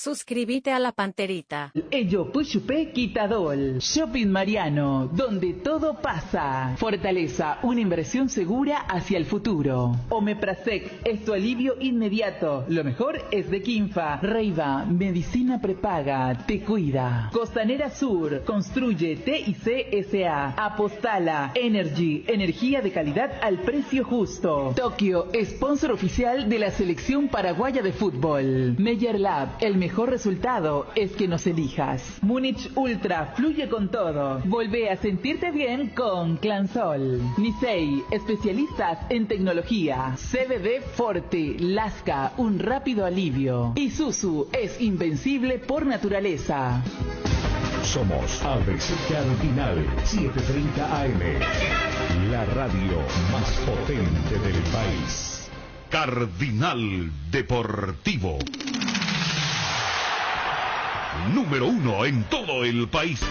Suscríbete a la Panterita. Ello Puchupé Quitadol. Shopping Mariano, donde todo pasa. Fortaleza, una inversión segura hacia el futuro. Omeprazec, es tu alivio inmediato. Lo mejor es de Quinfa. Reiva, medicina prepaga, te cuida. Costanera Sur, construye TIC SA. Apostala, Energy, energía de calidad al precio justo. Tokio, sponsor oficial de la selección paraguaya de fútbol. Meyer Lab, el mejor resultado es que nos elijas. Múnich Ultra, fluye con todo. Volvé a sentirte bien con Clansol. Nisei, especialistas en tecnología. CBD Forte, Lasca, un rápido alivio. Isuzu es invencible por naturaleza. Somos ABC Cardinal 730 AM, la radio más potente del país. Cardinal Deportivo. Número 1 en todo el país.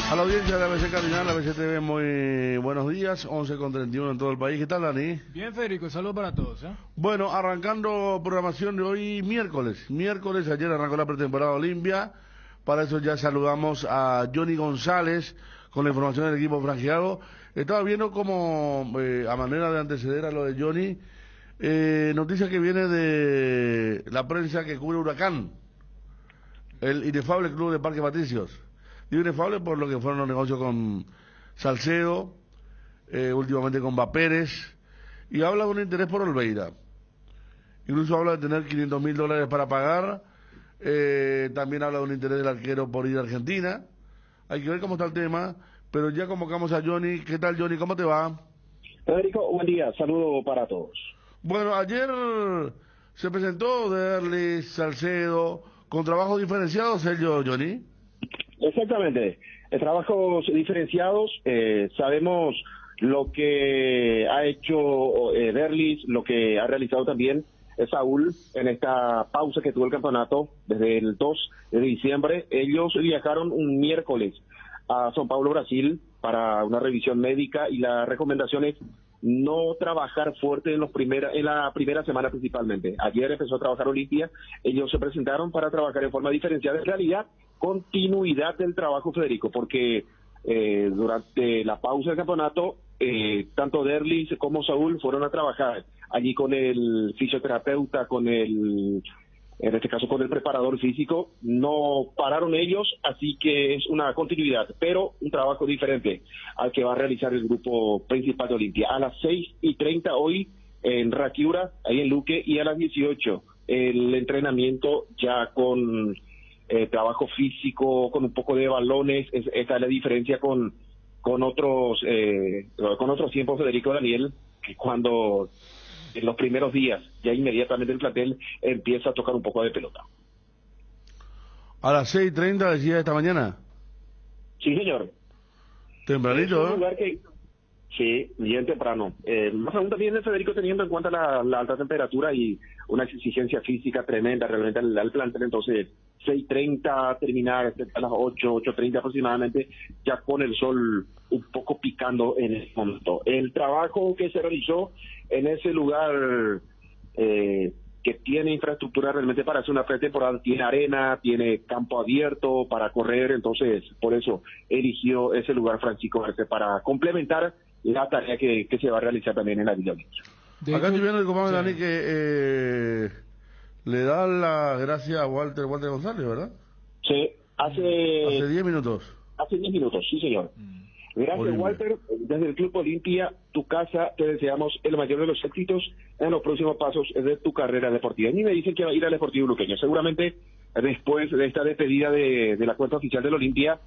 A la audiencia de la ABC Cardinal, la ABC TV, muy buenos días, 11:31 en todo el país. ¿Qué tal, Dani? Bien, Federico, saludos para todos. Bueno, arrancando programación de hoy, miércoles, ayer arrancó la pretemporada Olimpia. Para eso ya saludamos a Johnny González con la información del equipo franjeado. Estaba viendo como, a manera de anteceder a lo de Johnny, noticia que viene de la prensa que cubre Huracán. El inefable club de Parque Patricios. Digo inefable por lo que fueron los negocios con Salcedo, últimamente con Pérez, y habla de un interés por Olveira. Incluso habla de tener $500,000 para pagar, también habla de un interés del arquero por ir a Argentina. Hay que ver cómo está el tema, pero ya convocamos a Johnny. ¿Qué tal, Johnny? ¿Cómo te va? Federico, buen día, saludo para todos. Bueno, ayer se presentó Derlis, Salcedo, con trabajos diferenciados, Johnny. Exactamente, trabajos diferenciados, sabemos lo que ha hecho Derlis, lo que ha realizado también Saúl en esta pausa que tuvo el campeonato desde el 2 de diciembre. Ellos viajaron un miércoles a São Paulo, Brasil, para una revisión médica, y la recomendación es no trabajar fuerte en la primera semana principalmente. Ayer empezó a trabajar Olimpia, ellos se presentaron para trabajar en forma diferenciada, en realidad continuidad del trabajo, Federico, porque durante la pausa del campeonato, tanto Derlis como Saúl fueron a trabajar allí con el fisioterapeuta, en este caso con el preparador físico. No pararon ellos, así que es una continuidad, pero un trabajo diferente al que va a realizar el grupo principal de Olimpia. A las 6:30 hoy en Raquiura, ahí en Luque, y a las 18 el entrenamiento ya con trabajo físico, con un poco de balones. Esta es la diferencia con otros tiempos, Federico, Daniel, que cuando en los primeros días, ya inmediatamente el plantel empieza a tocar un poco de pelota. A las 6:30 decía esta mañana. Sí, señor. Tempranito, es un lugar que, sí, bien temprano. Más aún también, Federico, teniendo en cuenta la alta temperatura y una exigencia física tremenda realmente al plantel. Entonces 6:30, terminar a las 8:30 aproximadamente, ya con el sol un poco picando en ese momento. El trabajo que se realizó en ese lugar, que tiene infraestructura realmente para hacer una pretemporada, tiene arena, tiene campo abierto para correr, entonces por eso eligió ese lugar Francisco Arce para complementar la tarea que se va a realizar también en la Villa Olímpica. Acá estoy viendo el compadre Dani que le da las gracias a Walter González, ¿verdad? Sí, hace 10 minutos. Hace 10 minutos, sí, señor. Gracias, Olimpia. Walter. Desde el Club Olimpia, tu casa, te deseamos el mayor de los éxitos en los próximos pasos de tu carrera deportiva. Y me dicen que va a ir al Deportivo Luqueño. Seguramente, después de esta despedida de la cuenta oficial del Olimpia,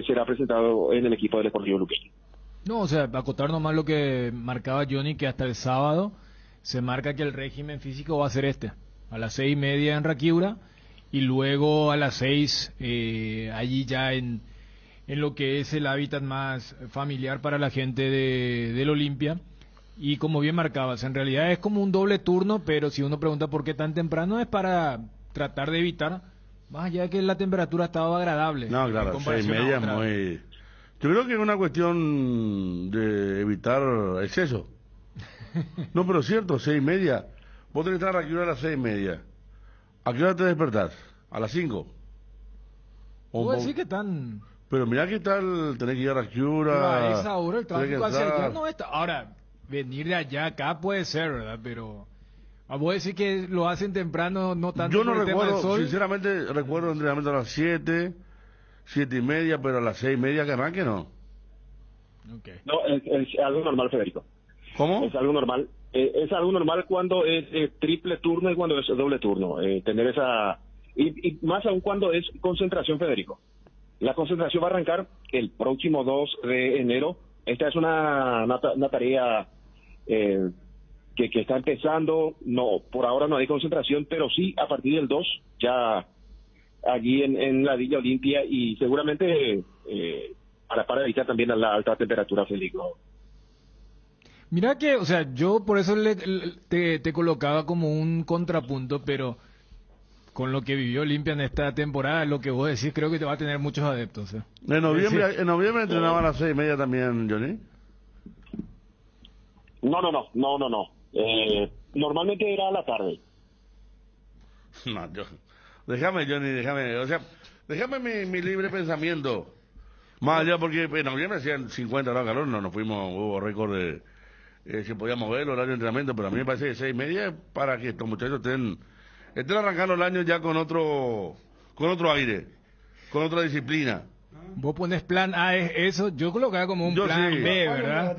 será presentado en el equipo del Deportivo Luqueño. No, o sea, acotar nomás lo que marcaba Johnny, que hasta el sábado se marca que el régimen físico va a ser a las 6:30 en Raquiura, y luego a las 6 allí ya en lo que es el hábitat más familiar para la gente del Olimpia. Y como bien marcabas, en realidad es como un doble turno, pero si uno pregunta por qué tan temprano, es para tratar de evitar, más allá de que la temperatura estaba agradable. No, claro, 6:30 es muy... Yo creo que es una cuestión de evitar exceso. No, pero es cierto, 6:30. Vos tenés que estar aquí a las 6:30. ¿A qué hora te despertás? a las 5. Puedo decir que están... Pero mira qué tal, tenés que ir a Raquiura. A esa hora el tenés que tráfico hacia entrar. allá no está. Ahora, venir de allá acá puede ser, ¿verdad? Pero... Vamos a decir que lo hacen temprano, no tanto Yo no por el tema del recuerdo, sol. sinceramente, recuerdo entrenamiento a las 7, 7:30, pero a las 6:30 que arranque no. Okay. No, es algo normal, Federico. ¿Cómo? Es algo normal. Es algo normal cuando es triple turno y cuando es doble turno. Tener esa... Y más aún cuando es concentración, Federico. La concentración va a arrancar el próximo 2 de enero. Esta es una tarea que está empezando. No, por ahora no hay concentración, pero sí a partir del 2 ya allí en la Villa Olimpia y seguramente para evitar también a la alta temperatura, Federico. Mira que, o sea, yo por eso te colocaba como un contrapunto, pero con lo que vivió Olimpia en esta temporada, lo que vos decís, creo que te va a tener muchos adeptos. En noviembre entrenaban a las 6:30 también, Johnny. No. Normalmente era a la tarde. No, déjame, Johnny, déjame mi libre pensamiento. Más allá, porque en noviembre hacían 50 grados de calor, no nos fuimos, hubo récord de si podíamos ver el horario de entrenamiento, pero a mí me parece que 6:30 es para que estos muchachos estén arrancando el año ya con otro aire, con otra disciplina. Vos pones plan A, es eso, yo colocaba como un plan sí. B, ¿verdad?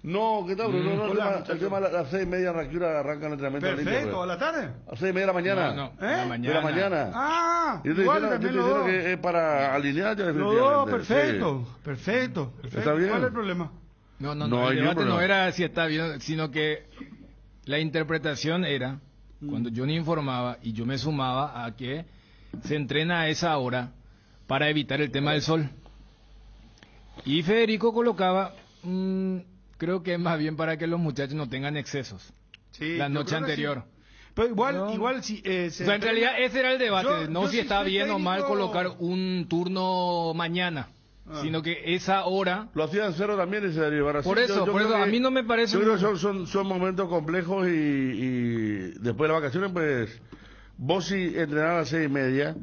No, ¿qué tal, Bruno? No, Hola, el tema de las 6:30 en Raquiura arranca el entrenamiento. Perfecto, ¿a la tarde? A las 6:30 de la mañana. No, ¿Eh? de la De la mañana. mañana. Ah, Yo te igual diciendo también los dos. que es para alinear ya Los definitivamente. dos, perfecto. Está bien. ¿Cuál es el problema? No, No hay el debate ningún no problema. era si está bien, sino que la interpretación era, cuando Johnny informaba y yo me sumaba a que se entrena a esa hora para evitar el tema del sol. Y Federico colocaba, creo que es más bien para que los muchachos no tengan excesos Sí, la yo noche creo que anterior. sí. Pero igual, No. igual si... O sea, en realidad ese era el debate, no yo si sí está soy bien o mal técnico- colocar un turno mañana, sino que esa hora... Lo hacían cero también y se derivaron así. Por eso, creo a que- mí no me parece... Yo creo que son momentos complejos y después de las vacaciones, pues, vos si entrenás a las 6:30,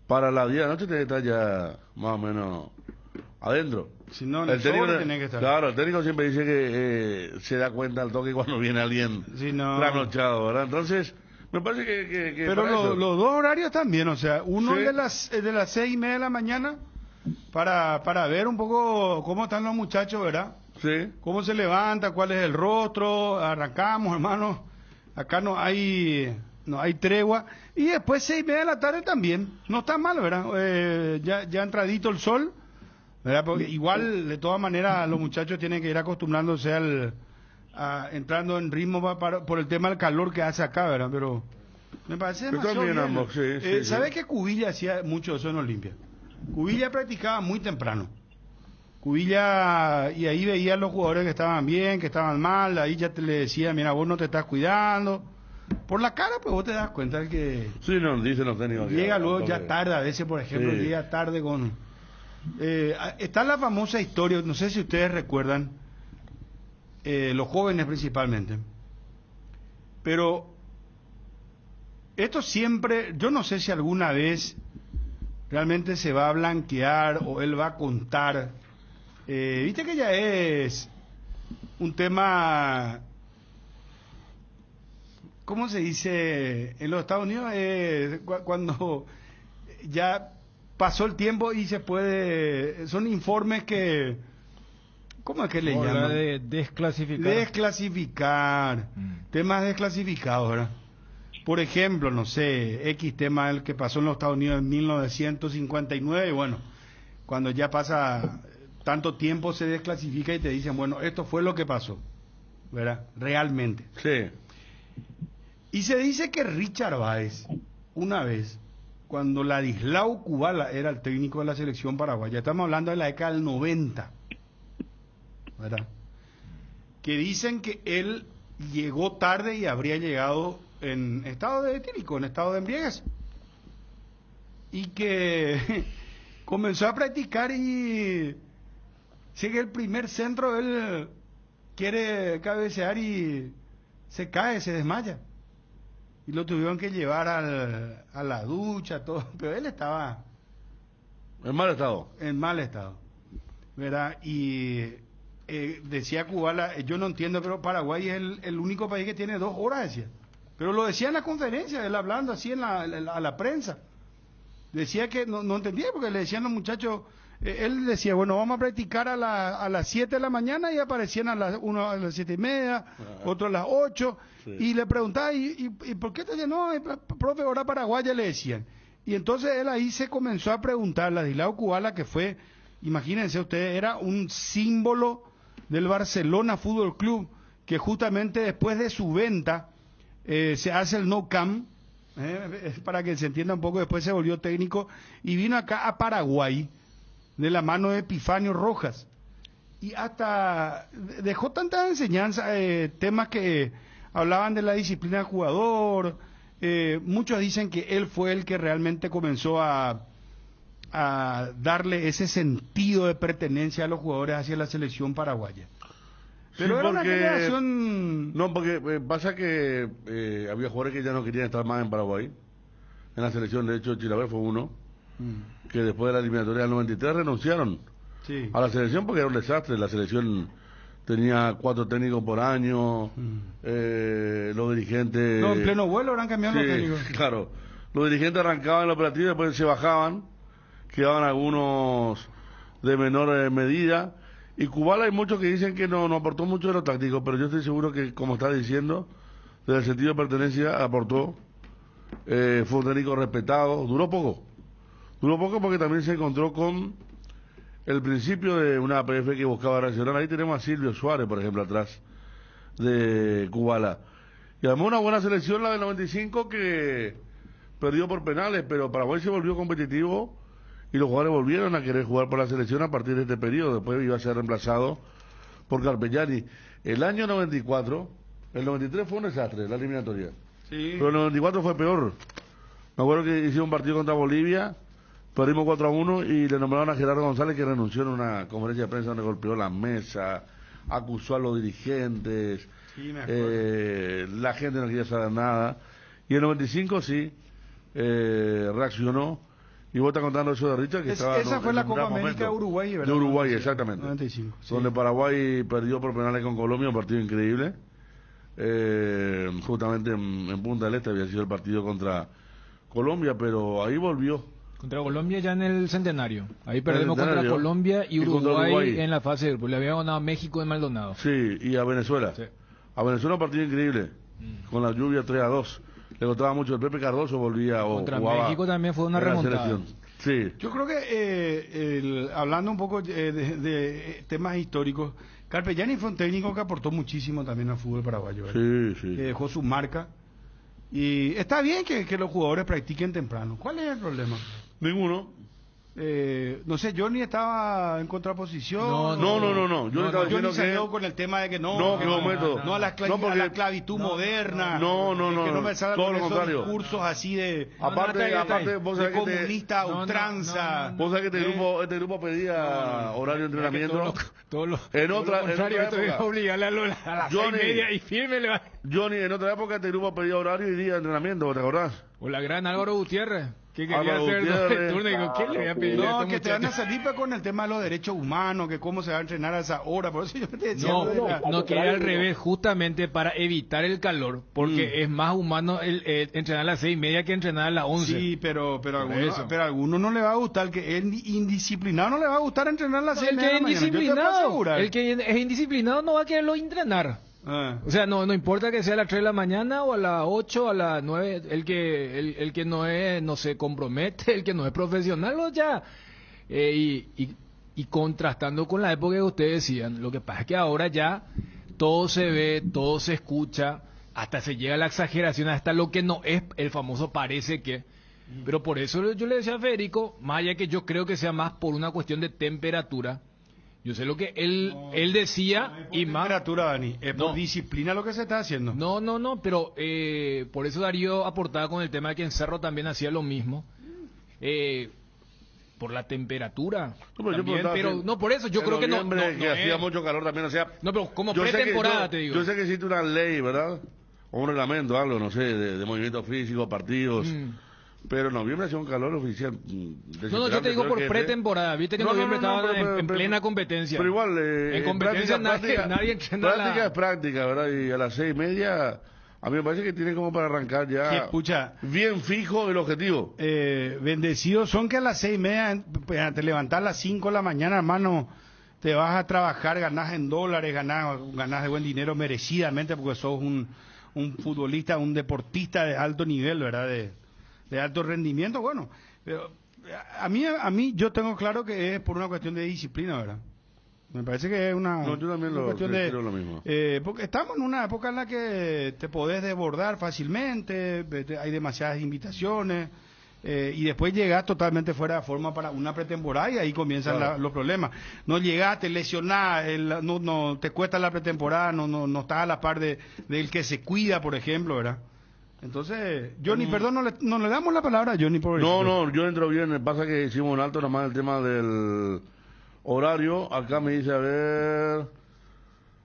para la 10 de la noche tenés que estar ya más o menos adentro. Si no, en el sobre tenés que estar. Claro, el técnico siempre dice que se da cuenta al toque cuando viene alguien Sí, no. trasnochado, ¿verdad? Entonces, me parece que Pero para eso. los dos horarios están bien, o sea, uno Sí. de las 6:30 de la mañana para ver un poco cómo están los muchachos, ¿verdad? Sí. Cómo se levanta, cuál es el rostro, arrancamos, hermano. Acá no hay tregua. Y después 6:30 de la tarde también. No está mal, ¿verdad? Ya entradito el sol, ¿verdad? Porque igual, de todas maneras, los muchachos tienen que ir acostumbrándose entrando en ritmo por el tema del calor que hace acá, ¿verdad? Pero me parece Pero demasiado también bien. ambos, sí, ¿Sabes sí. que Cubilla hacía mucho eso en Olimpia? Cubilla practicaba muy temprano. Cubilla, y ahí veía a los jugadores que estaban bien, que estaban mal, ahí ya le decía, mira, vos no te estás cuidando. Por la cara, pues vos te das cuenta que Sí, no, dicen los técnicos. que llega al luego toque. ya tarde, a veces, por ejemplo, Sí. llega tarde con... está la famosa historia, no sé si ustedes recuerdan, los jóvenes principalmente, pero esto siempre, yo no sé si alguna vez realmente se va a blanquear o él va a contar. Viste que ya es un tema, ¿cómo se dice en los Estados Unidos? Cuando ya pasó el tiempo y se puede, son informes que, ¿cómo es que le Como la llaman? de desclasificar. Desclasificar, temas desclasificados, ¿verdad? Por ejemplo, no sé, X tema el que pasó en los Estados Unidos en 1959, y bueno, cuando ya pasa tanto tiempo se desclasifica y te dicen, bueno, esto fue lo que pasó, ¿verdad? Realmente. Sí. Y se dice que Richard Báez, una vez, cuando Ladislao Kubala era el técnico de la selección paraguaya, estamos hablando de la década del 90, ¿verdad? Que dicen que él llegó tarde y habría llegado en estado de etílico, en estado de embriaguez. Y que comenzó a practicar y sigue el primer centro, él quiere cabecear y se cae, se desmaya. y lo tuvieron que llevar a la ducha, todo, pero él estaba En mal estado. en mal estado, ¿verdad? Y decía Kubala, yo no entiendo, pero Paraguay es el único país que tiene 2 horas, decía. Pero lo decía en la conferencia, él hablando así a la prensa. Decía que no entendía, porque le decían los muchachos, él decía, bueno, vamos a practicar a las 7 de la mañana, y aparecían uno a las 7:30, otro a las 8, Sí. y le preguntaba, ¿y por qué te decían? No, profe, hora paraguaya, le decían. Y entonces él ahí se comenzó a preguntar, Ladislao Kubala, que fue, imagínense ustedes, era un símbolo del Barcelona Fútbol Club, que justamente después de su venta se hace el no cam, para que se entienda un poco, después se volvió técnico y vino acá a Paraguay de la mano de Epifanio Rojas, y hasta dejó tantas enseñanzas, temas que hablaban de la disciplina del jugador. Muchos dicen que él fue el que realmente comenzó a darle ese sentido de pertenencia a los jugadores hacia la selección paraguaya. Pero Sí, era una porque- generación... No, porque pasa que había jugadores que ya no querían estar más en Paraguay. En la selección, de hecho, Chilaver fue uno, que después de la eliminatoria del 93 renunciaron Sí. a la selección porque era un desastre. La selección tenía 4 técnicos por año, los dirigentes... No, en pleno vuelo habrán cambiado los Sí, técnicos. claro. Los dirigentes arrancaban la operativa, después se bajaban, quedaban algunos de menor medida. Y Kubala hay muchos que dicen que no aportó mucho de lo táctico, pero yo estoy seguro que, como está diciendo, desde el sentido de pertenencia aportó. Fue un técnico respetado, duró poco porque también se encontró con el principio de una APF que buscaba reaccionar. Ahí tenemos a Silvio Suárez, por ejemplo, atrás de Kubala. Y además una buena selección, la del 95, que perdió por penales, pero Paraguay se volvió competitivo y los jugadores volvieron a querer jugar por la selección a partir de este periodo. Después iba a ser reemplazado por Carpegiani. El año 94, el 93 fue un desastre, la eliminatoria. Sí. Pero el 94 fue peor. Me acuerdo que hicimos un partido contra Bolivia, perdimos 4-1 y le nombraron a Gerardo González, que renunció en una conferencia de prensa donde golpeó la mesa, acusó a los dirigentes, Sí, me acuerdo. la gente no quería saber nada. Y el 95 sí, reaccionó. Y vos estás contando eso de Richard, que estaba Esa fue en la un Copa gran América de momento. Uruguay, ¿verdad? De Uruguay, Sí, exactamente. 95. Sí. Donde Paraguay perdió por penales con Colombia, un partido increíble. Justamente en Punta del Este había sido el partido contra Colombia, pero ahí volvió. Contra Colombia ya en el centenario. Ahí perdemos contra Centenario. Colombia y Y contra Uruguay, Uruguay. en la fase de grupo. Le había ganado a México de Maldonado. Sí, y a Venezuela. Sí. A Venezuela un partido increíble, con la lluvia 3-2. Le costaba mucho. El Pepe Cardoso volvía o Contra jugaba México también fue una en la remontada. selección. Sí. Yo creo que, hablando un poco de temas históricos, Carpegiani fue un técnico que aportó muchísimo también al fútbol paraguayo, ¿verdad? Sí, sí. Que dejó su marca. Y está bien que los jugadores practiquen temprano. ¿Cuál es el problema? Ninguno. No sé, Johnny estaba en contraposición. No. Yo le estaba Johnny diciendo salió que... con el tema de que no, No, que no meto. no a la, No, porque- a la clavitud moderna. No, que no me salga todo con lo esos contrario. discursos así de Aparte, vos de sabés que comunista a ultranza. vos sabés que este grupo pedía horario de entrenamiento. Todo lo En otra contrario, época. esto es obligarle a las Johnny. 6:30 y firme le va. Johnny, en otra época este grupo pedía horario y día de entrenamiento, ¿te acordás? O la gran Álvaro Gutiérrez, que quería Álvaro hacer Gutiérrez. doble turno. Y digo, ¿quién le voy a pedir a No, este que te van a muchacho? salir pues, con el tema de los derechos humanos, que cómo se va a entrenar a esa hora. Por eso yo te decía. No, lo de la- no, que era al revés, justamente para evitar el calor, porque es más humano el entrenar a las 6:30 que entrenar a las 11. Sí, pero eso. a alguno no le va a gustar, que es indisciplinado no le va a gustar entrenar a las 6 El de que la es mañana. Yo te puedo indisciplinado, asegurar. el que es indisciplinado no va a quererlo entrenar. Ah. O sea, no importa que sea a las 3 de la mañana o a las 8, a las 9, el que no se compromete, el que no es profesional, o ya. Y contrastando con la época que ustedes decían, lo que pasa es que ahora ya todo se ve, todo se escucha, hasta se llega a la exageración, hasta lo que no es el famoso parece que. Pero por eso yo le decía a Federico, más allá que yo creo que sea más por una cuestión de temperatura, yo sé lo que él decía y más... Temperatura, Dani, es por No. disciplina lo que se está haciendo. No, pero por eso Darío aportaba con el tema de que en Cerro también hacía lo mismo. Por la temperatura. No, pero yo también, preguntaba pero si no por eso, yo en creo que no. noviembre, que hacía es. mucho calor también, o sea... No, pero como yo sé que- pretemporada, te digo. Yo sé que existe una ley, ¿verdad? o un reglamento, algo, no sé, de movimiento físico, partidos. Pero en noviembre hacía un calor oficial. No, yo te digo por pretemporada. Viste que en noviembre estaban en plena competencia. Pero igual, en competencia nadie entrena. Práctica es práctica, ¿verdad? Y a las 6:30, a mí me parece que tienen como para arrancar ya. Escucha, bien fijo el objetivo. Bendecidos son que a las 6:30 te levantás a las 5 de la mañana, hermano. Te vas a trabajar, ganás en dólares, ganás de buen dinero merecidamente porque sos un futbolista, un deportista de alto nivel, ¿verdad? De alto rendimiento, bueno, pero a mí yo tengo claro que es por una cuestión de disciplina, ¿verdad? Me parece que es una, no, yo también creo lo mismo. Porque estamos en una época en la que te podés desbordar fácilmente, hay demasiadas invitaciones, y después llegás totalmente fuera de forma para una pretemporada y ahí comienzan los problemas. No llegás, te lesionás, no te cuesta la pretemporada, no estás a la par del que se cuida, por ejemplo, ¿verdad? Entonces, Johnny, perdón, no le damos la palabra a Johnny por eso. No, yo entro bien, pasa que hicimos un alto nomás el tema del horario. Acá me dice, a ver...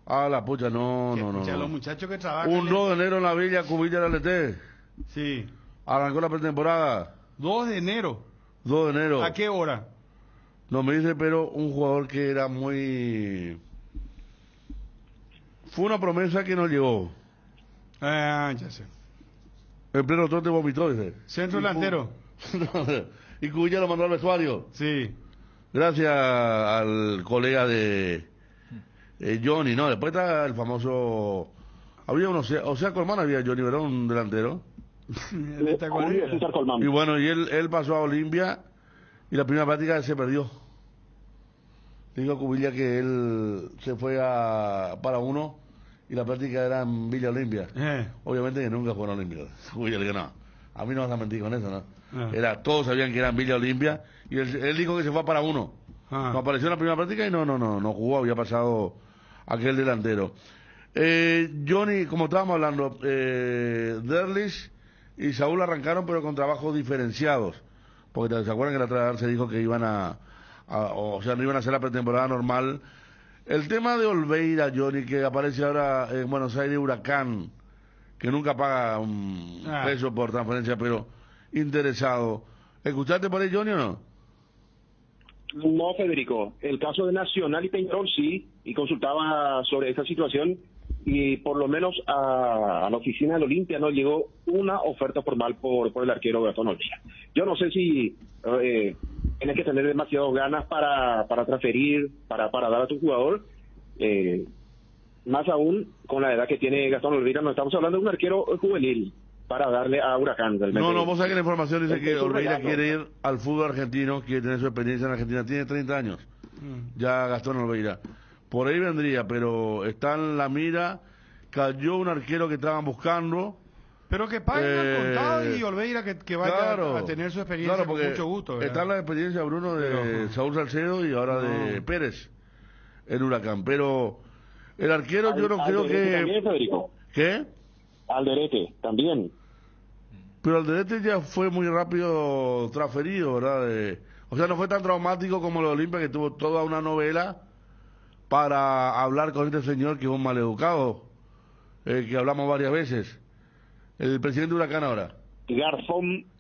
la pucha, no. Los muchachos que trabajan... Un 2 de enero en la Villa Cubilla del LT. Sí. Arrancó la pretemporada. 2 de enero. 2 de enero. ¿A qué hora? No me dice, pero un jugador que era muy... Fue una promesa que no llegó. Ya sé. En pleno trote vomitó, dice. Centro delantero. Y Cubilla lo mandó al vestuario. Sí. Gracias al colega de Johnny, ¿no? Después está el famoso... Había uno, o sea, Colmán había Johnny, ¿verdad? Un delantero. Julio César Colmán. Y bueno, y él pasó a Olimpia y la primera práctica se perdió. Dijo a Cubilla que él se fue para uno y la práctica era en Villa Olimpia. Obviamente que nunca fue a Olimpia. Cubilla le dijo, no, a mí no vas a mentir con eso, ¿no? Todos sabían que era en Villa Olimpia y él dijo que se fue para uno. No apareció en la primera práctica y no jugó, había pasado aquel delantero. Johnny, como estábamos hablando, Derlis y Saúl arrancaron pero con trabajos diferenciados, porque se acuerdan que la otra vez se dijo que iban o sea, no iban a hacer la pretemporada normal. El tema de Olveira, Johnny, que aparece ahora en Buenos Aires, Huracán, que nunca paga un peso por transferencia, pero interesado. ¿Escuchaste por ahí, Johnny, o no? No, Federico. El caso de Nacional y Peñarol sí, y consultaba sobre esta situación, y por lo menos a la oficina del Olimpia no llegó una oferta formal por el arquero Gastón Olveira. Yo no sé si tienes que tener demasiadas ganas para transferir, para dar a tu jugador, más aún con la edad que tiene Gastón Olveira. No estamos hablando de un arquero juvenil para darle a Huracán. No, vos sabés que la información dice que Olveira quiere ir al fútbol argentino, quiere tener su experiencia en Argentina, tiene 30 años, ya Gastón Olveira. Por ahí vendría, pero está en la mira, cayó un arquero que estaban buscando. Pero que paguen al contado y Olveira que vaya a tener su experiencia con mucho gusto, ¿verdad? Está la experiencia, Bruno, de Saúl Salcedo y ahora de Pérez, en Huracán. Pero el arquero yo no creo que... También, Federico. ¿Qué? Alderete, también. Pero Alderete ya fue muy rápido transferido, ¿verdad? O sea, no fue tan traumático como lo de Olimpia, que tuvo toda una novela para hablar con este señor que es un maleducado, que hablamos varias veces. El presidente de Huracán ahora.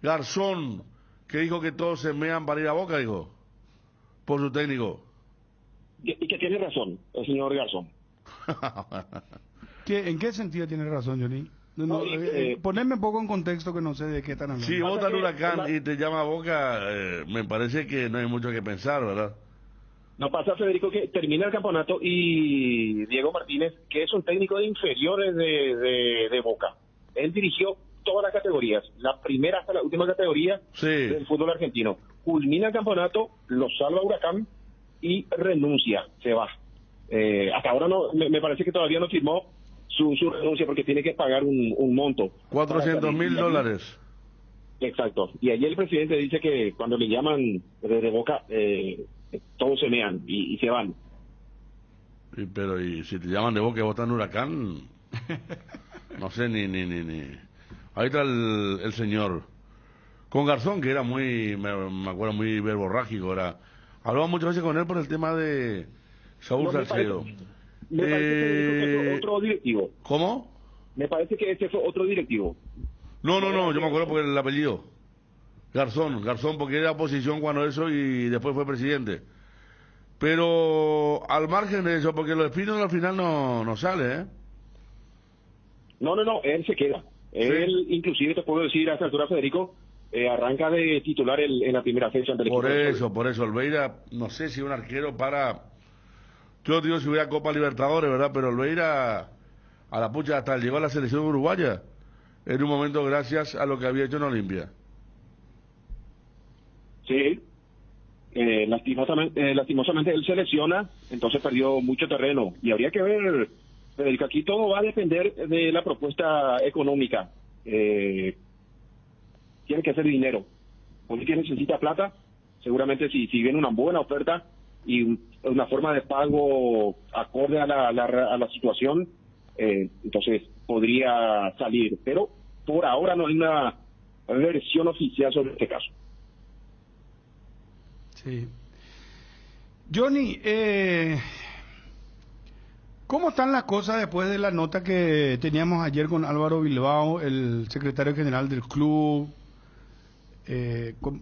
Garzón, que dijo que todos se mean para ir a Boca, dijo, por su técnico. Y que tiene razón, el señor Garzón. ¿En qué sentido tiene razón, Johnny? Ponerme un poco en contexto que no sé de qué están hablando. Si vos estás en Huracán y te llama a Boca, me parece que no hay mucho que pensar, ¿verdad? No pasa, Federico, que termina el campeonato y Diego Martínez, que es un técnico de inferiores de Boca, él dirigió todas las categorías, la primera hasta la última categoría del fútbol argentino. Culmina el campeonato, lo salva Huracán y renuncia, se va. Hasta ahora no, me parece que todavía no firmó su renuncia porque tiene que pagar un monto. $400,000. Exacto. Y allí el presidente dice que cuando le llaman desde Boca, todos se mean y se van. Pero y si te llaman de Boca y vos estás en Huracán, no sé ni. Ahí está el señor. Con Garzón, que era me acuerdo, muy verborrágico, hablaba muchas veces con él por el tema de Saúl Salcedo. Me parece que otro directivo. ¿Cómo? Me parece que ese fue otro directivo. No, yo me acuerdo por el apellido. Garzón porque era oposición cuando eso y después fue presidente. Pero al margen de eso, porque los Espinos al final no sale, ¿eh? No, él se queda. Sí. Él, inclusive, te puedo decir a esta altura, Federico, arranca de titular en la primera fecha ante el equipo. Por eso, Olveira, no sé si un arquero para... Yo digo si hubiera Copa Libertadores, ¿verdad? Pero Olveira, a la pucha, hasta llegó a la selección uruguaya, en un momento gracias a lo que había hecho en Olimpia. Sí. Lastimosamente él se lesiona, entonces perdió mucho terreno. Y habría que ver, Federico, aquí todo va a depender de la propuesta económica. Tiene que hacer dinero. Olimpia necesita plata, seguramente si viene una buena oferta y una forma de pago acorde a la situación, entonces podría salir. Pero por ahora no hay una versión oficial sobre este caso. Sí. Johnny, ¿cómo están las cosas después de la nota que teníamos ayer con Álvaro Bilbao, el secretario general del club?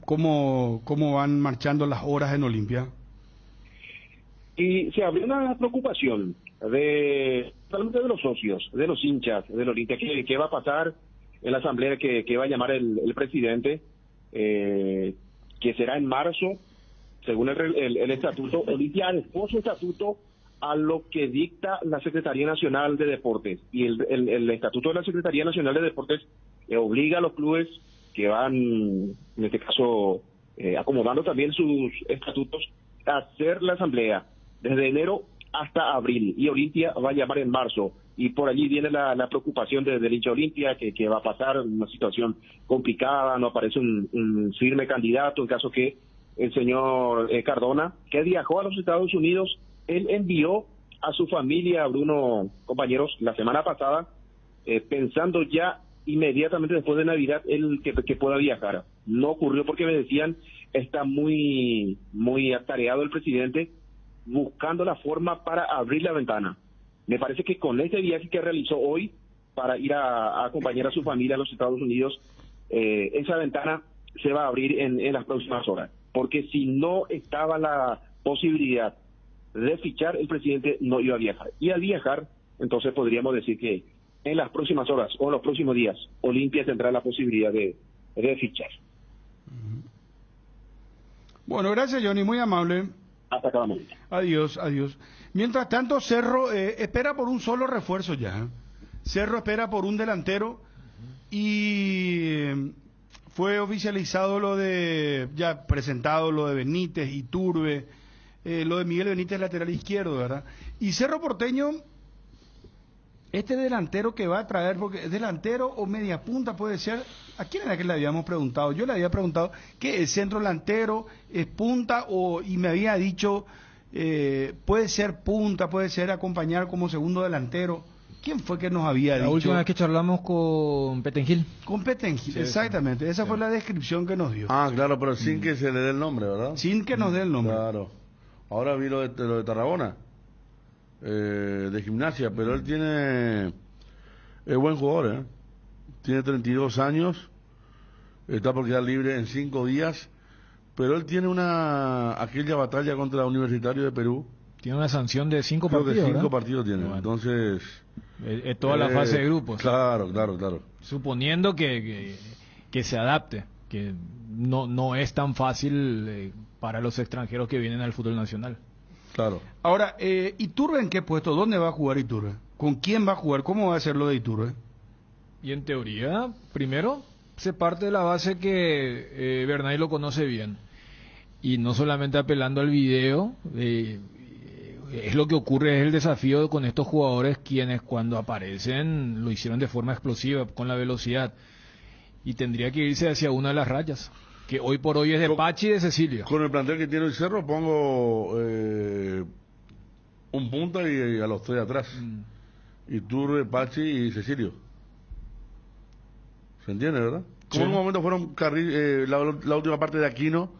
¿Cómo van marchando las horas en Olimpia? Y se abrió una preocupación solamente de los socios, de los hinchas del Olimpia, qué va a pasar en la asamblea que va a llamar el presidente, que será en marzo, según el estatuto. Olimpia adaptó su estatuto a lo que dicta la Secretaría Nacional de Deportes, y el estatuto de la Secretaría Nacional de Deportes obliga a los clubes que van, en este caso, acomodando también sus estatutos, a hacer la asamblea desde enero hasta abril, y Olimpia va a llamar en marzo, y por allí viene la preocupación del hincha Olimpia, que va a pasar una situación complicada, no aparece un firme candidato, en caso que el señor Cardona, que viajó a los Estados Unidos, él envió a su familia, Bruno, compañeros, la semana pasada, pensando ya inmediatamente después de Navidad él que pueda viajar. No ocurrió porque me decían, está muy atareado el presidente buscando la forma para abrir la ventana. Me parece que con este viaje que realizó hoy para ir a acompañar a su familia a los Estados Unidos, esa ventana se va a abrir en las próximas horas, porque si no estaba la posibilidad de fichar, el presidente no iba a viajar. Y al viajar, entonces podríamos decir que en las próximas horas o en los próximos días, Olimpia tendrá la posibilidad de fichar. Bueno, gracias, Johnny, muy amable. Hasta cada momento. Adiós. Mientras tanto, Cerro espera por un solo refuerzo ya. Cerro espera por un delantero y fue oficializado ya presentado lo de Benítez, Iturbe, lo de Miguel Benítez, lateral izquierdo, ¿verdad? Y Cerro Porteño, este delantero que va a traer, porque es delantero o media punta puede ser. ¿A quién era que le habíamos preguntado? Yo le había preguntado que el centro delantero es punta y me había dicho puede ser punta, puede ser acompañar como segundo delantero. ¿Quién fue que nos había dicho? La última vez que charlamos con Petengil. Con Petengil, sí, exactamente. Esa fue la descripción que nos dio. Ah, claro, pero sin que se le dé el nombre, ¿verdad? Sin que nos dé el nombre. Claro. Ahora vi lo de Tarragona, de Gimnasia, pero él es buen jugador, ¿eh? Tiene 32 años, está por quedar libre en 5 días, pero él tiene aquella batalla contra el Universitario de Perú. Tiene una sanción de 5 Creo partidos, que 5 ¿verdad? partidos tiene, Bueno. Entonces... Es toda la fase de grupos. Claro. Suponiendo que se adapte, que no es tan fácil para los extranjeros que vienen al fútbol nacional. Claro. Ahora, ¿Iturbe en qué puesto? ¿Dónde va a jugar Iturbe? ¿Con quién va a jugar? ¿Cómo va a ser lo de Iturbe? Y en teoría, primero, se parte de la base que Bernay lo conoce bien. Y no solamente apelando al video, es lo que ocurre, es el desafío con estos jugadores quienes cuando aparecen lo hicieron de forma explosiva, con la velocidad. Y tendría que irse hacia una de las rayas, que hoy por hoy es de Pachi y de Cecilio. Con el plantel que tiene el Cerro pongo un punta y a los 3 atrás. Iturbe, Pachi y Cecilio. ¿Se entiende, verdad? Como en un momento fueron la última parte de Aquino,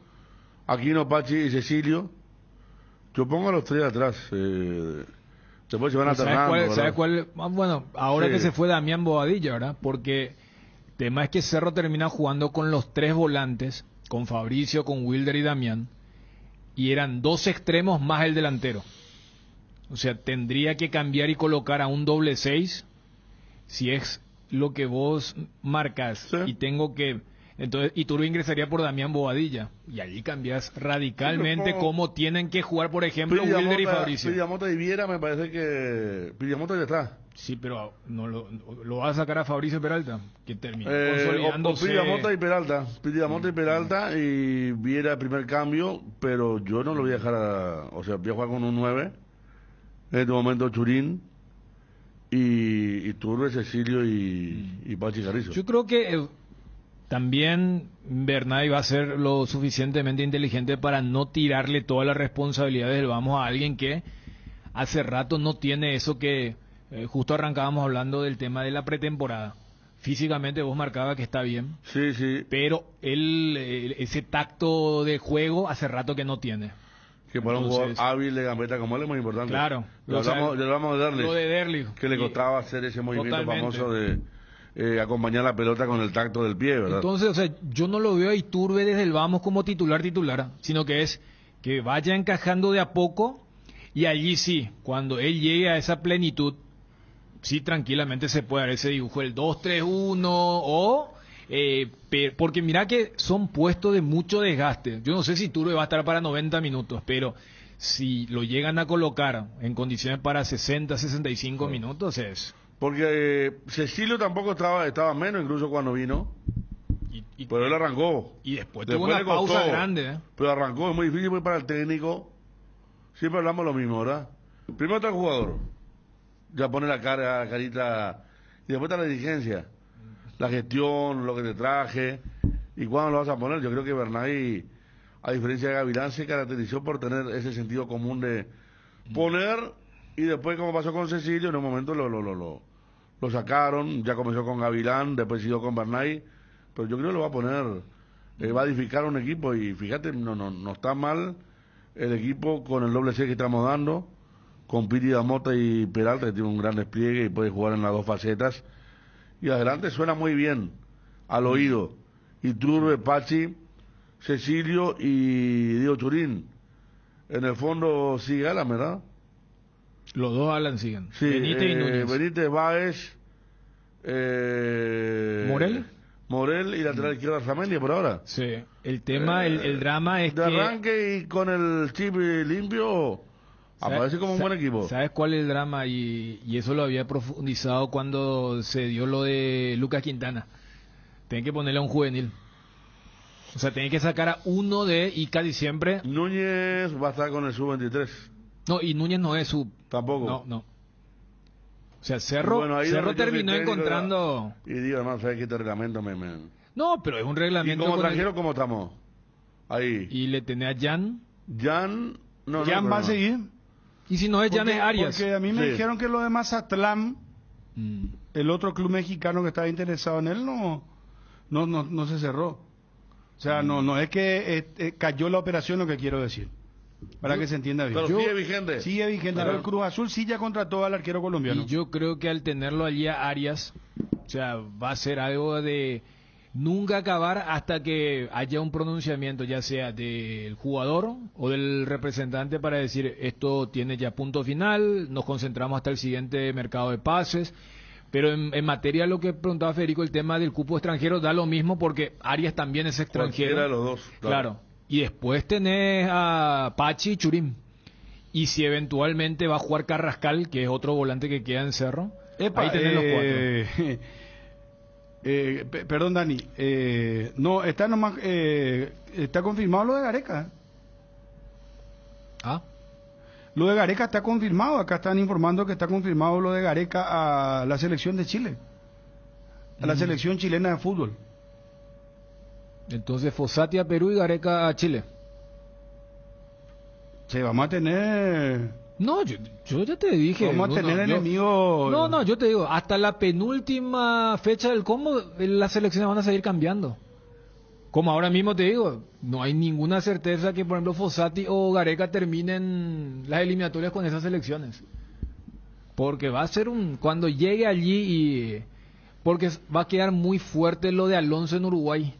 Pachi y Cecilio. Yo pongo a los 3 atrás, de Después se van ¿Sabes alternando, cuál? ¿verdad? ¿Sabes cuál? Bueno, ahora Sí. que se fue Damián Bobadilla, ¿verdad? Porque el tema es que Cerro termina jugando con los 3 volantes, con Fabricio, con Wilder y Damián, y eran 2 extremos más el delantero. O sea, tendría que cambiar y colocar a un doble 6 si es lo que vos marcas. Sí. Y tengo que... Entonces, Iturbe ingresaría por Damián Bobadilla. Y ahí cambias radicalmente Sí, pero cómo tienen que jugar, por ejemplo, Wilder y Fabricio. Pillamota y Viera me parece que... Pillamota ya está. Sí, pero no lo va a sacar a Fabricio Peralta, que terminó O consolidándose. Pillamota y Peralta. Pillamota y Peralta y Viera el primer cambio, pero yo no lo voy a dejar o sea, voy a jugar con un 9. En este momento Churín y Turbe, Cecilio y Pachi Carrizo. Yo creo que también Bernay va a ser lo suficientemente inteligente para no tirarle todas las responsabilidades del vamos a alguien que hace rato no tiene eso que justo arrancábamos hablando del tema de la pretemporada. Físicamente vos marcabas que está bien, Sí, sí. pero él ese tacto de juego hace rato que no tiene. Que para un Entonces, jugador hábil de gambeta como él es muy importante. Claro. Le hablamos de Lo de Derlich, Derlich. que le costaba hacer ese movimiento Totalmente. famoso de acompañar la pelota con el tacto del pie, ¿verdad? Entonces, o sea, yo no lo veo a Iturbe desde el vamos como titular, sino que es que vaya encajando de a poco y allí sí, cuando él llegue a esa plenitud, sí tranquilamente se puede dar ese dibujo, el 2-3-1 o... porque mira que son puestos de mucho desgaste. Yo no sé si Iturbe va a estar para 90 minutos, pero si lo llegan a colocar en condiciones para 60-65 minutos es... Porque Cecilio tampoco estaba menos, incluso cuando vino. Pero él arrancó. Y después tuvo una le costó, pausa grande. Pero arrancó, es muy difícil pues, para el técnico. Siempre hablamos lo mismo, ¿verdad? Primero está el jugador. Ya pone la carita. Y después está la dirigencia. La gestión, lo que te traje. ¿Y cuándo lo vas a poner? Yo creo que Bernay, a diferencia de Gavilán, se caracterizó por tener ese sentido común de poner. Y después, como pasó con Cecilio, en un momento lo sacaron. Ya comenzó con Gavilán, después siguió con Bernay. Pero yo creo que lo va a poner, va a edificar un equipo. Y fíjate, no está mal el equipo con el doble C que estamos dando. Con Piri Damota y Peralta, que tiene un gran despliegue y puede jugar en las dos facetas. Y adelante suena muy bien al oído. Iturbe, Pachi, Cecilio y Diego Churín. En el fondo sigue Alan, ¿verdad? Los dos Alan siguen. Sí, Benítez y Núñez. Benítez, Báez, Morel y lateral izquierdo Arramendi por ahora. Sí. El tema, el drama es De que... arranque y con el chip limpio, aparece como un buen equipo. ¿Sabes cuál es el drama? Y eso lo había profundizado cuando se dio lo de Lucas Quintana. Tienen que ponerle a un juvenil. O sea, tienen que sacar a uno y casi siempre... Núñez va a estar con el sub-23. No, y Núñez no es su... Tampoco. No. O sea, Cerro, Bueno, ahí Cerro donde yo soy terminó técnico, encontrando... Y digo, además, ¿sabes qué este reglamento No, pero es un ¿Y reglamento... como con el- extranjero cómo estamos? Ahí. Y le tenés a Jan. Jan... No, Jan no, va a no. seguir. Y si no es Jan, es Arias. Porque a mí me Sí. dijeron que lo de Mazatlán, Mm. el otro club mexicano que estaba interesado en él, no se cerró. O sea, no es que cayó la operación, lo que quiero decir. Para que se entienda bien. Pero sigue vigente. Sigue vigente. Ajá. El Cruz Azul sí ya contrató al arquero colombiano. Y yo creo que al tenerlo allí a Arias, o sea, va a ser algo de nunca acabar hasta que haya un pronunciamiento, ya sea del jugador o del representante, para decir esto tiene ya punto final, nos concentramos hasta el siguiente mercado de pases. Pero en materia de lo que preguntaba Federico, el tema del cupo extranjero da lo mismo porque Arias también es extranjero. Cualquiera de los dos. Claro. Y después tenés a Pachi y Churín. Y si eventualmente va a jugar Carrascal, que es otro volante que queda en Cerro, Epa, ahí tenés los cuatro. Perdón, Dani. No, está nomás. Está confirmado lo de Gareca. Ah, Lo de Gareca está confirmado. Acá están informando que está confirmado lo de Gareca a la selección de Chile. A la selección chilena de fútbol. entonces Fossati a Perú y Gareca a Chile. Sí, vamos a tener. No, yo ya te dije. Vamos a no, tener no, yo- enemigos. No, yo te digo, hasta la penúltima fecha del combo, las selecciones van a seguir cambiando. Como ahora mismo te digo, no hay ninguna certeza que, por ejemplo, Fossati o Gareca terminen las eliminatorias con esas selecciones. porque va a ser cuando llegue allí porque va a quedar muy fuerte lo de Alonso en Uruguay.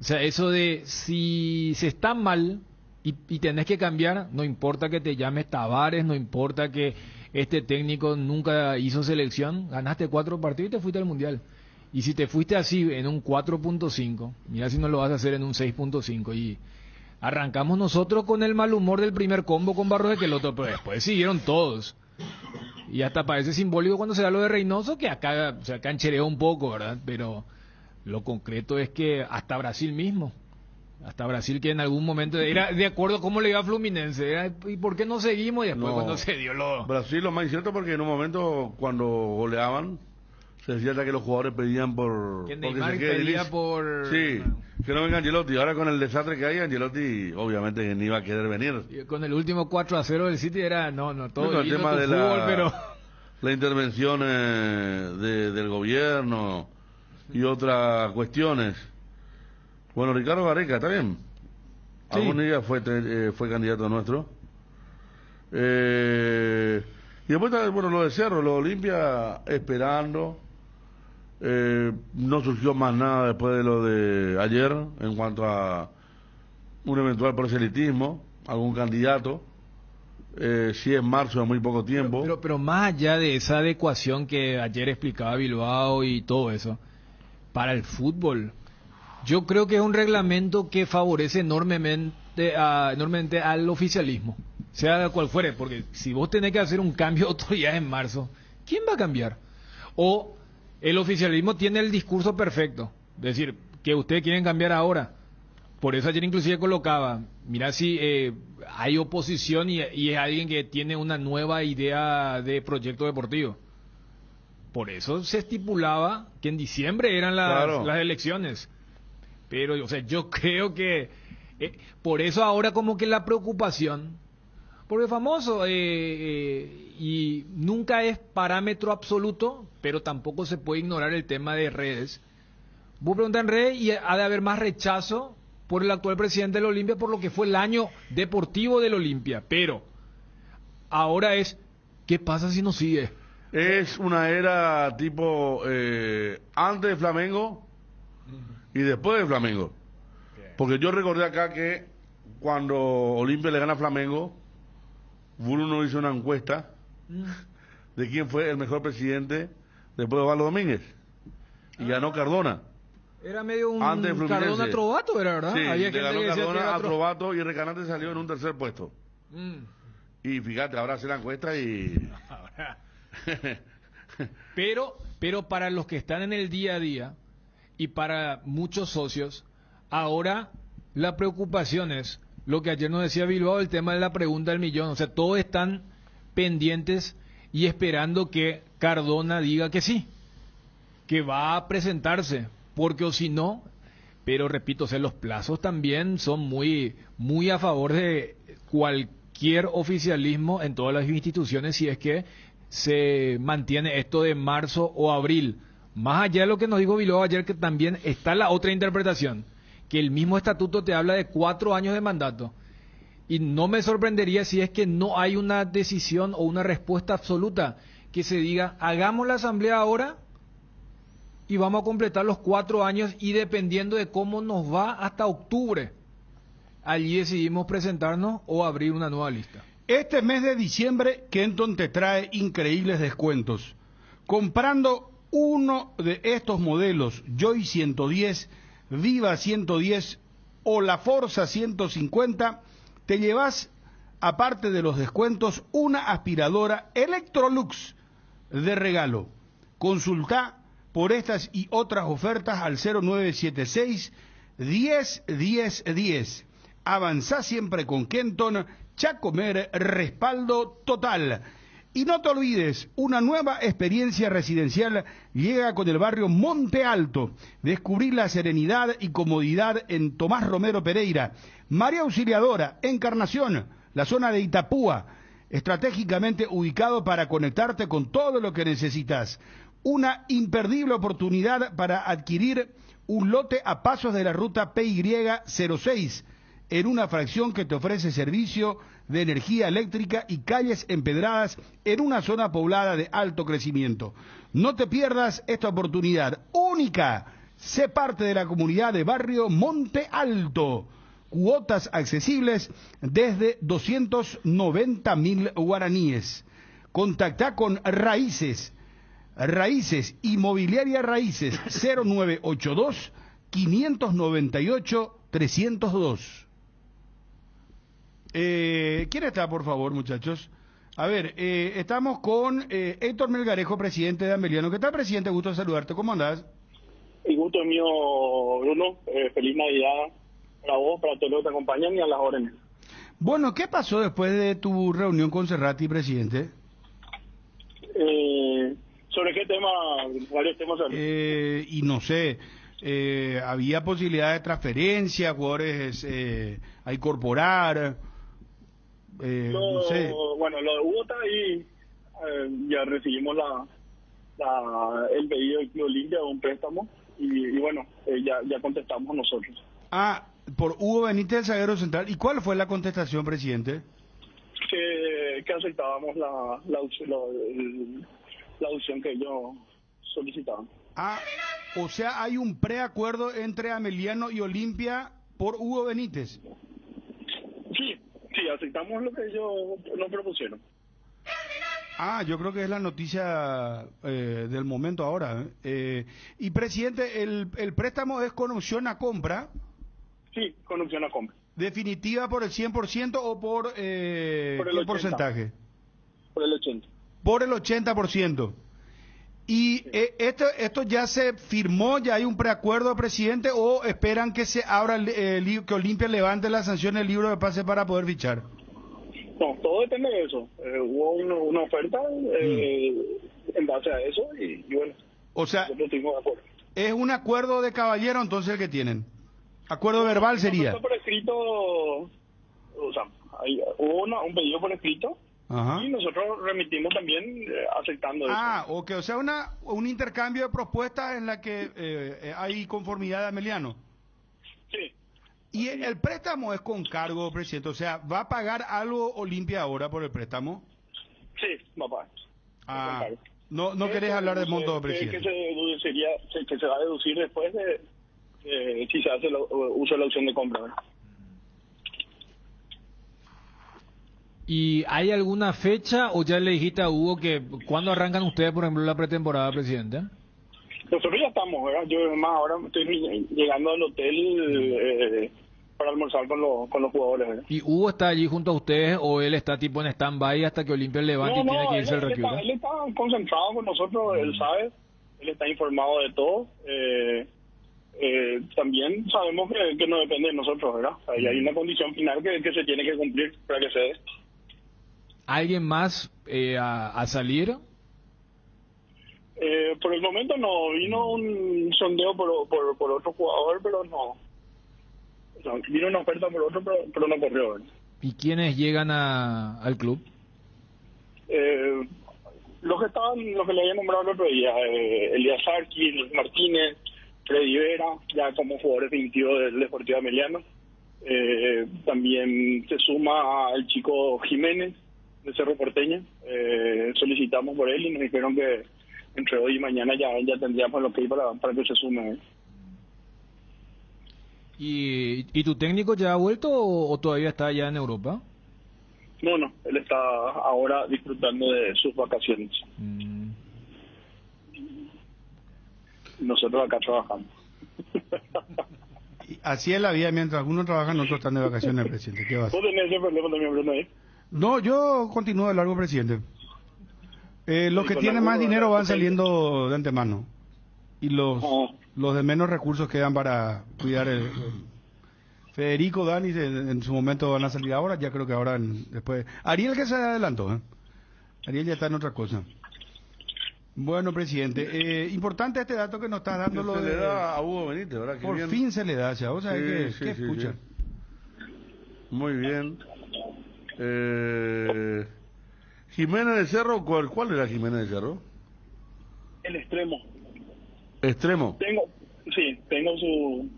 O sea, eso de si se está mal y tenés que cambiar, no importa que te llames Tavares, no importa que este técnico nunca hizo selección, ganaste 4 partidos y te fuiste al Mundial. Y si te fuiste así en un 4.5, mira si no lo vas a hacer en un 6.5. Y arrancamos nosotros con el mal humor del primer combo con Barros de Queloto, pero después siguieron todos. Y hasta parece simbólico cuando se da lo de Reynoso, que acá se canchereó un poco, ¿verdad? Pero lo concreto es que hasta Brasil mismo, hasta Brasil que en algún momento era de acuerdo cómo le iba a Fluminense, era, ¿y por qué no seguimos? Y después cuando se dio Brasil lo más incierto porque en un momento cuando goleaban se decía que los jugadores pedían por... Que Neymar pedía por... Sí, que no venga Ancelotti. Ahora con el desastre que hay, Ancelotti obviamente que ni iba a querer venir. Y con el último 4-0 del City era, no, todo el tema de fútbol, pero... la intervención del gobierno y otras cuestiones. Bueno, Ricardo Gareca, ¿está bien? Sí. Algún día fue candidato nuestro. Y después está, bueno, lo de Cerro, lo de Olimpia, esperando. No surgió más nada después de lo de ayer en cuanto a un eventual proselitismo, algún candidato. Si es marzo de muy poco tiempo. Pero más allá de esa adecuación que ayer explicaba Bilbao y todo eso, para el fútbol, yo creo que es un reglamento que favorece enormemente al oficialismo, sea cual fuere, porque si vos tenés que hacer un cambio de autoridad en marzo, ¿quién va a cambiar? O el oficialismo tiene el discurso perfecto, es decir, que ustedes quieren cambiar ahora. Por eso ayer inclusive colocaba, mira si hay oposición y es alguien que tiene una nueva idea de proyecto deportivo. Por eso se estipulaba que en diciembre eran las elecciones. Pero, o sea, yo creo que por eso ahora como que la preocupación, porque famoso y nunca es parámetro absoluto, pero tampoco se puede ignorar el tema de redes. Vos preguntas en redes y ha de haber más rechazo por el actual presidente del Olimpia por lo que fue el año deportivo del Olimpia, pero ahora es, ¿qué pasa si no sigue? Es una era tipo antes de Flamengo y después de Flamengo. Porque yo recordé acá que cuando Olimpia le gana a Flamengo, Bruno hizo una encuesta de quién fue el mejor presidente después de Osvaldo Domínguez. Y ganó Cardona. Era medio un Cardona Trovato, era, ¿verdad? Sí, había gente ganó que decía Cardona que era a Trovato y Recanate salió en un tercer puesto. Y fíjate, ahora hace la encuesta y... pero para los que están en el día a día y para muchos socios, ahora la preocupación es lo que ayer nos decía Bilbao, el tema de la pregunta del millón. O sea, todos están pendientes y esperando que Cardona diga que sí, que va a presentarse, porque o si no, pero repito, o sea, los plazos también son muy a favor de cualquier oficialismo en todas las instituciones si es que se mantiene esto de marzo o abril. Más allá de lo que nos dijo Bilbao ayer, que también está la otra interpretación, que el mismo estatuto te habla de 4 años de mandato. Y no me sorprendería si es que no hay una decisión o una respuesta absoluta que se diga, hagamos la asamblea ahora y vamos a completar los 4 años y dependiendo de cómo nos va hasta octubre, allí decidimos presentarnos o abrir una nueva lista. Este mes de diciembre, Kenton te trae increíbles descuentos. Comprando uno de estos modelos, Joy 110, Viva 110 o la Forza 150, te llevas, aparte de los descuentos, una aspiradora Electrolux de regalo. Consulta por estas y otras ofertas al 0976 10 10 10. Avanzá siempre con Kenton, Chacomer, respaldo total. Y no te olvides, una nueva experiencia residencial llega con el barrio Monte Alto. Descubrir la serenidad y comodidad en Tomás Romero Pereira. María Auxiliadora, Encarnación, la zona de Itapúa, estratégicamente ubicado para conectarte con todo lo que necesitas. Una imperdible oportunidad para adquirir un lote a pasos de la ruta PY06. en una fracción que te ofrece servicio de energía eléctrica y calles empedradas en una zona poblada de alto crecimiento. No te pierdas esta oportunidad única. Sé parte de la comunidad de barrio Monte Alto. Cuotas accesibles desde 290.000 guaraníes. Contactá con Raíces, Inmobiliaria Raíces, 0982-598-302. ¿Quién está, por favor, muchachos? A ver, estamos con Héctor Melgarejo, presidente de Ameliano. ¿Qué tal, presidente? Gusto de saludarte. ¿Cómo andás? El gusto es mío, Bruno. Feliz Navidad para vos, para todos los que te acompañan y a las órdenes. Bueno, ¿qué pasó después de tu reunión con Cerrati, presidente? ¿Sobre qué tema? Varios temas. Y no sé, había posibilidad de transferencia, jugadores a incorporar, no sé. Bueno, lo de Hugo está ahí, ya recibimos el pedido del Club Olimpia de un préstamo y bueno, ya contestamos nosotros. Ah, por Hugo Benítez, el zaguero central. ¿Y cuál fue la contestación, presidente? Que aceptábamos la opción que ellos solicitaban. Ah, o sea, hay un preacuerdo entre Ameliano y Olimpia por Hugo Benítez. Sí, aceptamos lo que ellos nos propusieron. Ah, yo creo que es la noticia del momento ahora. Y, presidente, ¿el préstamo es con opción a compra? Sí, con opción a compra. ¿Definitiva por el 100% o por el qué 80%. porcentaje? Por el 80%. Por el 80%. ¿Y Sí. Esto ya se firmó, ya hay un preacuerdo, presidente, o esperan que se abra, que Olimpia levante la sanción del libro de pase para poder fichar? No, todo depende de eso. Hubo una oferta en base a eso y bueno, O sea, nosotros estuvimos de acuerdo. es un acuerdo de caballero entonces el que tienen. Acuerdo verbal sería. Por escrito, o sea, hubo un pedido por escrito. Ajá. Y nosotros remitimos también aceptando eso. Ah, o sea, un intercambio de propuestas en la que hay conformidad de Ameliano. Sí. Y el préstamo es con cargo, presidente, o sea, ¿va a pagar algo Olimpia ahora por el préstamo? Sí, papá. Ah, no querés hablar de monto, presidente. Que se va a deducir después de si se hace uso de la opción de compra, ¿verdad? ¿Y hay alguna fecha o ya le dijiste a Hugo que cuándo arrancan ustedes, por ejemplo, la pretemporada, presidente? Nosotros ya estamos, ¿verdad? Yo además ahora estoy llegando al hotel para almorzar con los jugadores, ¿verdad? ¿Y Hugo está allí junto a ustedes o él está tipo en stand-by hasta que Olimpia levante y tiene que irse al Requiola? Él está concentrado con nosotros, él sabe, él está informado de todo. También sabemos que no depende de nosotros, ¿verdad? Ahí hay una condición final que se tiene que cumplir para que se dé. ¿Alguien más a salir? Por el momento no, vino un sondeo por otro jugador, pero no. O sea, vino una oferta por otro, pero no corrió, ¿verdad? ¿Y quiénes llegan al club? Los que le había nombrado el otro día, Elías Sarki, Luis Martínez, Freddy Vera, ya como jugadores definitivos del Deportivo Ameliano. También se suma el chico Jiménez, de Cerro Porteño. Solicitamos por él y nos dijeron que entre hoy y mañana ya tendríamos lo que ir para que se sume. ¿Y tu técnico ya ha vuelto o todavía está allá en Europa? No, él está ahora disfrutando de sus vacaciones. Nosotros acá trabajamos. Así es la vida, mientras algunos trabajan, otros están de vacaciones, presidente. ¿Qué va a hacer? ¿Vos tenés ese problema también, Bruno, ahí? No, yo continúo de largo, presidente. Los que con tienen alguno, más dinero ¿verdad? van saliendo de antemano. Y los de menos recursos quedan para cuidar Federico, Dani, en su momento van a salir ahora, ya creo que ahora después. Ariel que se adelantó, Ariel ya está en otra cosa. Bueno, presidente, importante este dato que nos está dando lo Se de... le da a Hugo Benítez, ¿verdad? Qué Por bien. fin se le da, ya, vos sabés Sí, que sí, escucha. sí. Muy bien. Jiménez de Cerro, ¿cuál era Jiménez de Cerro? El extremo. Extremo. Tengo su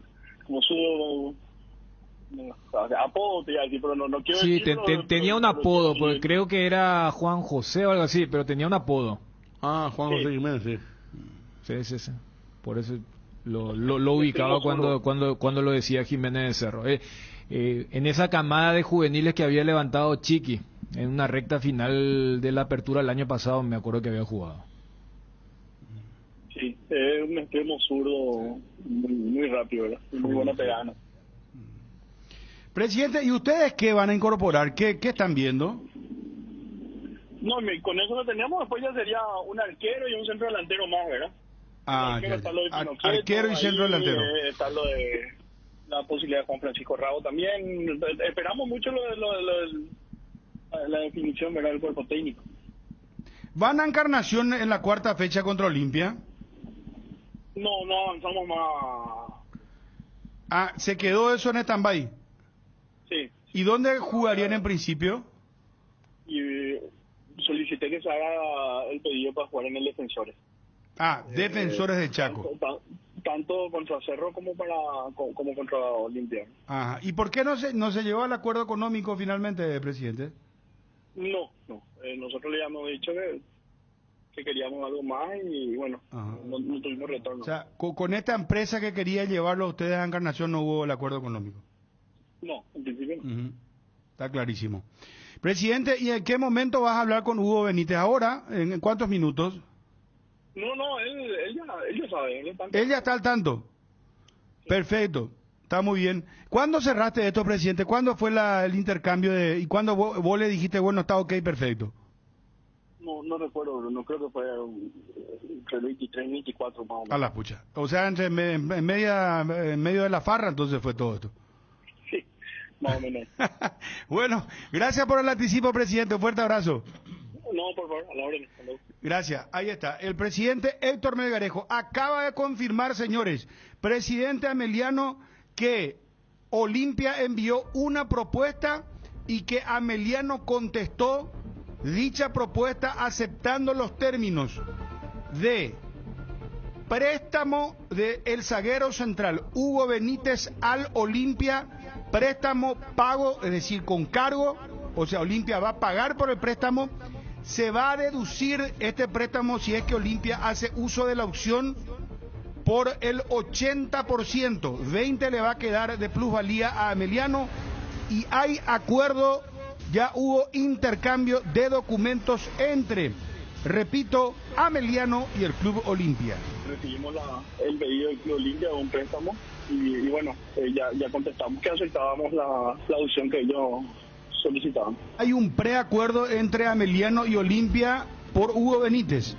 O sea, apodo te iba a decir, pero no quiero Sí, decirlo, tenía un pero apodo, sí. porque creo que era Juan José o algo así, pero tenía un apodo. Ah, Juan José Jiménez, sí. Sí. Por eso lo ubicaba cuando lo decía Jiménez de Cerro. En esa camada de juveniles que había levantado Chiqui, en una recta final de la apertura el año pasado, me acuerdo que había jugado. Sí, es un extremo zurdo muy rápido, ¿verdad? Muy buena pegada. Presidente, ¿y ustedes qué van a incorporar? ¿Qué están viendo? No, con eso lo teníamos, después ya sería un arquero y un centro delantero más, ¿verdad? Ah, Arquero, está lo de Pinochet, arquero y ahí, centro delantero. Está lo de la posibilidad de Juan Francisco Rao también. Esperamos mucho la definición, ¿verdad?, del cuerpo técnico. ¿Van a Encarnación en la cuarta fecha contra Olimpia? No avanzamos más. Ah, ¿se quedó eso en stand-by? Sí. ¿Y dónde jugarían en principio? Y solicité que se haga el pedido para jugar en el Defensores. Ah, Defensores de Chaco. Tanto contra Cerro como contra Olimpia. Ajá. ¿Y por qué no se llegó al acuerdo económico finalmente, presidente? No. Nosotros le habíamos dicho que queríamos algo más y bueno, no tuvimos retorno. O sea, con esta empresa que quería llevarlo a ustedes a Encarnación no hubo el acuerdo económico. No, en principio no. Está clarísimo. Presidente, ¿y en qué momento vas a hablar con Hugo Benítez? ¿Ahora? ¿En cuántos minutos? No, él ya sabe. Él ya está al tanto. Sí. Perfecto. Está muy bien. ¿Cuándo cerraste esto, presidente? ¿Cuándo fue el intercambio y cuándo vos le dijiste, bueno, está ok, perfecto? No recuerdo, no creo que fue entre el 23 y 24 más o menos. A la pucha. O sea, en medio de la farra entonces fue todo esto. Sí, más o menos. Bueno, gracias por el anticipo, presidente. Un fuerte abrazo. No, por favor, a la orden. Gracias. Ahí está. El presidente Héctor Melgarejo acaba de confirmar, señores, presidente Ameliano, que Olimpia envió una propuesta y que Ameliano contestó dicha propuesta aceptando los términos de préstamo del zaguero central Hugo Benítez al Olimpia, préstamo pago, es decir, con cargo, o sea, Olimpia va a pagar por el préstamo, se va a deducir este préstamo si es que Olimpia hace uso de la opción por el 80%, 20 le va a quedar de plusvalía a Ameliano y hay acuerdo, ya hubo intercambio de documentos entre, repito, Ameliano y el Club Olimpia. Recibimos el pedido del Club Olimpia de un préstamo y bueno, ya contestamos que aceptábamos la opción que ellos solicitaban. Hay un preacuerdo entre Ameliano y Olimpia por Hugo Benítez.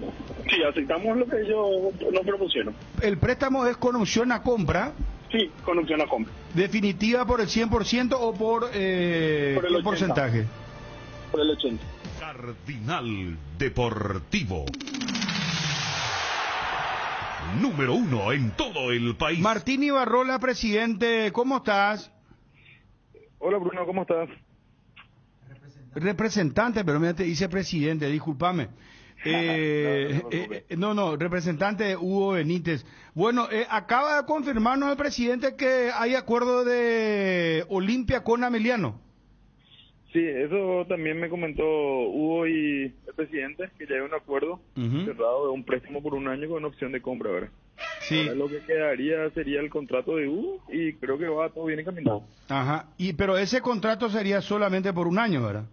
Sí, aceptamos lo que ellos nos propusieron. ¿El préstamo es con opción a compra? Sí, con opción a compra. ¿Definitiva por el 100% o por el porcentaje? Por el 80%. Cardinal Deportivo. Número 1 en todo el país. Martín Ibarrola, presidente, ¿cómo estás? Hola Bruno, ¿cómo estás? Representante, pero mira, te dice presidente, discúlpame. Representante Hugo Benítez. Bueno, acaba de confirmarnos el presidente que hay acuerdo de Olimpia con Ameliano. Sí, eso también me comentó Hugo y el presidente, que ya hay un acuerdo cerrado de un préstamo por un año con opción de compra, ¿verdad? Sí. Ahora lo que quedaría sería el contrato de Hugo y creo que va todo bien encaminado. Ajá, pero ese contrato sería solamente por un año, ¿verdad?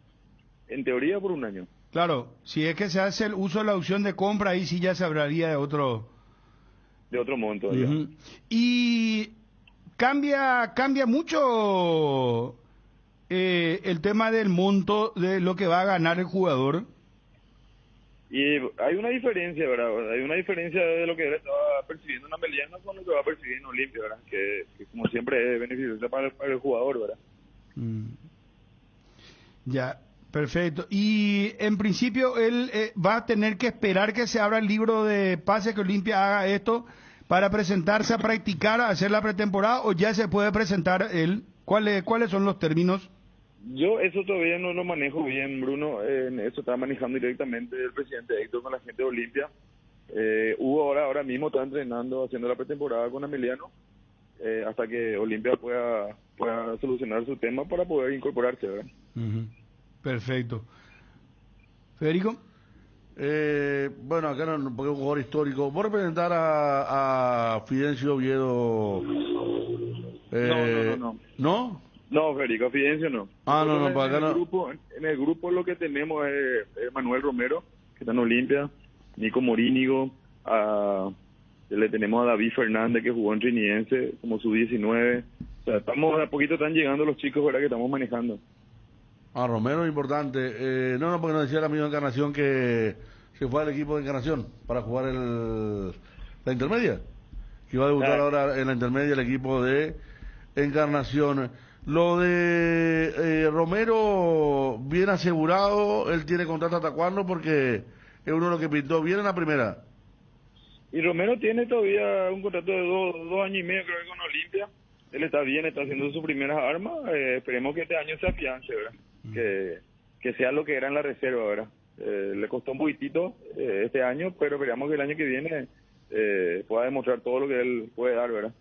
En teoría por un año. Claro, si es que se hace el uso de la opción de compra, ahí sí ya se hablaría de otro... De otro monto. Uh-huh. Y cambia mucho el tema del monto de lo que va a ganar el jugador. Y hay una diferencia, ¿verdad? Hay una diferencia de lo que él estaba percibiendo en Ameliano con lo que va a percibir en Olimpia, ¿verdad? Que como siempre es beneficioso para el jugador, ¿verdad? Ya. Perfecto. Y en principio él va a tener que esperar que se abra el libro de pases, que Olimpia haga esto para presentarse a practicar, a hacer la pretemporada, o ya se puede presentar él. ¿Cuáles son los términos? Yo eso todavía no lo manejo bien, Bruno. Eso está manejando directamente el presidente Héctor con la gente de Olimpia. Hugo ahora mismo está entrenando, haciendo la pretemporada con Ameliano. hasta que Olimpia pueda solucionar su tema para poder incorporarse, ¿verdad? Perfecto. Federico. Bueno, acá no, porque es un jugador histórico. ¿Vos representar a Fidencio Oviedo? No. ¿No? No, Federico, Fidencio no. No, en, para acá no. En el grupo lo que tenemos es Manuel Romero, que está en Olimpia, Nico Morínigo, le tenemos a David Fernández, que jugó en Trinidense como sub-19. O sea, a poquito están llegando los chicos, ¿verdad?, que estamos manejando. Romero es importante. No, porque nos decía el amigo Encarnación que se fue al equipo de Encarnación para jugar la intermedia. Que iba a debutar ahora en la intermedia el equipo de Encarnación. Lo de Romero, bien asegurado, él tiene contrato hasta cuándo, porque es uno de los que pintó bien en la primera. Y Romero tiene todavía un contrato de dos años y medio, creo que con Olimpia. Él está bien, está haciendo sus primeras armas. Esperemos que este año se afiance, ¿verdad? Que sea lo que era en la reserva, ¿verdad? Le costó un poquitito este año, pero esperamos que el año que viene pueda demostrar todo lo que él puede dar, ¿verdad?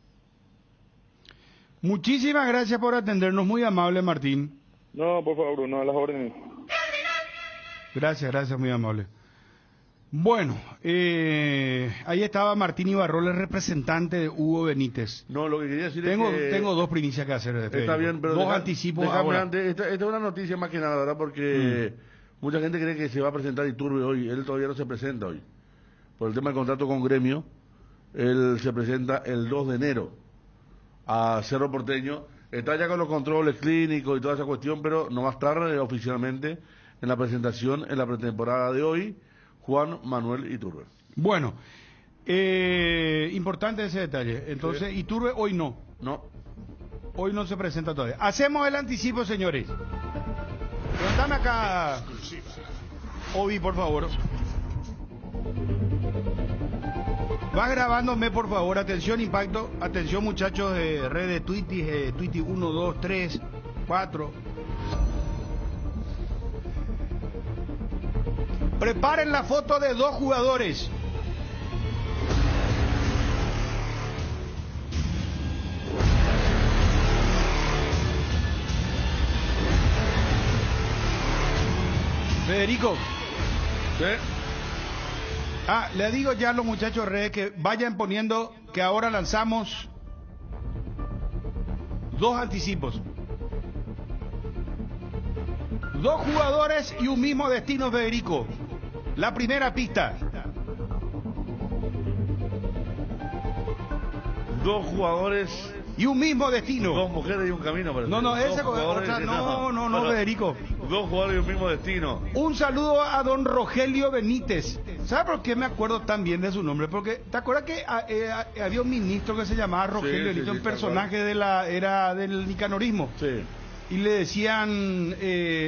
Muchísimas gracias por atendernos, muy amable, Martín. No, por favor, Bruno, a las órdenes. Gracias, muy amable. Bueno, ahí estaba Martín Ibarrola, representante de Hugo Benítez. No, lo que quería decir es que... Tengo dos primicias que hacer. Está bien, pero... Dos anticipos ahora. Antes, esta es una noticia más que nada, ¿verdad? Porque mucha gente cree que se va a presentar Iturbe hoy. Él todavía no se presenta hoy. Por el tema del contrato con Gremio, él se presenta el 2 de enero a Cerro Porteño. Está ya con los controles clínicos y toda esa cuestión, pero no va a estar oficialmente en la presentación en la pretemporada de hoy, Juan Manuel Iturbe. Bueno, importante ese detalle. Entonces, sí. Iturbe hoy no. No. Hoy no se presenta todavía. Hacemos el anticipo, señores. Levantame acá, Obi, por favor. Va grabándome, por favor. Atención, Impacto. Atención, muchachos de red de Twitty 1, 2, 3, 4. Preparen la foto de dos jugadores. Federico. ¿Sí? Le digo ya a los muchachos redes que vayan poniendo que ahora lanzamos dos anticipos. Dos jugadores y un mismo destino, Federico. La primera pista. Dos jugadores y un mismo destino. Dos mujeres y un camino. Parece. No, esa otra, no, Federico. Dos jugadores y un mismo destino. Un saludo a don Rogelio Benítez. ¿Sabe por qué me acuerdo tan bien de su nombre? Porque ¿te acuerdas que había un ministro que se llamaba Rogelio Benítez, un personaje de la era del nicanorismo? Sí. Y le decían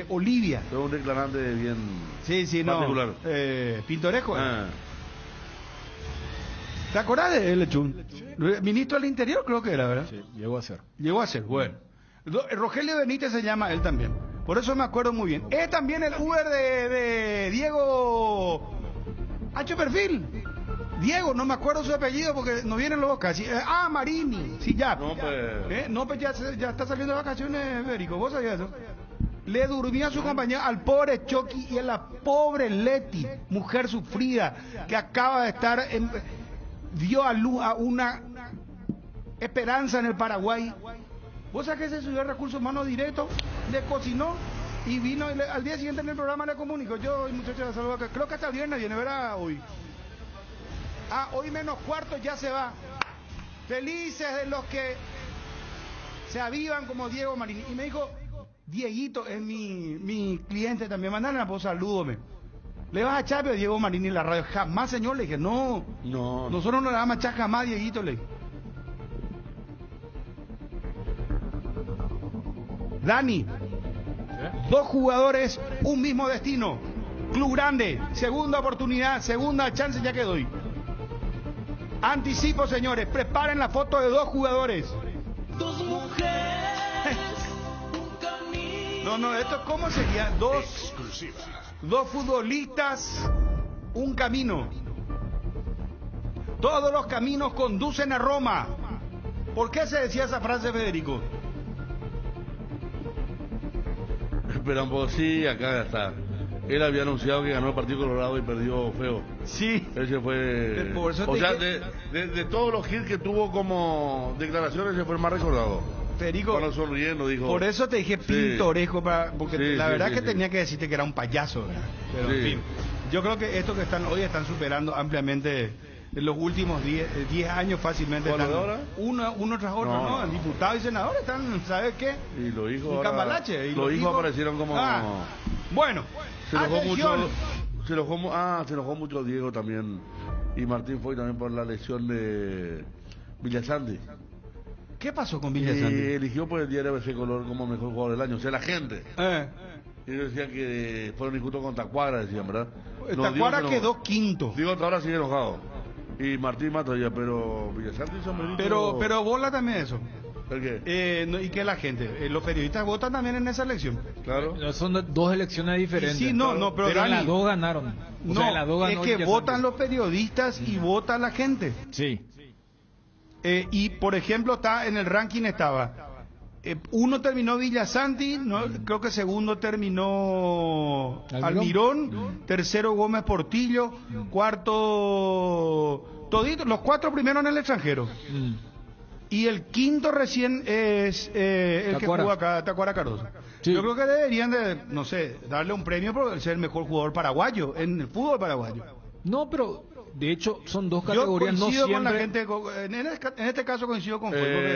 Olivia. Es un declarante bien particular. Pintoresco. ¿Te acuerdas de él, Lechún? Sí. Ministro del Interior creo que era, ¿verdad? Sí, llegó a ser. Bueno. Rogelio Benítez se llama él también. Por eso me acuerdo muy bien. Es también el Uber de Diego Hacho Perfil. Diego, no me acuerdo su apellido porque no vienen los dos casi. Marini. Sí, ya. No, pues ya está saliendo de vacaciones, Federico. ¿Vos sabías eso? Le durmió a su compañera, al pobre Chucky y a la pobre Leti, mujer sufrida, que acaba de estar dio a luz a una esperanza en el Paraguay. ¿Vos sabés que se subió a Recursos Humanos directo? Le cocinó y vino y al día siguiente en el programa le comunicó. Yo, muchachos, la saludo acá. Creo que hasta el viernes viene, ¿verdad? Hoy. Hoy menos cuarto ya se va. Felices de los que se avivan como Diego Marini. Y me dijo, Dieguito es mi cliente también. Mandale una voz, salúdome. ¿Le vas a echar a Diego Marini en la radio? Jamás, señor. Le dije, no. Nosotros no le vamos a echar jamás, Dieguito. Le dije. Dani. Dos jugadores, un mismo destino. Club grande, segunda oportunidad, segunda chance ya que doy. Anticipo, señores, preparen la foto de dos jugadores. Dos mujeres, un camino. No, esto ¿cómo sería? Dos futbolistas, un camino. Todos los caminos conducen a Roma. ¿Por qué se decía esa frase, Federico? Espera un poco, sí, acá ya está. Él había anunciado que ganó el Partido Colorado y perdió feo. Sí. Ese fue... Por eso o sea, dije... de todos los hits que tuvo como declaraciones, ese fue el más recordado. Federico, cuando sonriendo dijo... Por eso te dije pintoresco, porque sí, la verdad sí, que sí. tenía que decirte que era un payaso, ¿verdad? Pero Sí. en fin, yo creo que esto que están hoy están superando ampliamente en los últimos 10 años fácilmente. ¿Cuál Están ahora? uno tras otro, ¿no? El diputado y senador están, ¿sabes qué? Y los hijos Un ahora... cambalache. Y los hijos aparecieron como... Bueno, Se enojó atención. mucho, se enojó mucho Diego también y Martín Foy también por la lesión de Villasanti. ¿Qué pasó con Y Villasanti? eligió por el diario ABC Color como mejor jugador del año, o sea, la gente. Y ellos decían que fueron injustos con Tacuara, decían, ¿verdad? Tacuara quedó quinto. Digo, hasta ahora sigue enojado. Y Martín Mato ya, pero Villasanti hizo mérito. Pero bola también eso. ¿El qué? ¿Y qué la gente? Los periodistas votan también en esa elección. Claro. Son dos elecciones diferentes. Sí, no, pero en Dani, las dos ganaron. O no, sea, en las dos ganó es que Villasanti. votan los periodistas y vota la gente. Sí. Y por ejemplo, está en el ranking estaba. Uno terminó Villasanti, creo que segundo terminó Almirón, tercero Gómez Portillo, cuarto todito, los cuatro primeros en el extranjero. Y el quinto recién es el que jugó acá, Tacuara Cardoso. Sí. Yo creo que deberían de, no sé, darle un premio por ser el mejor jugador paraguayo en el fútbol paraguayo. No, pero de hecho son dos categorías. Yo coincido no con la siempre... gente, en este caso coincido con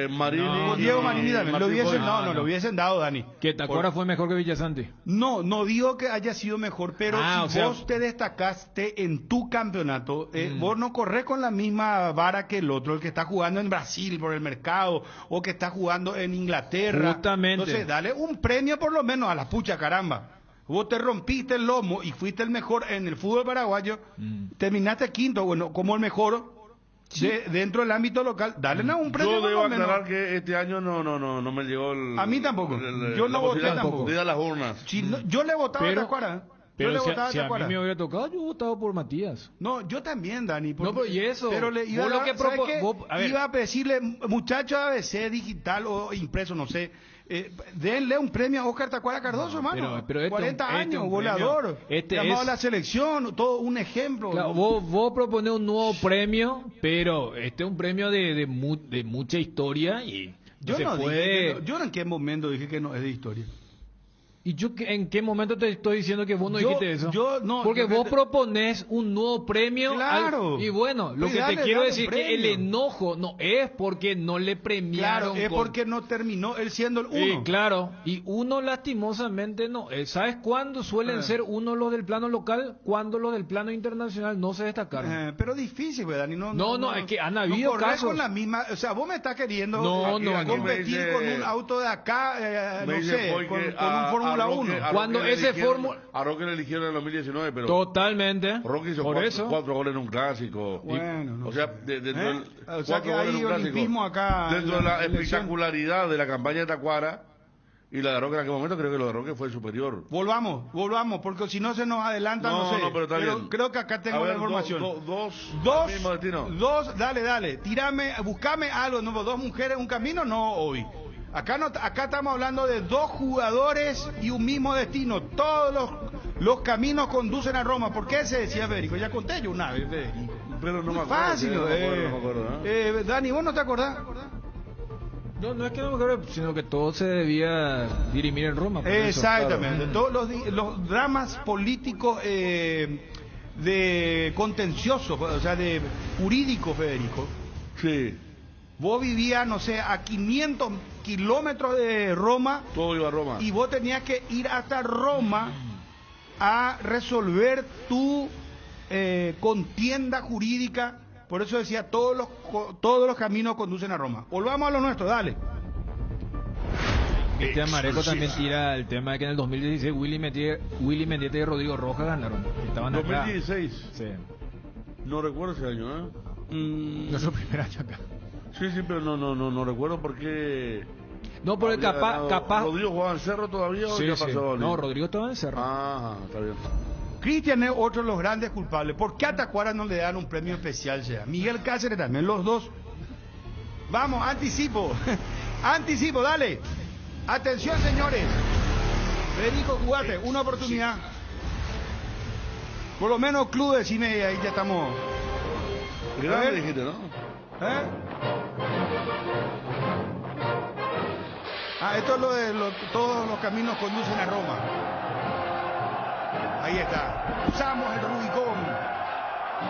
Marini, con Diego Marini también. Lo hubiesen dado, Dani. Que Tacuara fue mejor que Villasanti. No digo que haya sido mejor, pero si vos te destacaste en tu campeonato, vos no corres con la misma vara que el otro, el que está jugando en Brasil por el mercado, o que está jugando en Inglaterra. Justamente. Entonces, dale un premio por lo menos a la pucha, caramba. Vos te rompiste el lomo y fuiste el mejor en el fútbol paraguayo, terminaste quinto, bueno, como el mejor dentro del ámbito local, dale un premio. Yo debo aclarar que este año no me llegó a mí tampoco. Yo no voté tampoco. De las urnas. Yo le votaba a Tacuara. Pero si a mí me hubiera tocado, yo votaba por Matías. No, yo también, Dani. Porque, no, pero ¿y eso? Pero le iba, iba a decirle, muchachos ABC digital o impreso, no sé, denle un premio a Oscar Tacuara Cardoso, hermano. Pero 40 años, goleador, llamado a la selección, todo un ejemplo. Claro, vos proponés un nuevo premio, pero este es un premio de mucha historia y yo se puede... yo en qué momento dije que no es de historia. ¿Y yo en qué momento te estoy diciendo que vos no dijiste eso? No, porque vos proponés un nuevo premio. Claro. Y bueno, lo que te quiero decir que el enojo no es porque no le premiaron. Claro, es porque no terminó él siendo el uno. Claro, y uno lastimosamente no. ¿Sabes cuándo suelen ser uno los del plano local? Cuando los del plano internacional no se destacaron. Pero difícil, ¿verdad? No, es que han habido casos. Con la misma, o sea, vos me estás queriendo competir con un auto de acá, no sé, con un Fórmula 1. Cuando ese Fórmula... A Roque le eligieron en el 2019, pero... Totalmente. Roque hizo cuatro goles en un clásico. Bueno, no o sea, o sea que hay olimpismo acá. Dentro de la espectacularidad de la campaña de Tacuara y la de Roque en aquel momento, creo que lo de Roque fue superior. Volvamos, porque si no se nos adelanta, no sé. No, pero está bien. Creo que acá tengo la información. Dos, dale. Buscame algo, no, dos mujeres, un camino, no hoy. Acá estamos hablando de dos jugadores y un mismo destino. Todos los caminos conducen a Roma. ¿Por qué se decía Federico? Ya conté yo una vez, Federico. Pero no me acuerdo. Fácil, no me acuerdo. Dani, ¿vos no te acordás? No es que no me acuerdo, sino que todo se debía dirimir en Roma. Exactamente. Eso, claro. Todos los dramas políticos de contencioso, o sea, de jurídico, Federico. Sí. Vos vivías, no sé, a 500 kilómetros de Roma. Todo iba a Roma. Y vos tenías que ir hasta Roma a resolver tu contienda jurídica. Por eso decía, todos los caminos conducen a Roma. Volvamos a lo nuestro, dale. Cristian Mareco también tira el tema de que en el 2016 Willy Mendieta y Rodrigo Rojas ganaron. Estaban 2016. Acá. Sí. No recuerdo ese año, ¿eh? Nuestro primer año acá. Sí, pero no recuerdo por qué. No, porque capaz. ¿Rodrigo jugaba en Cerro todavía o ya pasó? No, Rodrigo estaba en Cerro. Está bien. Cristian es otro de los grandes culpables. ¿Por qué a Tacuara no le dan un premio especial? Miguel Cáceres también, los dos. Vamos, anticipo. Anticipo, dale. Atención, señores. Federico, jugate, una oportunidad. Por lo menos club, decime, ahí ya estamos. Grande dijiste, ¿no? Esto es lo de todos los caminos conducen a Roma. Ahí está. Usamos el Rubicón.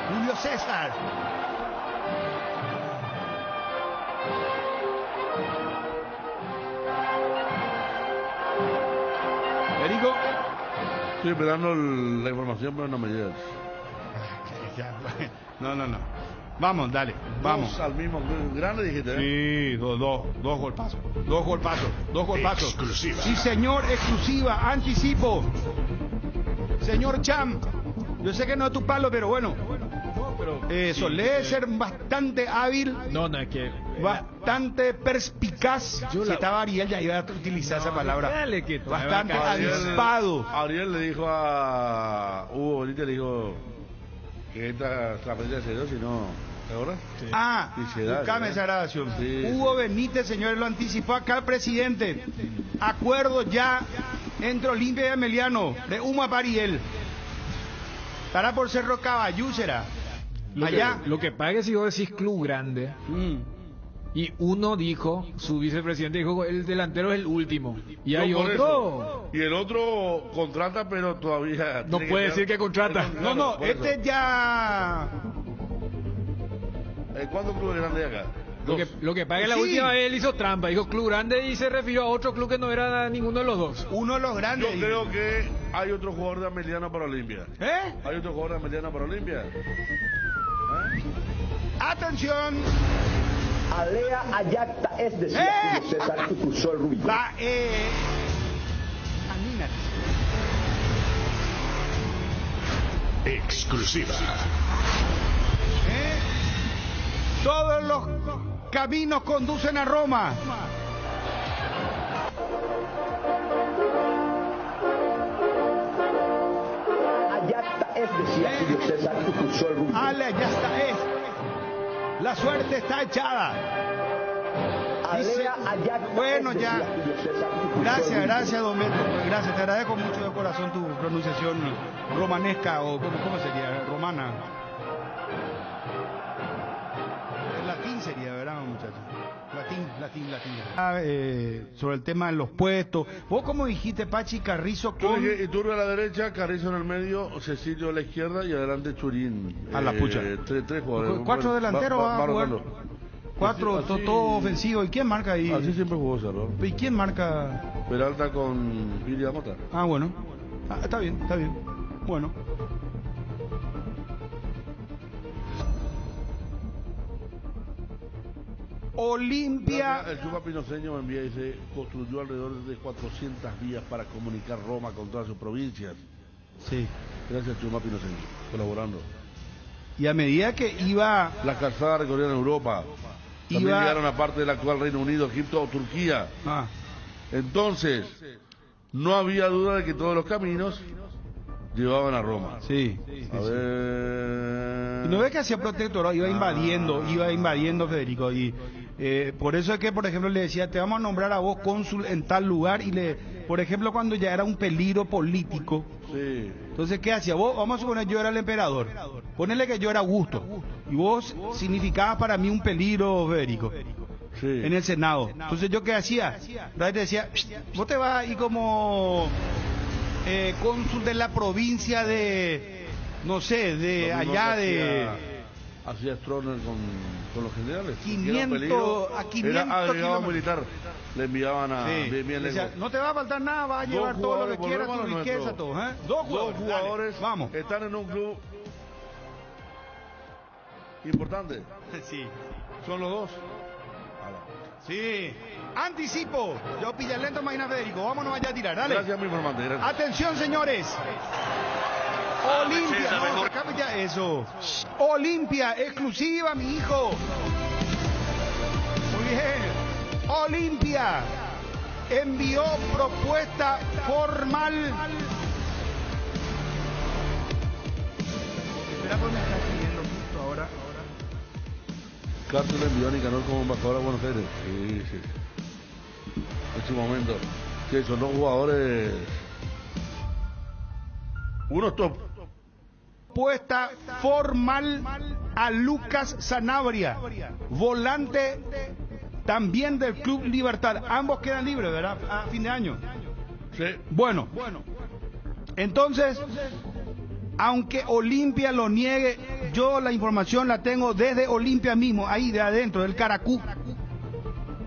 Julio César. Federico. Estoy esperando la información, pero no me llega. No. Vamos, dale, vamos. Dos al mismo grande dijiste, Sí, dos golpazos. Dos golpazos. Exclusiva. Sí, señor, exclusiva, anticipo. Señor Cham, yo sé que no es tu palo, pero bueno. Solé ser bastante hábil. Es que... Bastante perspicaz. Si estaba Ariel, ya iba a utilizar esa palabra. Dale, que bastante avispado. Ariel le dijo a Hugo Benítez, le dijo que esta es la partida se dio, si no, ¿ahora? Sí. Buscame esa grabación. Sí, Hugo Benítez, señores, lo anticipó acá el presidente. Acuerdo ya entre Olimpia y Emiliano, de Uma para Ariel. Estará por Cerro Caballú, será. Lo que pasa es que si vos decís club grande, y uno dijo, su vicepresidente dijo, el delantero es el último. Y hay otro... Eso. Y el otro contrata, pero todavía... No puede decir que contrata. No, este ya... ¿Cuántos clubes grandes hay acá? Lo que pasa es que la última vez él hizo trampa, dijo club grande y se refirió a otro club que no era ninguno de los dos. Uno de los grandes. Yo creo que hay otro jugador de Ameliano para Olimpia. ¿Hay otro jugador de Ameliano para Olimpia? Atención. Alea Ayacta es decir, Julio César que cruzó el Rubicón. Exclusiva. Todos los caminos conducen a Roma. Ayacta es decir, Julio César que cruzó el Rubicón. Ayacta es. La suerte está echada. Dice, bueno, ya. Gracias, don Beto. Gracias, te agradezco mucho de corazón tu pronunciación romanesca o ¿cómo sería? Romana. En latín sería, ¿verdad, muchachos? Latín. Sobre el tema de los puestos. Vos, como dijiste, Pachi, Carrizo con... Iturbe a la derecha, Carrizo en el medio, Cecilio a la izquierda y adelante Churín. A la pucha. Tres jugadores. Cuatro delanteros va a jugar. Cuatro, todo ofensivo. ¿Y quién marca ahí? Así siempre jugó Cerro. ¿Y quién marca? Peralta con Iria Mota. Bueno. Está bien. Bueno. Olimpia. El Chupa Pinoceño me envía y dice, construyó alrededor de 400 vías para comunicar Roma con todas sus provincias. Sí. Gracias, Chupa Pinoceño, colaborando. Y a medida que iba... Las calzadas recorrían Europa. También llegaron a parte del actual Reino Unido, Egipto o Turquía. Entonces, no había duda de que todos los caminos llevaban a Roma. Sí. A ver... Y no ve que hacía protectorado, iba invadiendo Federico. Y por eso es que, por ejemplo, le decía, te vamos a nombrar a vos cónsul en tal lugar. Y por ejemplo, cuando ya era un peligro político. Sí. Entonces, ¿qué hacía? Vos, vamos a suponer, yo era el emperador. Ponele que yo era Augusto. Y vos significabas para mí un peligro, Federico. Sí. En el Senado. Entonces, ¿yo qué hacía? Te decía, vos te vas ahí como cónsul de la provincia de, no sé, de allá de... Hacía Stroner con los generales. 500 a 500 era agregado kilómetros. militar. Le enviaban a... Sí. Bien Decía, no te va a faltar nada, vas a llevar todo lo que quieras, tu riqueza, todo. Dos jugadores, dale, vamos. Están en un club importante. Sí. Son los dos. Sí. Anticipo. Yo pilla lento, máquina Federico. Vámonos allá a tirar, dale. Gracias, mi informante. Gracias. Atención, señores. Olimpia. No, sacame ya eso. Olimpia, exclusiva, mi hijo. Muy bien. Olimpia envió propuesta formal. Espera, pues me está escribiendo justo ahora. Carter le envió a Nicanor como embajador a Buenos Aires. Sí, sí. En su momento. Sí, son dos jugadores. Uno top. Propuesta formal a Lucas Sanabria, volante también del Club Libertad. Ambos quedan libres, ¿verdad? A fin de año. Sí. Bueno, entonces, aunque Olimpia lo niegue, yo la información la tengo desde Olimpia mismo, ahí de adentro, del Caracú.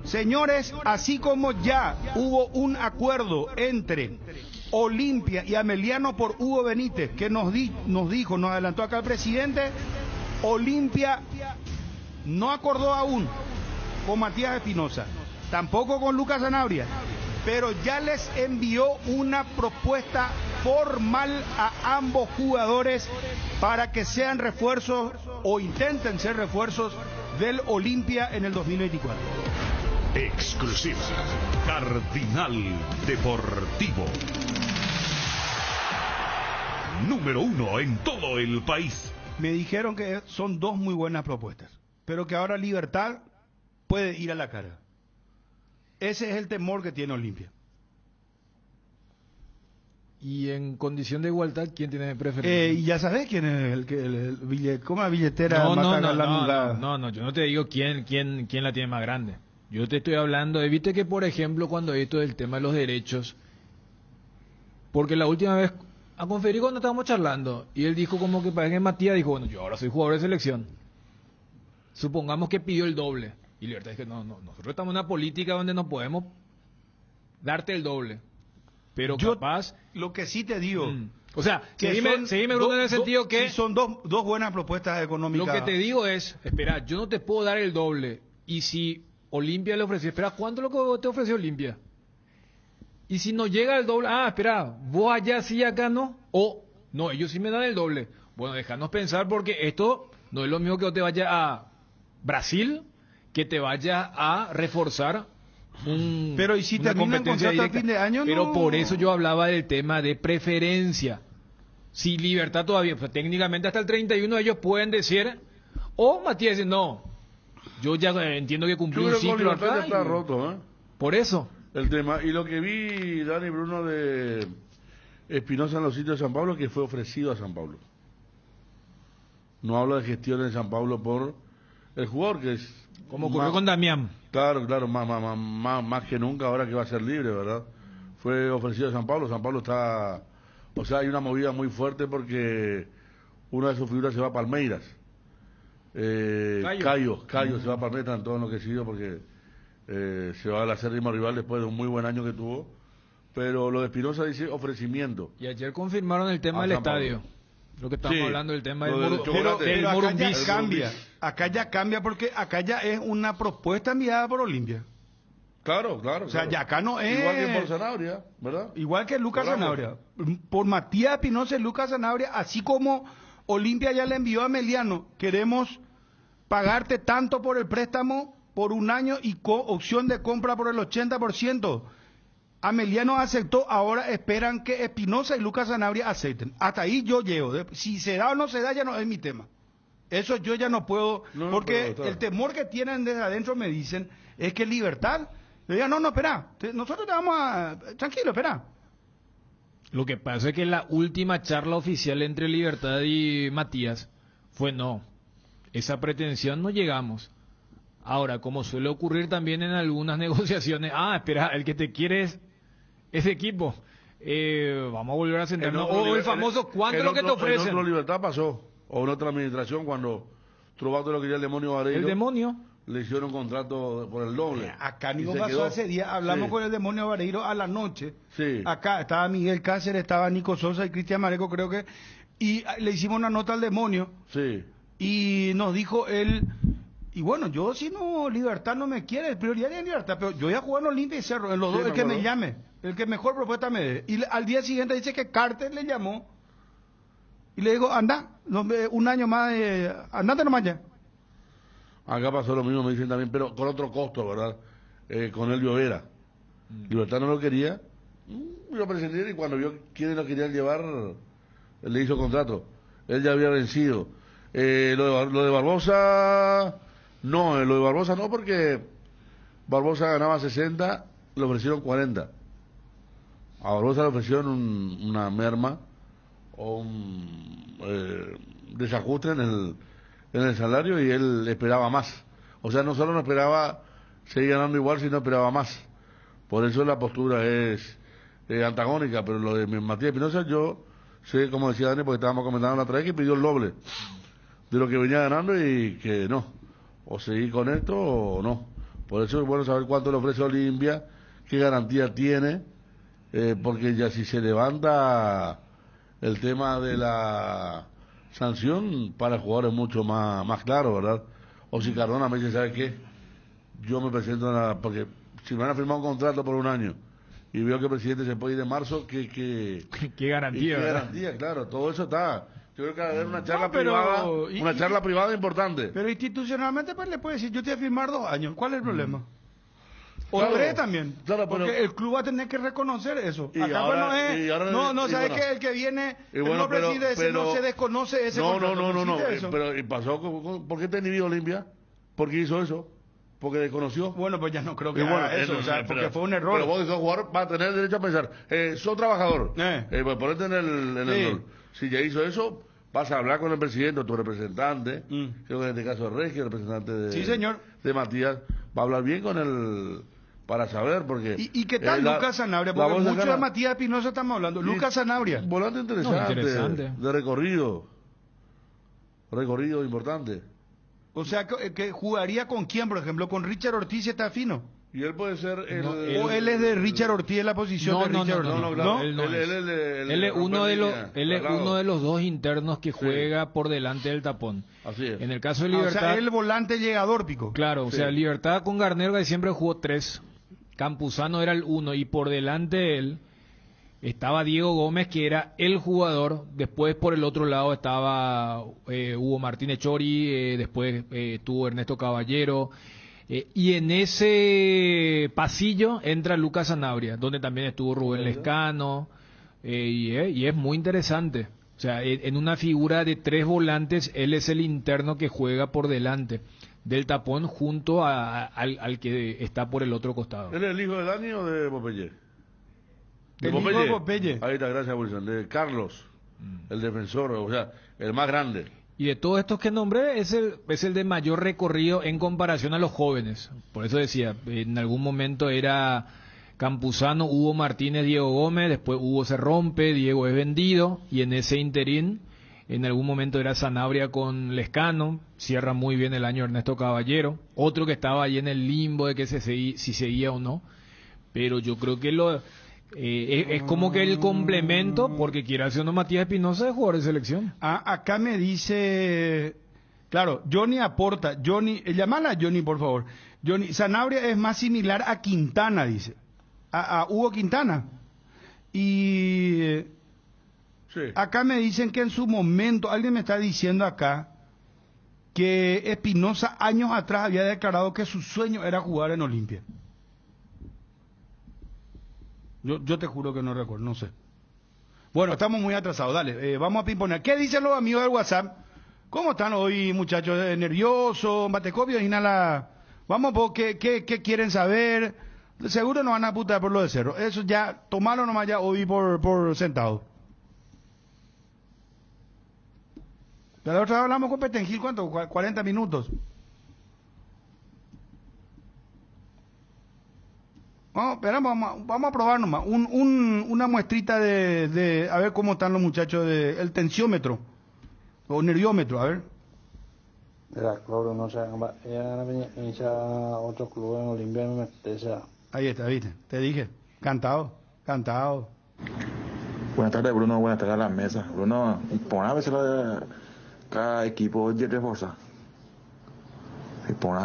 Señores, así como ya hubo un acuerdo entre Olimpia y Ameliano por Hugo Benítez, que nos adelantó acá el presidente, Olimpia no acordó aún con Matías Espinosa, tampoco con Lucas Sanabria, pero ya les envió una propuesta formal a ambos jugadores para que sean refuerzos o intenten ser refuerzos del Olimpia en el 2024. Exclusiva. Cardinal Deportivo. Número 1 en todo el país. Me dijeron que son dos muy buenas propuestas, pero que ahora Libertad puede ir a la cara. Ese es el temor que tiene Olimpia. Y en condición de igualdad, ¿quién tiene preferencia? Y ya sabes quién es ¿cómo la billetera? No, yo no te digo quién la tiene más grande. Yo te estoy hablando, viste que por ejemplo cuando esto del tema de los derechos, porque la última vez a con Federico cuando estábamos charlando, y él dijo como que parece que Matías dijo, bueno, yo ahora soy jugador de selección. Supongamos que pidió el doble. Y Libertad dice, no, nosotros estamos en una política donde no podemos darte el doble. Pero yo, capaz... Lo que sí te digo... O sea, seguime Bruno, en el sentido que... Sí, son dos buenas propuestas económicas. Lo que te digo es, espera, yo no te puedo dar el doble. Y si Olimpia le ofreció, espera, ¿cuánto es lo que te ofreció Olimpia? Y si no llega el doble, espera, vos allá sí, acá no. O, no, ellos sí me dan el doble. Bueno, déjanos pensar porque esto no es lo mismo que vos te vayas a Brasil, que te vayas a reforzar pero y si termina el contrato a fin de año, pero no. Por eso yo hablaba del tema de preferencia. Si Libertad todavía, pues, técnicamente hasta el 31 ellos pueden decir, o Matías dice, no, yo ya entiendo que cumplí un ciclo acá. Ya está roto, ¿eh? Por eso. El tema, y lo que vi, Dani Bruno, de Espinosa en los sitios de San Pablo, que fue ofrecido a San Pablo. No hablo de gestión en San Pablo por el jugador, que es... Como ocurrió con Damián. Claro, más que nunca ahora que va a ser libre, ¿verdad? Fue ofrecido a San Pablo. San Pablo está... O sea, hay una movida muy fuerte porque una de sus figuras se va a Palmeiras. Cayo se va a Palmeiras, están todos enloquecidos porque se va al acérrimo rival después de un muy buen año que tuvo. Pero lo de Espinosa dice ofrecimiento. Y ayer confirmaron el tema del estadio. Lo que estamos hablando del tema del pero acá ya cambia. Acá ya cambia porque acá ya es una propuesta enviada por Olimpia. Claro. O sea, ya acá no es... Igual que por Sanabria, ¿verdad? Igual que Lucas Sanabria. Por Matías Espinosa y Lucas Sanabria, así como Olimpia ya le envió a Meliano, queremos pagarte tanto por el préstamo por un año y con opción de compra por el 80%. Ameliano aceptó, ahora esperan que Espinosa y Lucas Sanabria acepten. Hasta ahí yo llego. Si se da o no se da ya no es mi tema. Eso yo ya no puedo, porque el temor que tienen desde adentro me dicen es que Libertad, le digan, no, espera, nosotros te vamos a... Tranquilo, espera. Lo que pasa es que la última charla oficial entre Libertad y Matías fue no, esa pretensión no llegamos. Ahora, como suele ocurrir también en algunas negociaciones, espera, el que te quiere es ese equipo, vamos a volver a sentarnos, o el famoso, ¿cuánto es lo que te ofrecen? En otro Libertad pasó, o en otra administración, cuando Trovato lo quería el demonio Vareiro. ¿El demonio? Le hicieron un contrato por el doble. Acá mismo pasó ese día, hablamos con el demonio Vareiro a la noche. Sí. Acá estaba Miguel Cáceres, estaba Nico Sosa y Cristian Mareco, creo que, y le hicimos una nota al demonio. Sí. Y nos dijo él... Y bueno, yo si no, Libertad no me quiere, prioridad de Libertad, pero yo voy a jugar en Olimpia y Cerro, en los dos, el que me llame, el que mejor propuesta me dé. Y al día siguiente dice que Carter le llamó y le digo, anda, un año más, andate nomás ya. Acá pasó lo mismo, me dicen también, pero con otro costo, ¿verdad? Con Elvio Vera. Libertad no lo quería, lo presenté y cuando vio quiénes lo querían llevar, le hizo contrato. Él ya había vencido. Lo de Barbosa... No, lo de Barbosa no, porque Barbosa ganaba 60, le ofrecieron 40. A Barbosa le ofrecieron una merma o un desajuste en el salario y él esperaba más. O sea, no solo no esperaba seguir ganando igual, sino esperaba más. Por eso la postura es antagónica, pero lo de Matías Espinosa, yo sé, como decía Dani, porque estábamos comentando la otra vez, que pidió el doble de lo que venía ganando y que no, o seguir con esto o no. Por eso es bueno saber cuánto le ofrece Olimpia, qué garantía tiene, porque ya si se levanta el tema de la sanción, para el jugador es mucho más claro, ¿verdad? O si Cardona me dice, ¿sabe qué? Yo me presento porque si me van a firmar un contrato por un año y veo que el presidente se puede ir de marzo, ¿qué garantía? ¿Qué garantía? Claro, todo eso está. Yo creo que va a haber una charla privada, charla privada importante. Pero institucionalmente pues le puede decir, yo te voy a firmar 2 años, ¿cuál es el problema? O Claro, 3 también, claro, porque pero el club va a tener que reconocer eso. Y Acá ahora- bueno es, y ahora- no, y ¿sabes bueno. que el que viene, Y él bueno, no preside ese, no se desconoce ese contrato, no, preside eso. pero ¿y pasó? ¿Por qué te inhibió Olimpia? ¿Por qué hizo eso? Porque desconoció. Bueno, pues ya no creo que Y bueno, haga eso, o sea, porque fue un error. Pero vos, que sos jugador, vas a tener derecho a pensar, sos trabajador, pues ponete en el Sí. rol. Si ya hizo eso, vas a hablar con el presidente o tu representante, creo que en este caso es Regis, el representante de, Sí, señor. de Matías, va a hablar bien con él para saber, porque... ¿Y qué tal Lucas Sanabria? Porque mucho de Matías Espinosa estamos hablando. Lucas Sanabria. Volante interesante, de recorrido importante. O sea, que jugaría con quién, por ejemplo, con Richard Ortiz, está fino. Y él puede ser o él es de Richard Ortiz en la posición de Richard Ortiz. No, él es uno de los 2 internos que juega por delante del tapón. Así es. En el caso de O Libertad, sea, el volante llegador, Pico. claro, o sea, Libertad con Garner que siempre jugó 3. Campuzano era el 1 y por delante de él estaba Diego Gómez, que era el jugador. Después por el otro lado estaba Hugo Martínez Chori, después estuvo Ernesto Caballero. Y en ese pasillo entra Lucas Sanabria, donde también estuvo Rubén Lescano. Y es muy interesante. O sea, en una figura de 3 volantes, él es el interno que juega por delante del tapón junto al que está por el otro costado. ¿Él es el hijo de Dani o de Popeye? El hijo de Popeye. Ahí está, gracias Wilson. De Carlos, el defensor, o sea, el más grande. Y de todos estos que nombré, es el de mayor recorrido en comparación a los jóvenes. Por eso decía, en algún momento era Campuzano, Hugo Martínez, Diego Gómez, después Hugo se rompe, Diego es vendido, y en ese interín, en algún momento era Sanabria con Lescano, cierra muy bien el año Ernesto Caballero, otro que estaba ahí en el limbo de que si seguía o no, pero yo creo que es como que el complemento, porque quiere hacer uno Matías Espinosa de jugador de selección. Acá me dice, claro, Johnny aporta, llamala a Johnny por favor. Johnny, Sanabria es más similar a Quintana, dice, a Hugo Quintana. Y acá me dicen que en su momento, alguien me está diciendo acá, que Espinosa años atrás había declarado que su sueño era jugar en Olimpia. Yo te juro que no recuerdo, no sé. Bueno, estamos muy atrasados, dale, vamos a pimponer. ¿Qué dicen los amigos del WhatsApp? ¿Cómo están hoy, muchachos? ¿Nerviosos? ¿Matecopio? Inhala. Vamos, ¿qué quieren saber? Seguro nos van a putar por lo de Cerro. Eso ya, tomarlo nomás ya hoy por sentado. La otra vez hablamos con Petengil, ¿cuánto? 40 minutos. Vamos a probar nomás una muestrita de a ver cómo están los muchachos el tensiómetro o nerviómetro, a ver. Claro, no sé, otro club en Olimpia, Ahí está, viste, te dije, cantado. Buenas tardes, Bruno, buenas tardes a la mesa. Bruno, pon a veces cada equipo de fuerza. Y pon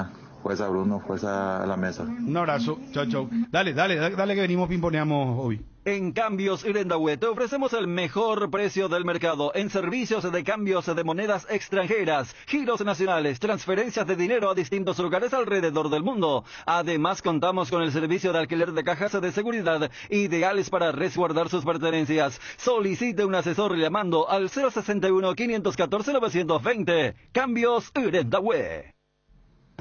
fuerza, Bruno, fuerza a la mesa. Un abrazo, chau. Dale que venimos, pimponeamos hoy. En Cambios Irendahue te ofrecemos el mejor precio del mercado en servicios de cambios de monedas extranjeras, giros nacionales, transferencias de dinero a distintos lugares alrededor del mundo. Además, contamos con el servicio de alquiler de cajas de seguridad ideales para resguardar sus pertenencias. Solicite un asesor llamando al 061-514-920. Cambios Irendahue.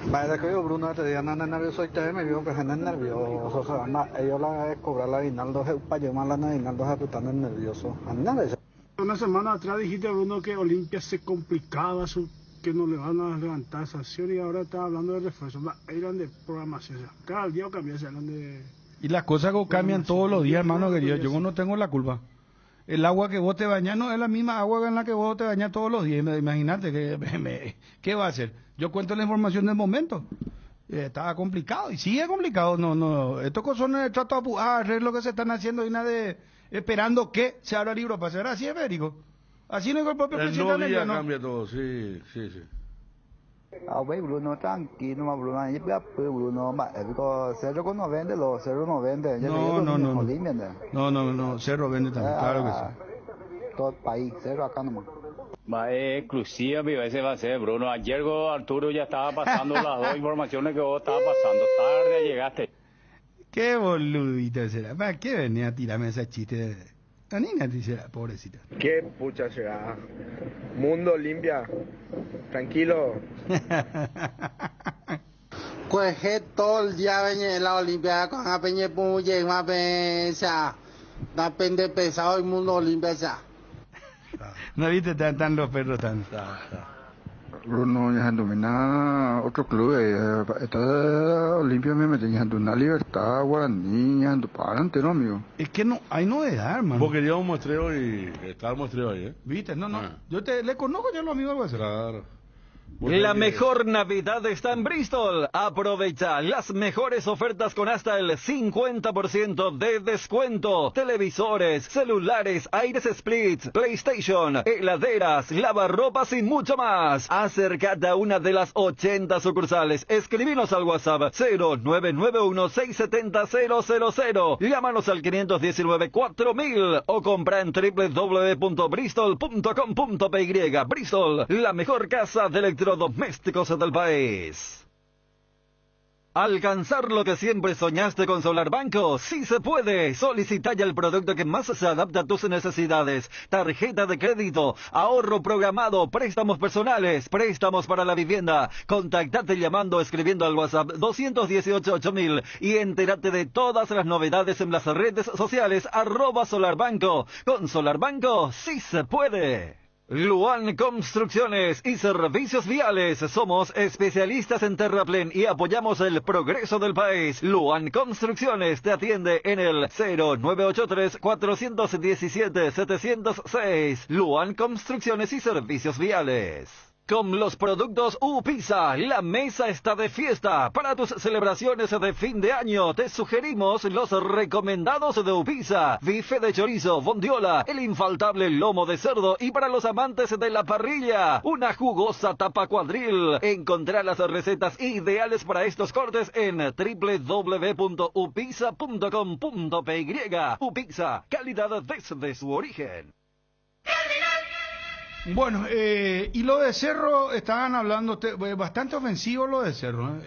Vaya que yo, Bruno, te digo, anda nervioso y te me vio que anda nervioso. O sea, ellos la cobrar la aguinaldo, para llamar la aguinaldo, están nerviosos. Anda, una semana atrás dijiste, Bruno, que Olimpia se complicaba, que no le van a levantar sanción y ahora está hablando de refuerzo. Eran de programación, o sea, cada día cambia, se hablan de... Y las cosas cambian todos los días, hermano querido. Yo no tengo la culpa. El agua que vos te bañas no es la misma agua en la que vos te bañas todos los días. Imagínate, ¿qué va a hacer? Yo cuento la información del momento. Estaba complicado y sigue complicado. No, estos cosas no trato de hacer lo que se están haciendo y nada de esperando que se abra el libro para hacer así, Federico. Así no es el propio presidente. El nuevo día cambia todo, sí. Ah, güey, Bruno, tranquilo, Bruno, ahí Bruno, Cerro no vende, Cerro no vende. No, Cerro vende también, claro que sí. Todo el país, Cerro acá nomás. Va exclusiva, mi veces va a ser, Bruno. Ayer Arturo ya estaba pasando las dos informaciones que vos estabas pasando. Tarde llegaste. Qué boludito será. ¿Para qué venía a tirarme ese chiste? La niña dice, pobrecita. Qué pucha será. Mundo limpia. Tranquilo. Coge todo el día venir la Olimpia con la peña puye, más pesa. Da pende pesado el mundo limpia ya. No viste tan los perros tan. Bruno ya domina otro club, está Olimpia me meten ya una Libertad, Guaraní, ya para entero, amigo. Es que no hay novedad, hermano. Vos querías un muestreo y está el muestreo ahí, ¿Viste? No. Yo le conozco ya los amigos de Claro. La mejor Navidad está en Bristol. Aprovecha las mejores ofertas con hasta el 50% de descuento. Televisores, celulares, aires splits, PlayStation, heladeras, lavarropas y mucho más. Acércate a una de las 80 sucursales. Escribinos al WhatsApp 0991-670-000. Llámanos al 519-4000 o compra en www.bristol.com.py. Bristol, la mejor casa de electrodomésticos del país. Alcanzar lo que siempre soñaste con Solar Banco, sí se puede. Solicita ya el producto que más se adapta a tus necesidades. Tarjeta de crédito, ahorro programado, préstamos personales, préstamos para la vivienda. Contactate llamando o escribiendo al WhatsApp 218-8000 y entérate de todas las novedades en las redes sociales @Solarbanco. Con Solar Banco, sí se puede. Luan Construcciones y Servicios Viales. Somos especialistas en terraplén y apoyamos el progreso del país. Luan Construcciones te atiende en el 0983-417-706. Luan Construcciones y Servicios Viales. Con los productos Upisa, la mesa está de fiesta. Para tus celebraciones de fin de año, te sugerimos los recomendados de Upisa. Bife de chorizo, bondiola, el infaltable lomo de cerdo y para los amantes de la parrilla, una jugosa tapa cuadril. Encontrá las recetas ideales para estos cortes en www.upisa.com.py. Upisa, calidad desde su origen. Bueno, y lo de Cerro, estaban hablando, bastante ofensivo lo de Cerro,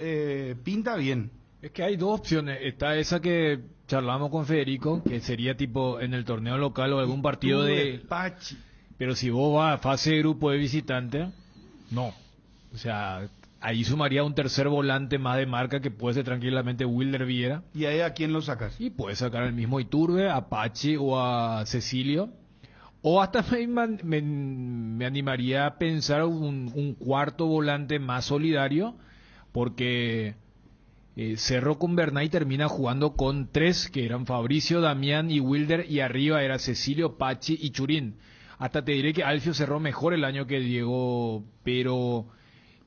pinta bien. Es que hay dos opciones, está esa que charlamos con Federico, que sería tipo en el torneo local o algún partido de... Pachi. Pero si vos vas a fase de grupo de visitante, no. O sea, ahí sumaría un tercer volante más de marca que puede ser tranquilamente Wilder Viera. ¿Y ahí a quién lo sacas? Y puedes sacar al mismo Iturbe, a Pachi o a Cecilio. O hasta me animaría a pensar un cuarto volante más solidario, porque Cerro con Bernay termina jugando con tres, que eran Fabricio, Damián y Wilder, y arriba era Cecilio, Pachi y Churín. Hasta te diré que Alfio cerró mejor el año que Diego, pero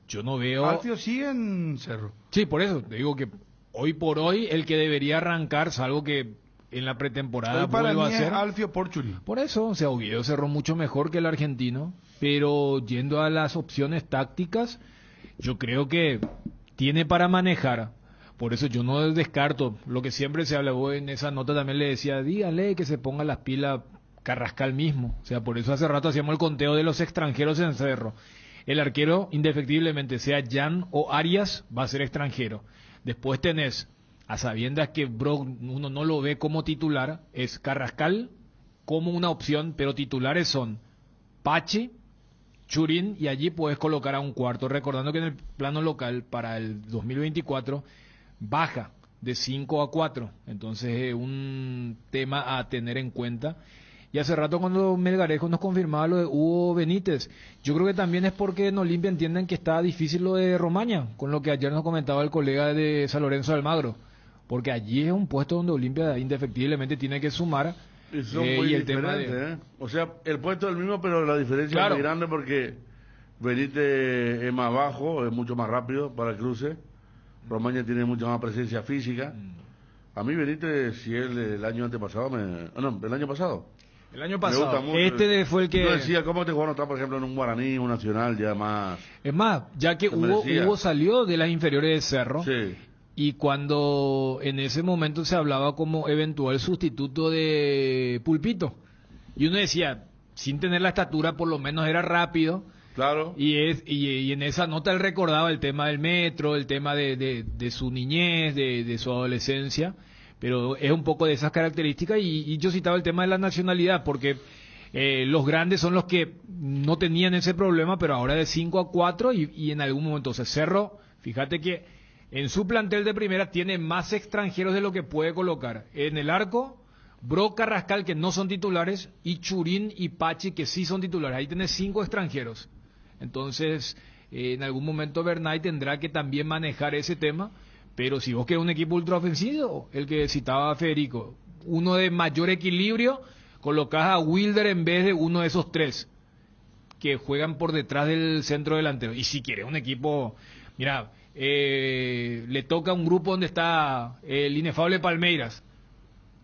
yo no veo... Alfio sigue en Cerro. Sí, por eso, te digo que hoy por hoy el que debería arrancar, salvo que en la pretemporada vuelva a ser Alfio por Churín. Por eso, o sea, Oviedo cerró mucho mejor que el argentino, pero yendo a las opciones tácticas, yo creo que tiene para manejar. Por eso yo no descarto lo que siempre se habló en esa nota, también le decía, dígale que se ponga las pilas Carrascal mismo. O sea, por eso hace rato hacíamos el conteo de los extranjeros en Cerro. El arquero, indefectiblemente, sea Jan o Arias, va a ser extranjero. Después tenés, a sabiendas que Brock uno no lo ve como titular, es Carrascal como una opción, pero titulares son Pachi, Churín, y allí puedes colocar a un cuarto, recordando que en el plano local para el 2024 baja de 5 a 4, entonces un tema a tener en cuenta. Y hace rato cuando Melgarejo nos confirmaba lo de Hugo Benítez, yo creo que también es porque en Olimpia entienden que está difícil lo de Romaña, con lo que ayer nos comentaba el colega de San Lorenzo de Almagro, porque allí es un puesto donde Olimpia indefectiblemente tiene que sumar. Y son muy y el tema diferentes, O sea, el puesto es el mismo, pero la diferencia Claro. es muy grande porque Benítez es más bajo, es mucho más rápido para el cruce. Romaña tiene mucha más presencia física. A mí Benítez, si él el año antepasado, el año pasado. El año Me gusta pasado, mucho. este fue el que... Yo decía, ¿cómo te juega no está, por ejemplo, en un Guaraní, un Nacional, ya más... Es más, ya que Se merecía. Hugo salió de las inferiores de Cerro, Sí. y cuando en ese momento se hablaba como eventual sustituto de Pulpito, y uno decía, sin tener la estatura, por lo menos era rápido. Claro. Y en esa nota él recordaba el tema del metro, el tema de su niñez, de su adolescencia, pero es un poco de esas características, y yo citaba el tema de la nacionalidad, porque los grandes son los que no tenían ese problema, pero ahora de 5 a 4, y en algún momento, o sea, Cerro, fíjate que en su plantel de primera tiene más extranjeros de lo que puede colocar. En el arco, Bro, Carrascal, que no son titulares, y Churín y Pachi, que sí son titulares. Ahí tenés 5 extranjeros. Entonces, en algún momento Bernay tendrá que también manejar ese tema, pero si vos querés un equipo ultraofensivo, el que citaba Federico, uno de mayor equilibrio, colocás a Wilder en vez de uno de esos 3 que juegan por detrás del centro delantero. Y si querés un equipo, mira, le toca un grupo donde está el inefable Palmeiras,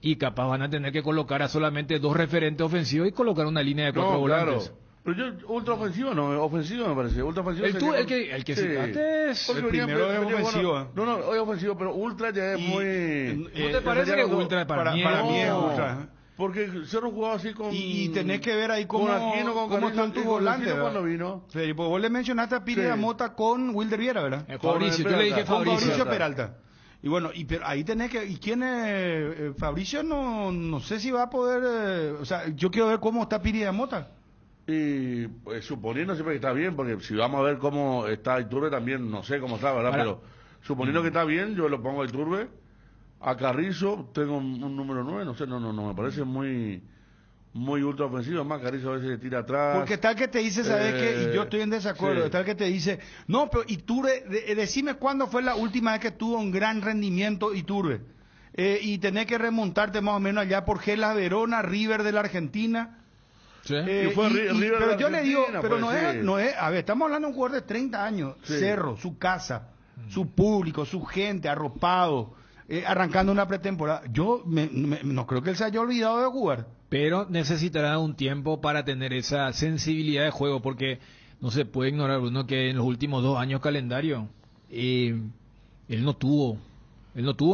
y capaz van a tener que colocar a solamente 2 referentes ofensivos y colocar una línea de 4 volantes. Claro. Pero yo, ultra ofensivo no, ofensivo me parece. Ultra ofensivo El que sí. citaste es Porque el primero es ofensivo. No, es ofensivo, pero ultra ya es muy... ¿No te parece que ultra para mí es No, ultra? Porque Cerro jugaba así con... Y tenés que ver ahí cómo, con Aquino, con cómo Carrizo, están tus y con volantes. Aquino ¿verdad? cuando vino. Sí, pues vos le mencionaste a Piri Sí. Mota con Wilder Viera, ¿verdad? Fabricio, yo le dije Con Fabricio. Fabricio Peralta. Y bueno, pero ahí tenés que... ¿Y quién es? Fabricio no sé si va a poder... o sea, yo quiero ver cómo está Piri Mota. Y pues, suponiendo siempre que está bien, porque si vamos a ver cómo está Iturbe también, no sé cómo está, ¿verdad? Ahora- Pero suponiendo que está bien, yo lo pongo a Iturbe. A Carrizo tengo un número 9, no sé, no, me parece muy ultra ofensivo. Además, Carrizo a veces le tira atrás. Porque tal que te dice, ¿sabes qué? Y yo estoy en desacuerdo. sí. Tal que te dice, no, pero Iturbe, decime cuándo fue la última vez que tuvo un gran rendimiento Iturbe. Y tenés que remontarte más o menos allá por Gelas Verona, River de la Argentina. Sí. Y fue River de pero la yo le digo, Argentina, pero pues, no es, a ver, estamos hablando de un jugador de 30 años, Sí. Cerro, su casa, su público, su gente, arropado, arrancando una pretemporada. Yo no creo que él se haya olvidado de jugar. Pero necesitará un tiempo para tener esa sensibilidad de juego, porque no se puede ignorar, Bruno, que en los últimos 2 años calendario él no tuvo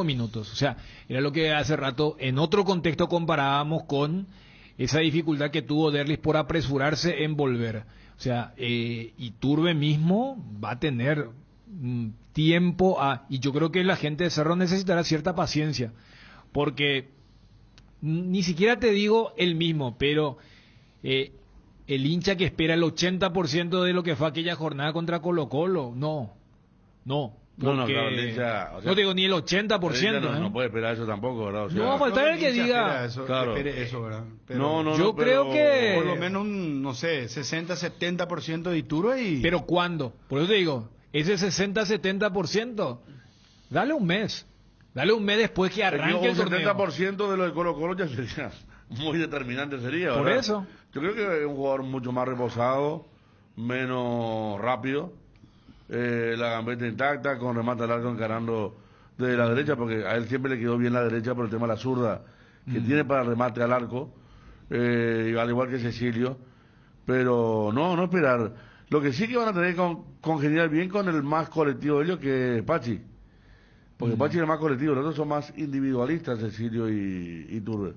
minutos. O sea, era lo que hace rato en otro contexto comparábamos con esa dificultad que tuvo Derlis por apresurarse en volver. O sea, Iturbe mismo va a tener tiempo y yo creo que la gente de Cerro necesitará cierta paciencia, porque ni siquiera te digo el mismo, pero el hincha que espera el 80% de lo que fue aquella jornada contra Colo-Colo, no. No, Porque claro, el hincha, o sea, no te digo ni el 80%. el hincha no puede esperar eso tampoco, ¿verdad? O sea, No va a faltar el que diga. Eso, Claro. que espere eso, ¿verdad? Pero yo creo que... por lo menos un, no sé, 60-70% de Iturbe y... Pero ¿cuándo? Por eso te digo, ese 60-70%, dale un mes. Dale un mes después que arranque el un torneo. 70% de lo de Colo-Colo ya sería muy determinante, sería, ¿verdad? Por eso. Yo creo que es un jugador mucho más reposado, menos rápido, la gambeta intacta, con remate al arco encarando desde la derecha, porque a él siempre le quedó bien la derecha por el tema de la zurda que tiene para remate al arco, al igual que Cecilio, pero no esperar. Lo que sí que van a tener que congeniar bien con el más colectivo de ellos, que es Pachi, porque Pachi es el más colectivo, los otros son más individualistas, Cecilio y Turbe.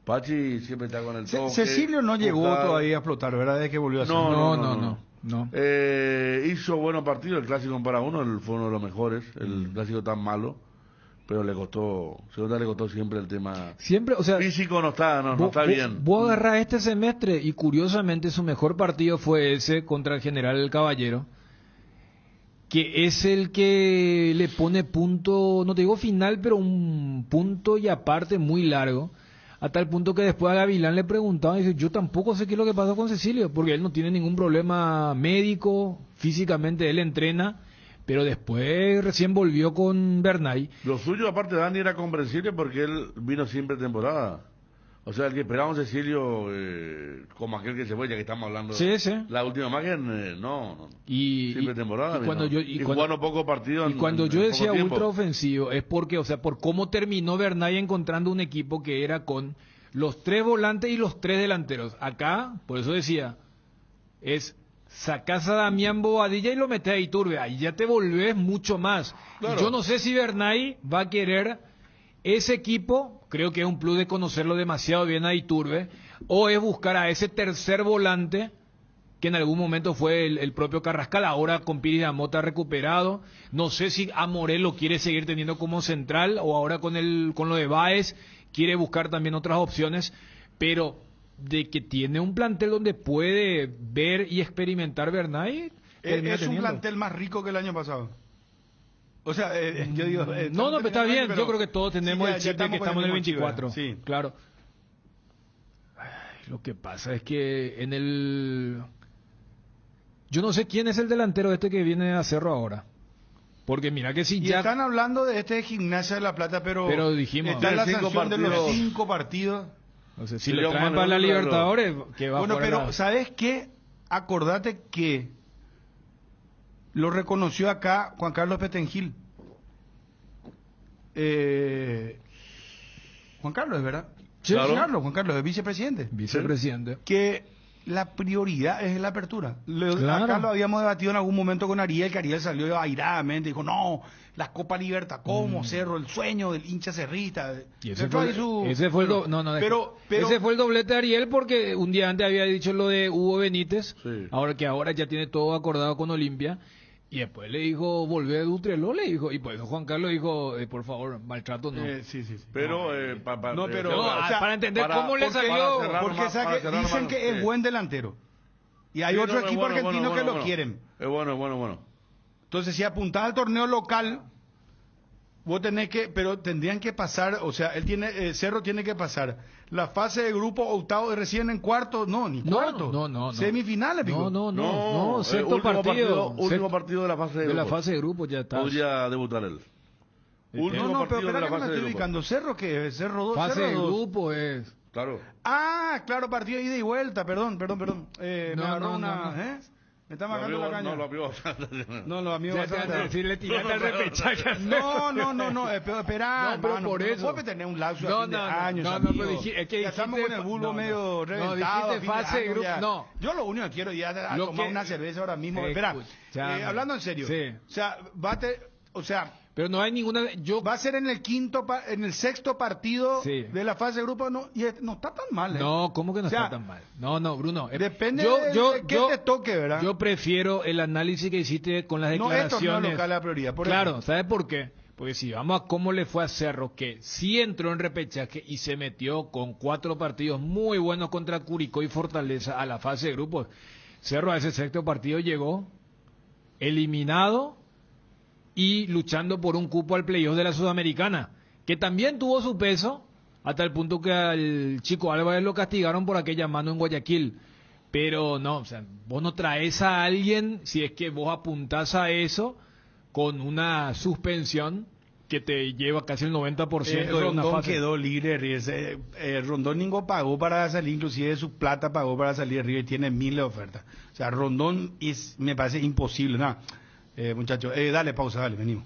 Pachi siempre está con el toque. Cecilio no llegó todavía a explotar, ¿verdad? Desde que volvió a hacer. No. Hizo buenos partidos, el clásico en para uno, fue uno de los mejores, el clásico tan malo, pero le costó siempre el tema siempre, o sea, físico, no está bien. Vos agarrás este semestre y curiosamente su mejor partido fue ese contra el General El Caballero, que es el que le pone punto, no te digo final, pero un punto y aparte muy largo, a tal punto que después a Gavilán le preguntaban y dice, yo tampoco sé qué es lo que pasó con Cecilio, porque él no tiene ningún problema médico, físicamente él entrena, pero después recién volvió con Bernay. Lo suyo, aparte de Dani, era comprensible porque él vino siempre temporada. O sea, el que esperaba un Cecilio como aquel que se fue, ya que estamos hablando. Sí, sí. La última imagen, no. Y siempre temporada. Y jugando pocos partidos. Y cuando yo decía ultra ofensivo, es porque, o sea, por cómo terminó Bernay encontrando un equipo que era con los 3 volantes y los 3 delanteros. Acá, por eso decía, es sacás a Damián Bobadilla y lo metés a Iturbe. Ahí ya te volvés mucho más. Claro. Y yo no sé si Bernay va a querer ese equipo, creo que es un plus de conocerlo demasiado bien a Iturbe, o es buscar a ese tercer volante que en algún momento fue el propio Carrascal, ahora con Pires Amota recuperado. No sé si a Morel lo quiere seguir teniendo como central, o ahora con lo de Báez quiere buscar también otras opciones, pero de que tiene un plantel donde puede ver y experimentar Bernay. Es un plantel más rico que el año pasado. O sea, yo digo... no, pero está bien, yo creo que todos tenemos el chip de que estamos en el 24. Sí, claro. Ay, lo que pasa es que en el... Yo no sé quién es el delantero este que viene a Cerro ahora. Porque mira que si y ya... están hablando de este Gimnasia de La Plata, pero dijimos... Está la sanción de los 5 partidos. O sea, si lo traen para la Libertadores, que va bueno, pero la... ¿sabes qué? Acordate que lo reconoció acá Juan Carlos Petengil. Juan Carlos, ¿es verdad? Sí, claro. Juan Carlos, es vicepresidente. Vicepresidente. Que la prioridad es la apertura. Claro. Acá lo habíamos debatido en algún momento con Ariel, que Ariel salió airadamente, dijo, no, la Copa Libertad, ¿cómo? Cerro, el sueño del hincha cerrista. Y ese fue el doblete de Ariel, porque un día antes había dicho lo de Hugo Benítez, ahora ya tiene todo acordado con Olimpia, y después le dijo, volver a Dutreló, le dijo, y pues Juan Carlos dijo, por favor, maltrato no. Sí. Pero, para entender cómo le salió, porque dicen que es buen delantero. Y hay otro equipo argentino que lo quieren. Es bueno. Entonces, si apuntás al torneo local, vos tenés que, pero tendrían que pasar, o sea, Cerro tiene que pasar la fase de grupo, octavo, recién en cuarto, cuarto. No. Semifinales, No, sexto último partido de la fase de grupos. De la fase de grupos ya está. Podría debutar él. Último partido de la fase de grupos. Ubicando Cerro, que es Cerro 2. Fase de grupo es. Claro. Ah, claro, partido de ida y vuelta, perdón. Me agarró una, me está marcando la caña. No, los amigos le tiraste el repechaje. No, espera, pero por eso. No puede tener un lapso de años. Pero es que ya estamos con el bulbo medio reventado. No, dijiste fase de grupo. No. Yo lo único que quiero ya es tomar una cerveza ahora mismo. Espera, hablando en serio. Sí. O sea, pero no hay ninguna. Va a ser en el sexto partido de la fase de grupo, no está tan mal. No, ¿cómo que no está tan mal? No, Bruno. Depende de qué te toque, ¿verdad? Yo prefiero el análisis que hiciste con las declaraciones. No, esto no local la prioridad. Claro, ¿sabes por qué? Porque si vamos a cómo le fue a Cerro, que sí entró en repechaje y se metió con 4 partidos muy buenos contra Curicó y Fortaleza a la fase de grupos. Cerro a ese sexto partido llegó eliminado y luchando por un cupo al playoff de la Sudamericana, que también tuvo su peso, hasta el punto que al Chico Álvarez lo castigaron por aquella mano en Guayaquil. Pero no, o sea, vos no traes a alguien, si es que vos apuntás a eso, con una suspensión que te lleva casi el 90% de una Rondón fase. quedó libre, Rondón ningún pagó para salir, inclusive de su plata pagó para salir de River, tiene 1000 de ofertas. O sea, Rondón me parece imposible, nada. Muchachos, dale pausa, dale, venimos.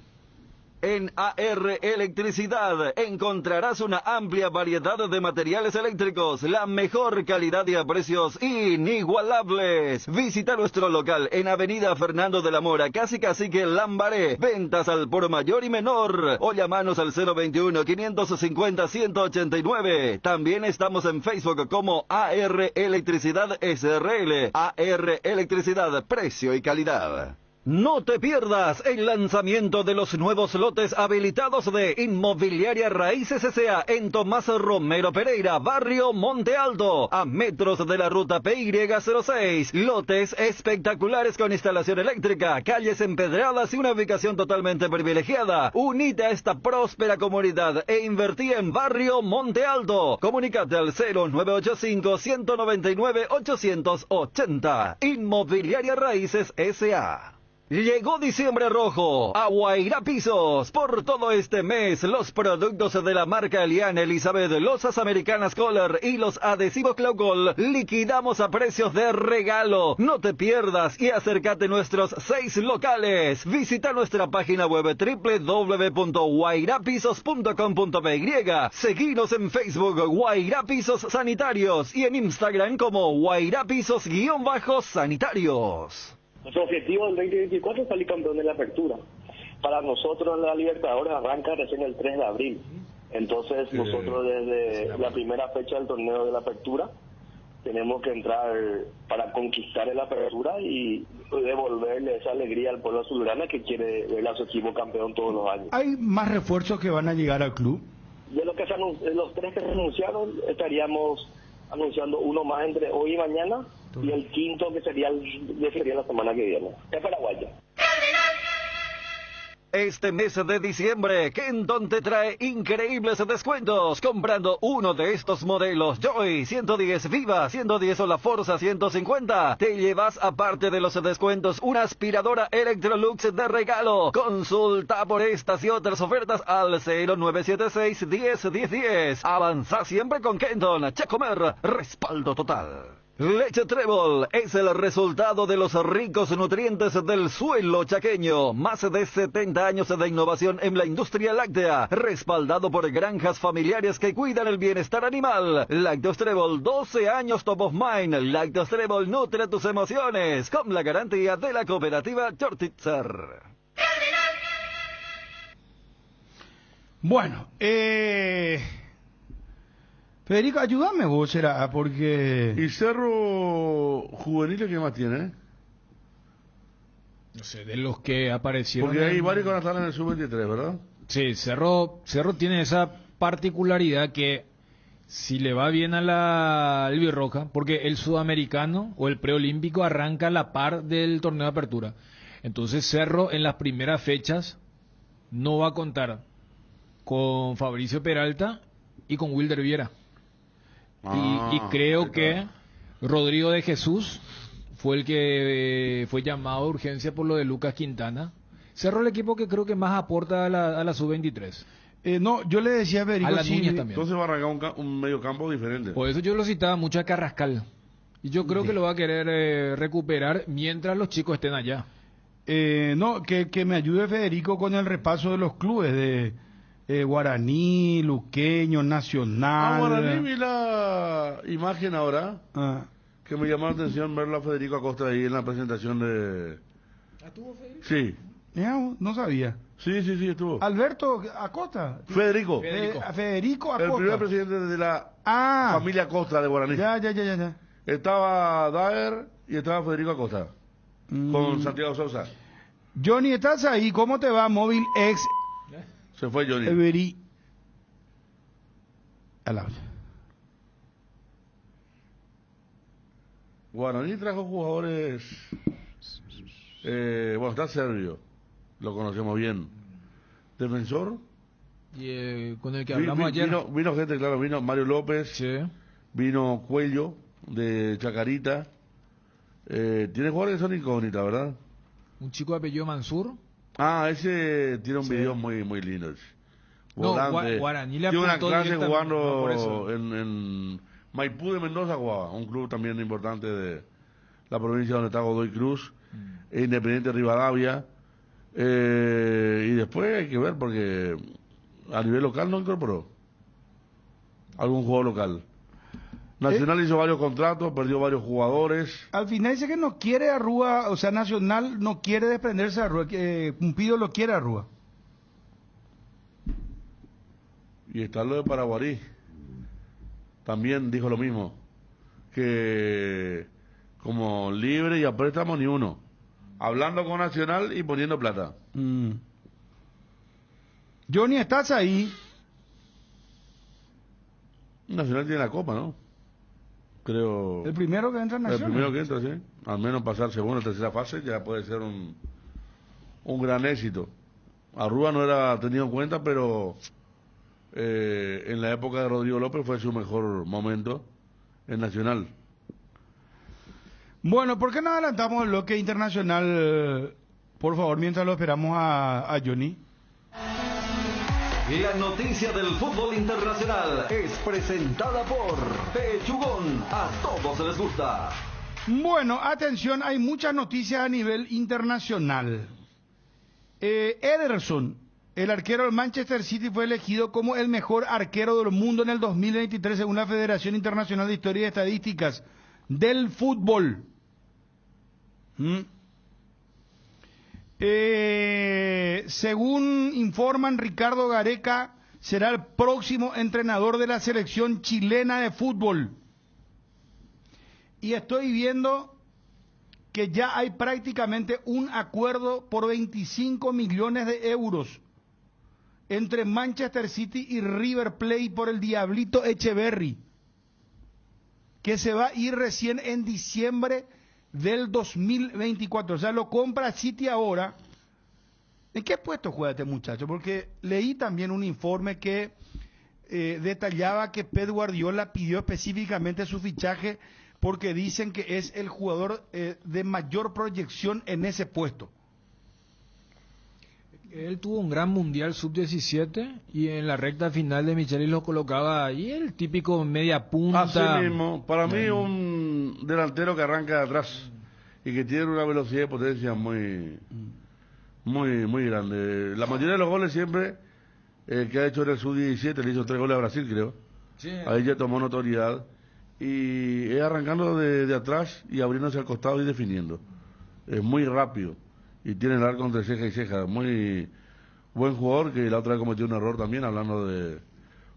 En AR Electricidad encontrarás una amplia variedad de materiales eléctricos, la mejor calidad y a precios inigualables. Visita nuestro local en Avenida Fernando de la Mora, casi Cacique Lambaré. Ventas al por mayor y menor. O llamanos al 021-550-189. También estamos en Facebook como AR Electricidad SRL. AR Electricidad, precio y calidad. No te pierdas el lanzamiento de los nuevos lotes habilitados de Inmobiliaria Raíces S.A. en Tomás Romero Pereira, barrio Monte Alto, a metros de la ruta PY06. Lotes espectaculares con instalación eléctrica, calles empedradas y una ubicación totalmente privilegiada. Unite a esta próspera comunidad e invertí en barrio Monte Alto. Comunícate al 0985-199-880. Inmobiliaria Raíces S.A. Llegó diciembre rojo a Guairá Pisos. Por todo este mes, los productos de la marca Eliane Elizabeth, losas americanas Color y los adhesivos Claucol liquidamos a precios de regalo. No te pierdas y acércate a nuestros 6 locales. Visita nuestra página web www.guairapisos.com.py. Seguinos en Facebook Guairá Pisos Sanitarios y en Instagram como Guairá Pisos_sanitarios. Nuestro objetivo del 2024 es salir campeón de la apertura. Para nosotros la Libertadores arranca recién el 3 de abril. Entonces nosotros desde la primera fecha del torneo de la apertura tenemos que entrar para conquistar la apertura y devolverle esa alegría al pueblo azulgrana que quiere ver a su equipo campeón todos los años. ¿Hay más refuerzos que van a llegar al club? De los tres que se anunciaron, estaríamos anunciando uno más entre hoy y mañana, y el quinto que sería la semana que viene. Es paraguayo. Este mes de diciembre, Kenton te trae increíbles descuentos. Comprando uno de estos modelos, Joy 110 Viva 110 o la Forza 150, te llevas, aparte de los descuentos, una aspiradora Electrolux de regalo. Consulta por estas y otras ofertas al 0976 10 10 10. Avanza siempre con Kenton. Chacomer, respaldo total. Leche Trébol es el resultado de los ricos nutrientes del suelo chaqueño. Más de 70 años de innovación en la industria láctea, respaldado por granjas familiares que cuidan el bienestar animal. Lácteos Trébol, 12 años top of mind. Lácteos Trébol nutre tus emociones, con la garantía de la cooperativa Chortitzer. Bueno, Federico, ayúdame vos, será, porque... ¿Y Cerro Juvenil qué más tiene? No sé, de los que aparecieron... Porque hay varios que van a estar en el Sub-23, ¿verdad? Sí, Cerro tiene esa particularidad que si le va bien a la albirroja, porque el sudamericano o el preolímpico arranca a la par del torneo de apertura. Entonces Cerro en las primeras fechas no va a contar con Fabricio Peralta y con Wilder Viera. Y creo que Rodrigo de Jesús fue el que fue llamado a urgencia por lo de Lucas Quintana. Cerró el equipo que creo que más aporta a la sub-23. No, yo le decía a Federico... A la Núñez también. Entonces va a arrancar un medio campo diferente. Por eso yo lo citaba mucho a Carrascal. Y yo creo que lo va a querer recuperar mientras los chicos estén allá. No, que me ayude Federico con el repaso de los clubes de... Guaraní, Luqueño, Nacional. Guaraní, vi la imagen ahora que me llamó la atención verlo a Federico Acosta ahí en la presentación de... ¿Estuvo Federico? Sí. No sabía. Sí, estuvo. Alberto Acosta. Federico Acosta. El primer presidente de la familia Acosta de Guaraní. Ya. Estaba Daer y estaba Federico Acosta con Santiago Sousa. Johnny, ¿estás ahí? ¿Cómo te va? Móvil X. Se fue Johnny. Every. Guaraní trajo jugadores. Bueno, está Servio. Lo conocemos bien. Defensor. Y con el que hablamos ayer. Vino gente, claro. Vino Mario López. Sí. Vino Cuello de Chacarita. Tiene jugadores que son incógnitas, ¿verdad? Un chico de apellido Mansur. Ese tiene un video muy lindo. Volante. Guaraní le tiene una apuntó clase directamente, jugando en Maipú de Mendoza, jugaba, un club también importante de la provincia donde está Godoy Cruz, Independiente Rivadavia. Y después hay que ver porque a nivel local no incorporó algún jugador local. Nacional hizo varios contratos, perdió varios jugadores. Al final dice que no quiere a Rúa, o sea, Nacional no quiere desprenderse de Rúa, que Pumpido lo quiere a Rúa. Y está lo de Paraguarí. También dijo lo mismo, que como libre y a préstamo ni uno. hablando con Nacional y poniendo plata. Johnny, ¿estás ahí? Nacional tiene la Copa, ¿no? Creo... El primero que entra Nacional. El primero que entra, sí. Al menos pasar segunda o tercera fase ya puede ser un gran éxito. Arrúa no era tenido en cuenta, pero en la época de Rodrigo López fue su mejor momento en Nacional. Bueno, ¿por qué no adelantamos el bloque internacional, por favor, mientras lo esperamos a Johnny? La noticia del fútbol internacional es presentada por Pechugón. A todos les gusta. Bueno, atención, hay muchas noticias a nivel internacional. Ederson, el arquero del Manchester City, fue elegido como el mejor arquero del mundo en el 2023 según la Federación Internacional de Historia y Estadísticas del Fútbol. Según informan, Ricardo Gareca será el próximo entrenador de la selección chilena de fútbol. Y estoy viendo que ya hay prácticamente un acuerdo por 25 millones de euros entre Manchester City y River Plate por el Diablito Echeverry, que se va a ir recién en diciembre del 2024. O sea, lo compra City ahora. ¿En qué puesto juega este muchacho? Porque leí también un informe que detallaba que Pep Guardiola pidió específicamente su fichaje porque dicen que es el jugador de mayor proyección en ese puesto. Él tuvo un gran mundial sub-17 y en la recta final de Michelis lo colocaba ahí, el típico media punta. Así mismo, para mí un delantero que arranca de atrás y que tiene una velocidad y potencia muy grande. La mayoría de los goles siempre que ha hecho en el sub-17, le hizo 3 goles a Brasil, creo. Sí. Ahí ya tomó notoriedad y es arrancando de atrás y abriéndose al costado y definiendo. Es muy rápido y tiene el arco entre ceja y ceja. Muy buen jugador, que la otra vez cometió un error también, hablando de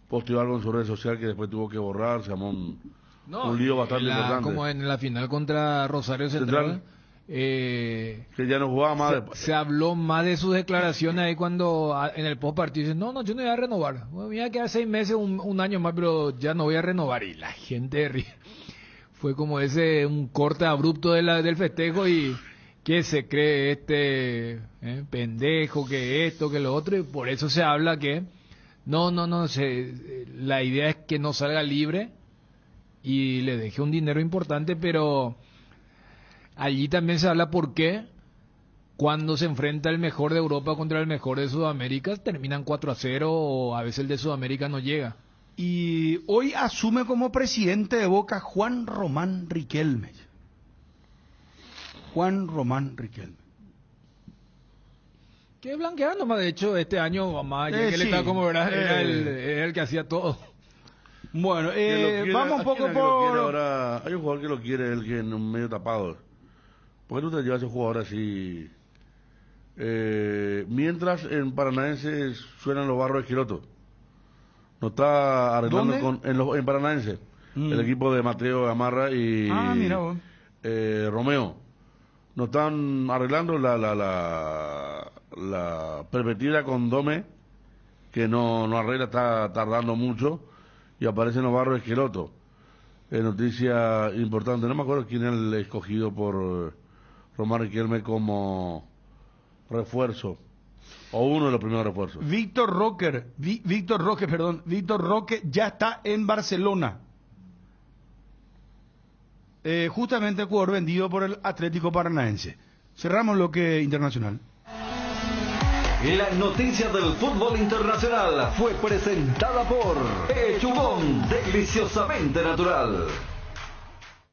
postear algo en su red social que después tuvo que borrar, se llamó un lío bastante importante. Como en la final contra Rosario Central. Que ya no jugaba más. Se habló más de sus declaraciones ahí cuando en el post partido dicen, no, yo no voy a renovar. Bueno, me voy a quedar 6 meses, un año más, pero ya no voy a renovar. Y la gente ríe. Fue como un corte abrupto del festejo y que se cree pendejo, que esto, que lo otro, y por eso se habla que la idea es que no salga libre y le deje un dinero importante, pero allí también se habla por qué cuando se enfrenta el mejor de Europa contra el mejor de Sudamérica terminan 4-0 o a veces el de Sudamérica no llega. Y hoy asume como presidente de Boca Juan Román Riquelme. Que blanquear nomás, de hecho, este año más que le está como verdad, era el que hacía todo. Bueno, vamos un poco por... Ahora, hay un jugador que lo quiere, el que en un medio tapado. ¿Por qué no te llevas a ese jugador así? Mientras en Paranaense suenan los barros de Esquiloto. No está arreglando en Paranaense. El equipo de Mateo Gamarra y Romeo. No están arreglando la perspectiva con Dome, que no arregla, está tardando mucho, y aparecen los barros de Esqueloto. Noticia importante, no me acuerdo quién es el escogido por Román Riquelme como refuerzo, o uno de los primeros refuerzos. Víctor Roque ya está en Barcelona. Justamente el jugador vendido por el Atlético Paranaense. Cerramos lo que internacional. La noticia del fútbol internacional fue presentada por Pechugón, deliciosamente natural.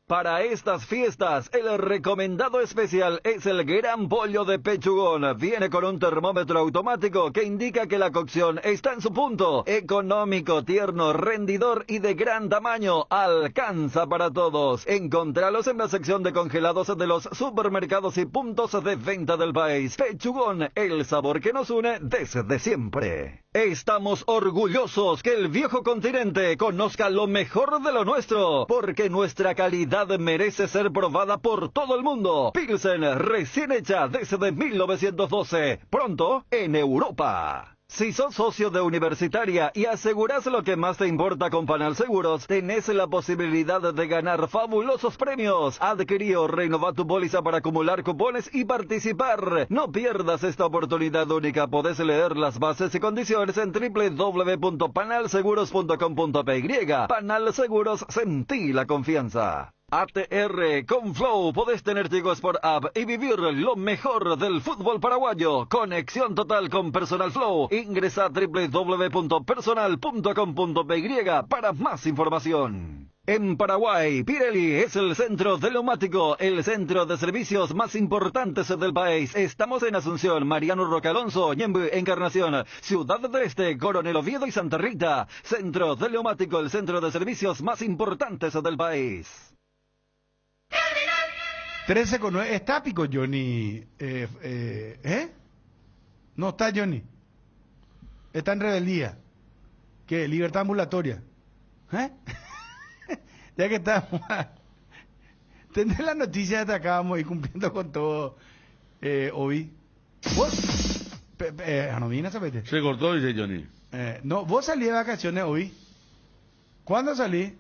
Para estas fiestas, el recomendado especial es el Gran Pollo de Pechugón. Viene con un termómetro automático que indica que la cocción está en su punto. Económico, tierno, rendidor y de gran tamaño. Alcanza para todos. Encontralos en la sección de congelados de los supermercados y puntos de venta del país. Pechugón, el sabor que nos une desde siempre. Estamos orgullosos que el viejo continente conozca lo mejor de lo nuestro, porque nuestra calidad calidad merece ser probada por todo el mundo. Pilsen, recién hecha desde 1912. Pronto en Europa. Si sos socio de Universitaria y asegurás lo que más te importa con Panal Seguros, tenés la posibilidad de ganar fabulosos premios. Adquirí o renová tu póliza para acumular cupones y participar. No pierdas esta oportunidad única. Podés leer las bases y condiciones en www.panalseguros.com.py. Panal Seguros, sentí la confianza. ATR con Flow, podés tener Tigo Sport App y vivir lo mejor del fútbol paraguayo. Conexión total con Personal Flow. Ingresa a www.personal.com.py para más información. En Paraguay, Pirelli es el centro de neumático, el centro de servicios más importantes del país. Estamos en Asunción, Mariano Roque Alonso, Ñemby, Encarnación, Ciudad del Este, Coronel Oviedo y Santa Rita. Centro del neumático, el centro de servicios más importantes del país. 13:09. Está pico Johnny. No está Johnny. Está en rebeldía. ¿Qué? Libertad ambulatoria. Ya que estamos. Tendré la noticia de que acabamos y cumpliendo con todo. Ovi. ¿Vos? ¿Anomina, sabete? Se cortó, dice Johnny. No, vos salí de vacaciones hoy. ¿Cuándo salí?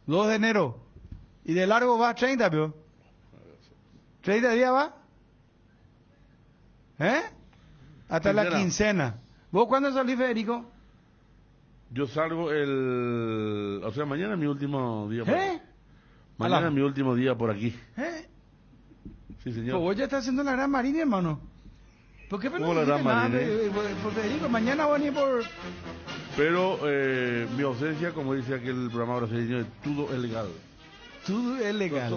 2 de enero. ¿Y de largo va 30, pero? ¿30 días va? Hasta la quincena. ¿Vos cuándo salís, Federico? Yo salgo o sea, mañana es mi último día por aquí. Mañana es mi último día por aquí. Sí, señor. Pero vos ya estás haciendo la Gran Marina, hermano. ¿Por qué no la Gran Marina? Por Federico, mañana voy a venir por... Pero mi ausencia, como dice aquel programa brasileño, es todo es legal. Todo es legal.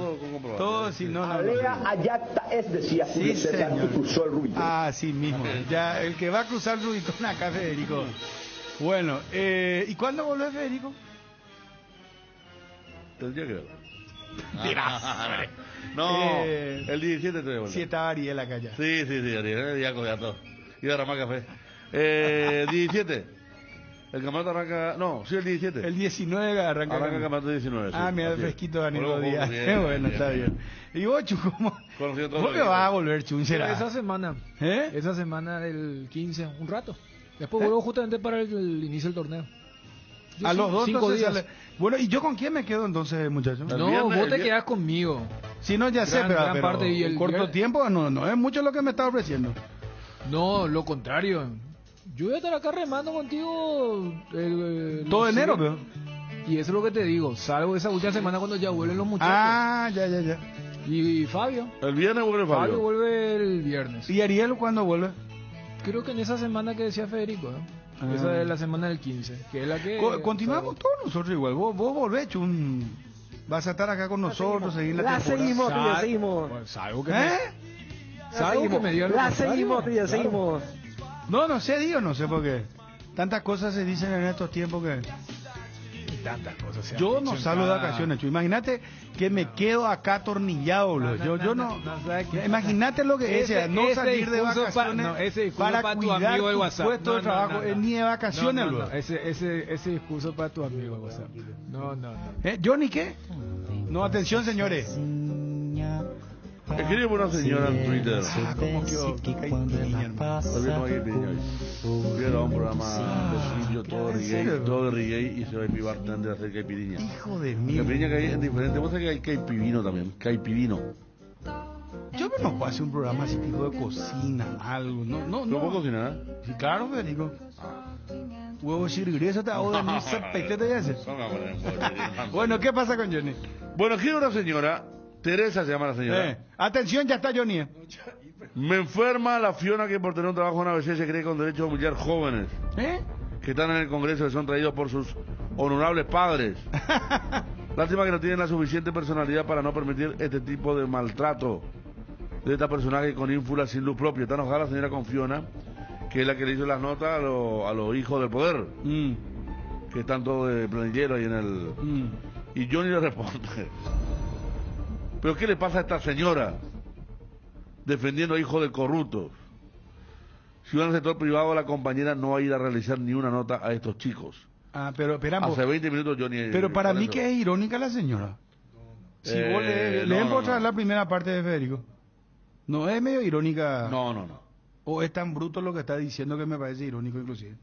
Todo, sí, no. Alea Ayacta es, decía Julio César, que cruzó el Rubicón. Ah, sí mismo. Ya, el que va a cruzar el Rubicón acá, Federico. Bueno, ¿y cuándo volvés, Federico? Tendría que ver. No, el 17 te voy. Sí, estaba Ariel acá ya. Sí, Ariel, ya cogía todo. Y a derramar café. 17. El campeonato arranca... No, sí, el 17. El 19 arranca el campeonato 19. Ah, mira, el fresquito de Danilo Díaz. Bueno, está bien. Y vos, Chun, ¿cómo? ¿Vos que vas a volver, Chun? ¿Será? Esa semana. Esa semana del 15, un rato. Después vuelvo justamente para el inicio del torneo. A los 2 5 días. Bueno, ¿y yo con quién me quedo entonces, muchachos? No, vos te quedás conmigo. Sí, no, ya sé, pero parte y el corto tiempo no es mucho lo que me está ofreciendo. No, lo contrario. Yo voy a estar acá remando contigo todo enero, pero. Y eso es lo que te digo, salvo esa última semana cuando ya vuelven los muchachos. Ah, ya. ¿Y Fabio? ¿El viernes vuelve Fabio? Fabio vuelve el viernes. ¿Y Ariel cuándo vuelve? Creo que en esa semana que decía Federico, esa es la semana del 15, que es la que... Continuamos todos nosotros igual, vos volvés, Chun. Vas a estar acá con nosotros, seguir la temporada. Seguimos. Salvo que me digan lo contrario. Seguimos. No sé, no sé por qué. Tantas cosas se dicen en estos tiempos que... Tantas cosas. Yo no salgo de vacaciones, Chu. Imagínate que me quedo acá atornillado, boludo. Yo no. Imagínate lo que es, no salir de vacaciones para cuidar tu puesto de trabajo, ni de vacaciones, boludo. Ese discurso para tu amigo, WhatsApp. No. ¿Johnny qué? No, atención, señores. Escribe una señora en Twitter. ¿Cómo quedó? Hubiera un programa de sitio todo reggae y se va a mi bartender a hacer caipirinha. Hijo de mí. Caipirinha que hay es diferente. Vos sabés que hay caipivino también. Caipivino. Yo no puedo hacer un programa así tipo de cocina, algo. No. ¿No puedo cocinar? Sí, claro, Federico. Huevo chirigriesa te hago de mí, te hace. Bueno, ¿qué pasa con Johnny? Bueno, aquí hay una señora. Teresa se llama la señora. Atención, ya está Johnny. Me enferma la Fiona que por tener un trabajo en ABC se cree con derecho a humillar jóvenes que están en el Congreso y son traídos por sus honorables padres. Lástima que no tienen la suficiente personalidad para no permitir este tipo de maltrato de esta personaje con ínfula sin luz propia. Está enojada la señora con Fiona, que es la que le hizo las notas a los hijos del poder, que están todos de planillero ahí en el... Y Johnny le responde... ¿Pero qué le pasa a esta señora defendiendo a hijos de corruptos? Si va al sector privado, la compañera no va a ir a realizar ni una nota a estos chicos. Pero esperamos. Hace 20 minutos Johnny... Pero para mí que es irónica la señora. Si vos leen por otra vez la primera parte de Federico. ¿No es medio irónica? No. ¿O es tan bruto lo que está diciendo que me parece irónico inclusive?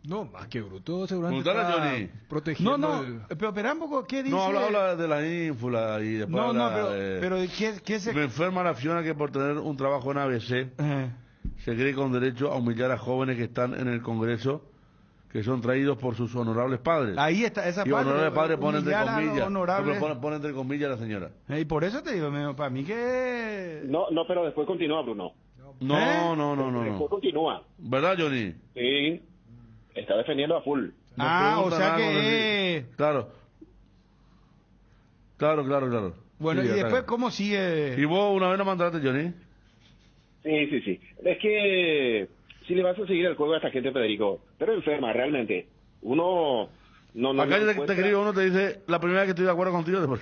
No, más que bruto, seguramente Preguntale a está Johnny. protegiendo. No, el- pero espera un poco, ¿qué dice? No, habla de la ínfula y después pero ¿qué se...? Me enferma la Fiona que por tener un trabajo en ABC se cree con derecho a humillar a jóvenes que están en el Congreso, que son traídos por sus honorables padres. Ahí está, esa y parte. honorables padres pone entre humillar a los comillas. honorables. Pone entre comillas la señora. Y por eso te digo, para mí que... No, pero después continúa, Bruno. No. Después continúa. ¿Verdad, Johnny? Sí, está defendiendo a full. No o sea que... Claro. Bueno, Sí, y está después, bien. ¿cómo sigue? ¿Y vos una vez nos mandaste, Johnny? Sí. Es que si le vas a seguir el juego a esta gente, Federico, pero enferma, realmente. Uno no Acá no te querido, uno te dice, la primera vez que estoy de acuerdo contigo, después.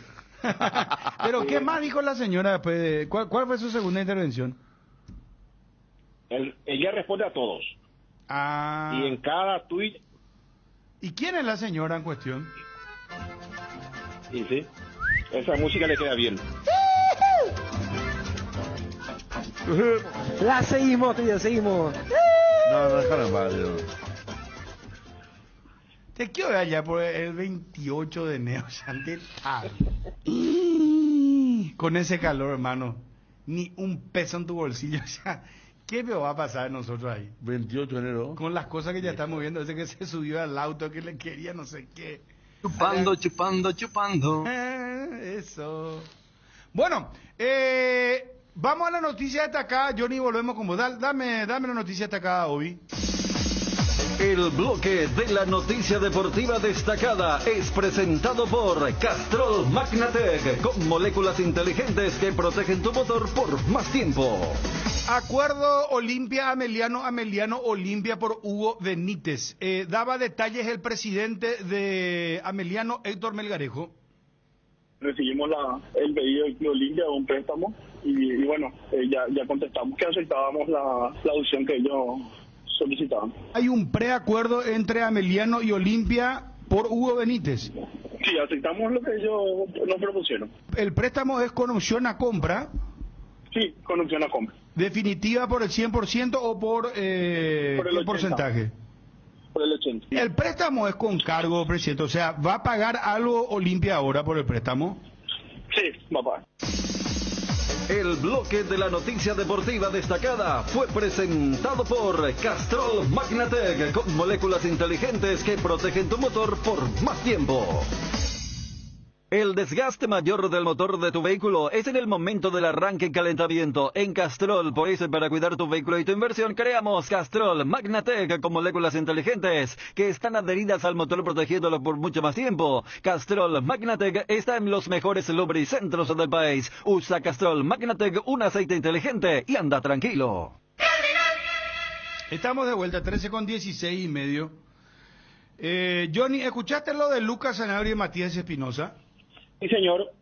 Pero, ¿qué más dijo la señora después de... ¿Cuál fue su segunda intervención? Ella responde a todos. Y en cada tuit... ¿Y quién es la señora en cuestión? Sí, esa música le queda bien. La seguimos, tío, seguimos. No, déjalo en paz, tío. Te quiero ver allá por el 28 de enero, Chantel. Con ese calor, hermano. Ni un peso en tu bolsillo. O sea, ¿qué me va a pasar a nosotros ahí? 28 de enero. Con las cosas que ya estamos viendo. Ese que se subió al auto, que le quería no sé qué. Chupando. Eso. Bueno, vamos a la noticia destacada. Johnny, volvemos con vos. Dame la noticia destacada, Obi. El bloque de la noticia deportiva destacada es presentado por Castrol Magnatec, con moléculas inteligentes que protegen tu motor por más tiempo. Acuerdo Olimpia Ameliano Olimpia por Hugo Benítez. Daba detalles el presidente de Ameliano, Héctor Melgarejo. Recibimos el pedido del Club Olimpia de un préstamo y bueno, ya contestamos que aceptábamos la opción que ellos solicitaban. Hay un preacuerdo entre Ameliano y Olimpia por Hugo Benítez. Sí, aceptamos lo que ellos nos propusieron. El préstamo es con opción a compra. Sí, con opción a compra. ¿Definitiva por el 100% o por el qué porcentaje? Por el 80%. El préstamo es con cargo, presidente. O sea, ¿va a pagar algo Olimpia ahora por el préstamo? Sí, va a pagar. El bloque de la noticia deportiva destacada fue presentado por Castrol Magnatec, con moléculas inteligentes que protegen tu motor por más tiempo. El desgaste mayor del motor de tu vehículo es en el momento del arranque y calentamiento. En Castrol, por eso, para cuidar tu vehículo y tu inversión, creamos Castrol Magnatec con moléculas inteligentes que están adheridas al motor protegiéndolo por mucho más tiempo. Castrol Magnatec está en los mejores lubricentros del país. Usa Castrol Magnatec, un aceite inteligente, y anda tranquilo. Estamos de vuelta, 13:16 y medio. Johnny, ¿escuchaste lo de Lucas Sanabria y Matías Espinosa? Sí, señor.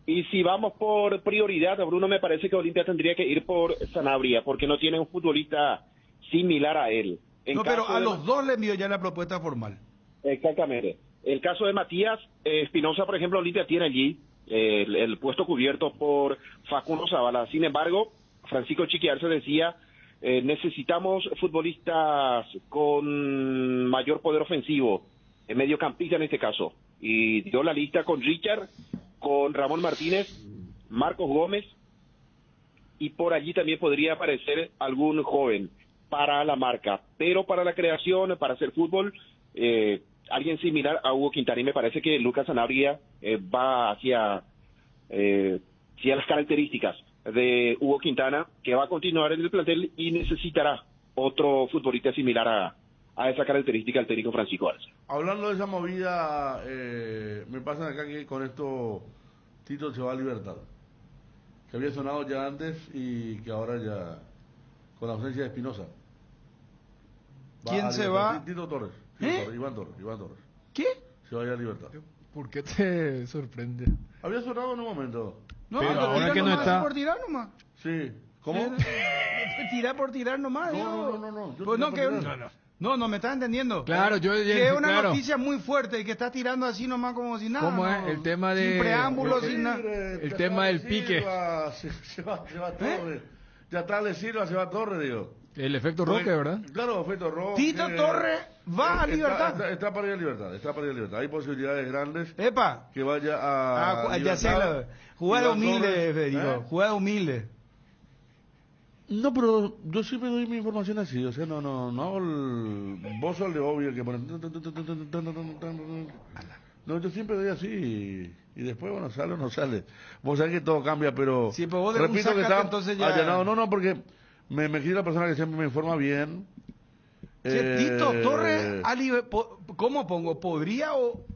Y si vamos por prioridad, Bruno, me parece que Olimpia tendría que ir por Sanabria, porque no tiene un futbolista similar a él. Pero a los dos le envió ya la propuesta formal. Exactamente. El caso de Matías Espinosa, por ejemplo, Olimpia tiene allí el puesto cubierto por Facundo Zavala. Sin embargo, Francisco Chiquiarse decía, necesitamos futbolistas con mayor poder ofensivo, mediocampista en este caso. Y dio la lista con Richard, con Ramón Martínez, Marcos Gómez, y por allí también podría aparecer algún joven para la marca. Pero para la creación, para hacer fútbol, alguien similar a Hugo Quintana, y me parece que Lucas Sanabria va hacia las características de Hugo Quintana, que va a continuar en el plantel y necesitará otro futbolista similar a esa característica del técnico Francisco Arce. Hablando de esa movida, me pasa acá que con esto Tito se va a Libertad, que había sonado ya antes y que ahora ya, con la ausencia de Espinosa. ¿Quién se va? Tito Torres. Iván Torres. ¿Qué? Se va a ir a Libertad. ¿Por qué te sorprende? Había sonado en un momento. No, pero ahora que no está. Por tirar nomás. Sí. ¿Cómo? Tirar por tirar nomás. No. Pues no, que No, me estás entendiendo. Claro, que es una claro. noticia muy fuerte y que está tirando así nomás como si nada. ¿Cómo ¿no? es? El tema de... Sin preámbulo, sin nada. El tema del pique. Se va Torres. Ya está de Silva, se va Torres, digo. El efecto Roque, ¿verdad? Claro, efecto Roque. Tito Torres va a Libertad. Está para ir a Libertad, Hay posibilidades grandes. Epa. Que vaya a ya sé, jugada humilde, Federico. Jugada humilde. No, pero yo siempre doy mi información así, o sea, no hago el bozo de obvio que pone... No, yo siempre doy así y después, bueno, sale o no sale. Vos sabés que todo cambia, pero... Sí, pero vos repito que está entonces ya... allanado. No, porque me quiere la persona que siempre me informa bien. Tito Torres, ¿cómo pongo? ¿Podría o...?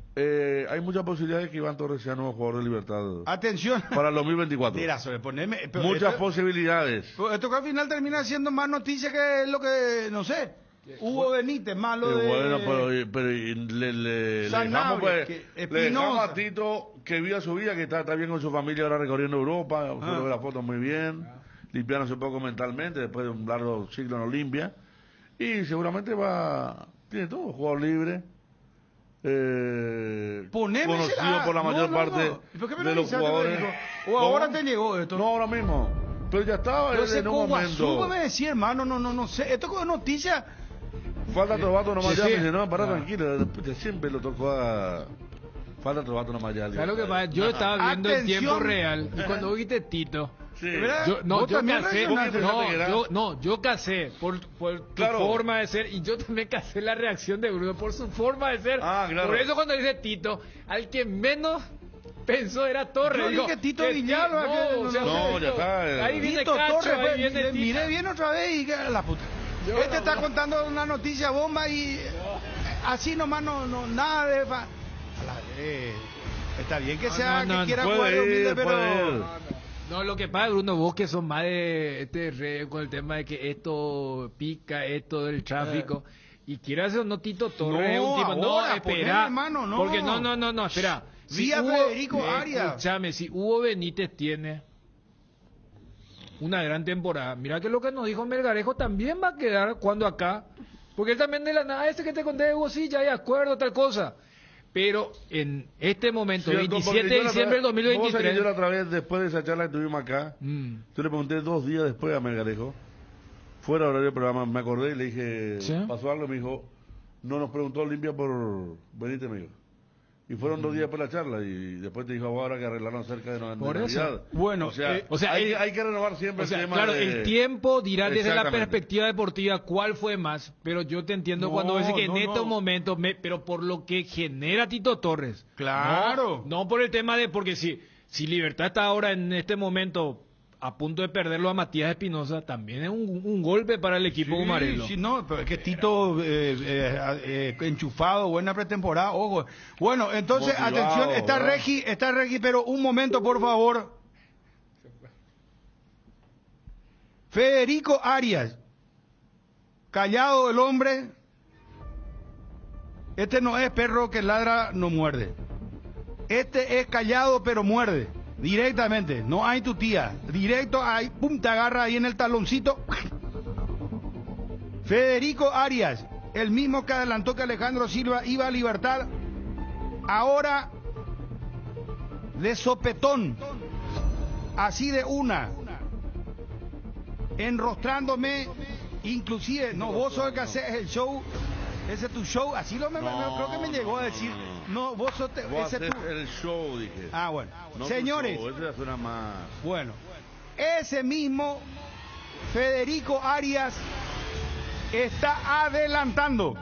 Hay muchas posibilidades que Iván Torres sea nuevo jugador de Libertad. Atención. Para el 2024. Mira, poneme... Muchas posibilidades. Esto que al final termina siendo más noticia que lo que, no sé, Hugo Benítez, más lo de... Bueno, pero le dejamos, pues, le dejamos a Tito que viva su vida, que está bien con su familia ahora recorriendo Europa, sube las fotos muy bien, limpiándose un poco mentalmente después de un largo ciclo en Olimpia, y seguramente tiene todo, jugador libre. Conocido por la mayor parte de los jugadores. ¿O ahora te llegó esto? No, ahora mismo. Pero ya estaba en un momento. Me decía, hermano, no sé. Esto es noticia. Falta Trovato nomás ya. Me dice, no, pará tranquilo. Siempre lo tocó a... Falta Trovato nomás ya. ¿Sabes lo que pasa? Yo estaba viendo en tiempo real. Y cuando viste Tito... Sí. Yo casé por tu forma de ser y yo también casé la reacción de Bruno por su forma de ser. Claro. Por eso cuando dice Tito, al que menos pensó era Torres. Yo dije Tito Villalba. Ya está. Ahí viene Tito Cacho, Torres, ahí viene Tito. Miré bien otra vez y que la puta. Está contando una noticia bomba y así nomás no nada de... Está bien que sea que quiera jugar humilde, pero... No, lo que pasa, Bruno, vos que son más de con el tema de que esto pica, esto del tráfico, y quiere hacer un Tito Torres, un tipo, espera, porque no, espera. Federico Arias. Escúchame, si Hugo Benítez tiene una gran temporada, mira que lo que nos dijo Melgarejo también va a quedar cuando acá, porque él también de la nada, que te conté, Hugo, sí, ya hay acuerdo, tal cosa. Pero en este momento, 27 de diciembre del 2023... Yo la otra vez, después de esa charla que tuvimos acá, yo le pregunté 2 días después a Melgarejo, fuera horario del programa, me acordé y le dije, ¿sí? ¿Pasó algo? Me dijo, no nos preguntó Olimpia por Benítez, me dijo. Y fueron 2 días por la charla y después te dijo, ahora que arreglaron cerca de Navidad. Bueno, o sea hay que renovar siempre el tema. Claro, el tiempo dirá desde la perspectiva deportiva cuál fue más, pero yo te entiendo cuando ves que en estos momentos, pero por lo que genera Tito Torres. Claro. No por el tema de, porque si Libertad está ahora en este momento a punto de perderlo a Matías Espinosa, también es un golpe para el equipo Humarelo. Sí, no, pero es que Tito enchufado, buena pretemporada, ojo. Bueno, entonces, motivado, atención, está Regi, pero un momento, por favor. Federico Arias, callado el hombre. Este no es perro que ladra, no muerde. Este es callado, pero muerde. Directamente, no hay tu tía. Directo ahí, pum, te agarra ahí en el taloncito. Federico Arias, el mismo que adelantó que Alejandro Silva iba a Libertad, ahora de sopetón, así de una, enrostrándome, inclusive, no, vos sos el que haces el show, ese es tu show, así creo que me llegó a decir. No, vos sos el show, dije. Ah, bueno. No, señores. Show, ese suena más. Bueno, ese mismo Federico Arias está adelantando.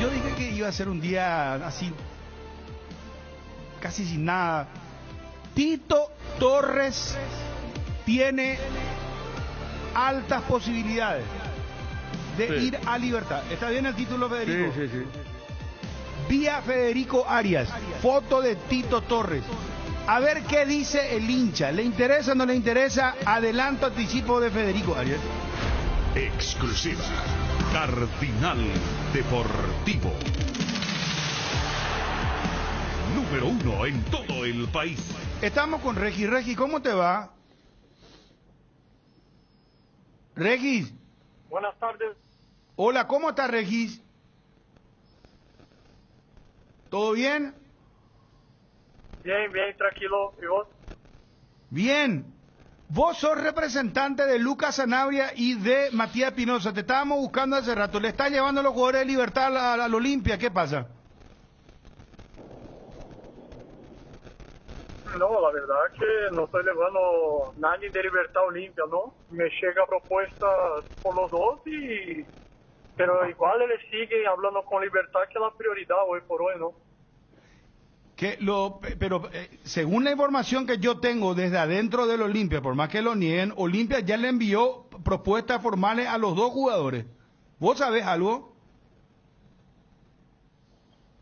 Yo dije que iba a ser un día así, casi sin nada. Tito Torres tiene altas posibilidades de ir a Libertad. ¿Está bien el título, Federico? Sí. Vía Federico Arias, foto de Tito Torres. A ver qué dice el hincha. ¿Le interesa o no le interesa? Adelanto, anticipo de Federico Arias. Exclusiva. Cardinal Deportivo. Número 1 en todo el país. Estamos con Regi. ¿Cómo te va? Regis. Buenas tardes. Hola, ¿cómo estás, Regis? ¿Todo bien? Bien, bien, tranquilo. ¿Y vos? Bien. Vos sos representante de Lucas Sanabria y de Matías Pinoza. Te estábamos buscando hace rato. ¿Le estás llevando a los jugadores de Libertad a la Olimpia? ¿Qué pasa? No, la verdad que no estoy llevando nadie de Libertad Olimpia, ¿no? Me llega propuesta por los dos pero igual él sigue hablando con Libertad, que es la prioridad hoy por hoy, ¿no? Pero según la información que yo tengo desde adentro del Olimpia, por más que lo nieguen, Olimpia ya le envió propuestas formales a los dos jugadores. ¿Vos sabés algo?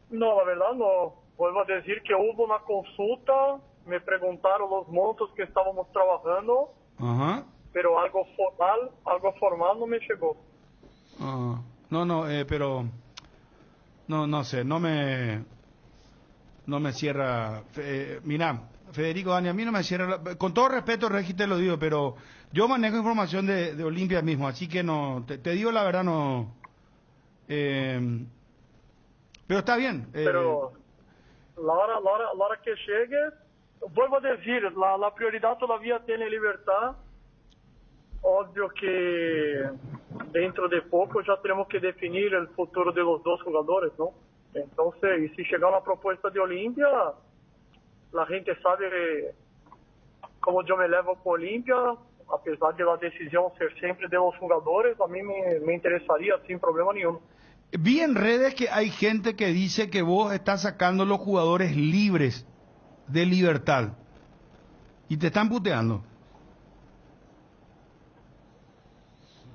No, la verdad no. Vuelvo a decir que hubo una consulta, me preguntaron los montos que estábamos trabajando, Ajá. pero algo formal no me llegó. Pero no sé, no me cierra. Mirá, Federico, Dani, a mí no me cierra. Con todo respeto, Regis, te lo digo, pero yo manejo información de Olimpia mismo, así que no, te digo la verdad, no. Pero está bien. Pero la hora que llegue, vuelvo a decir, la prioridad todavía tiene Libertad. Obvio que dentro de poco ya tenemos que definir el futuro de los dos jugadores, ¿no? Entonces, y si llega una propuesta de Olimpia, la gente sabe cómo yo me levo con Olimpia, a pesar de la decisión ser siempre de los jugadores, a mí me interesaría sin problema ninguno. Vi en redes que hay gente que dice que vos estás sacando los jugadores libres de Libertad y te están puteando.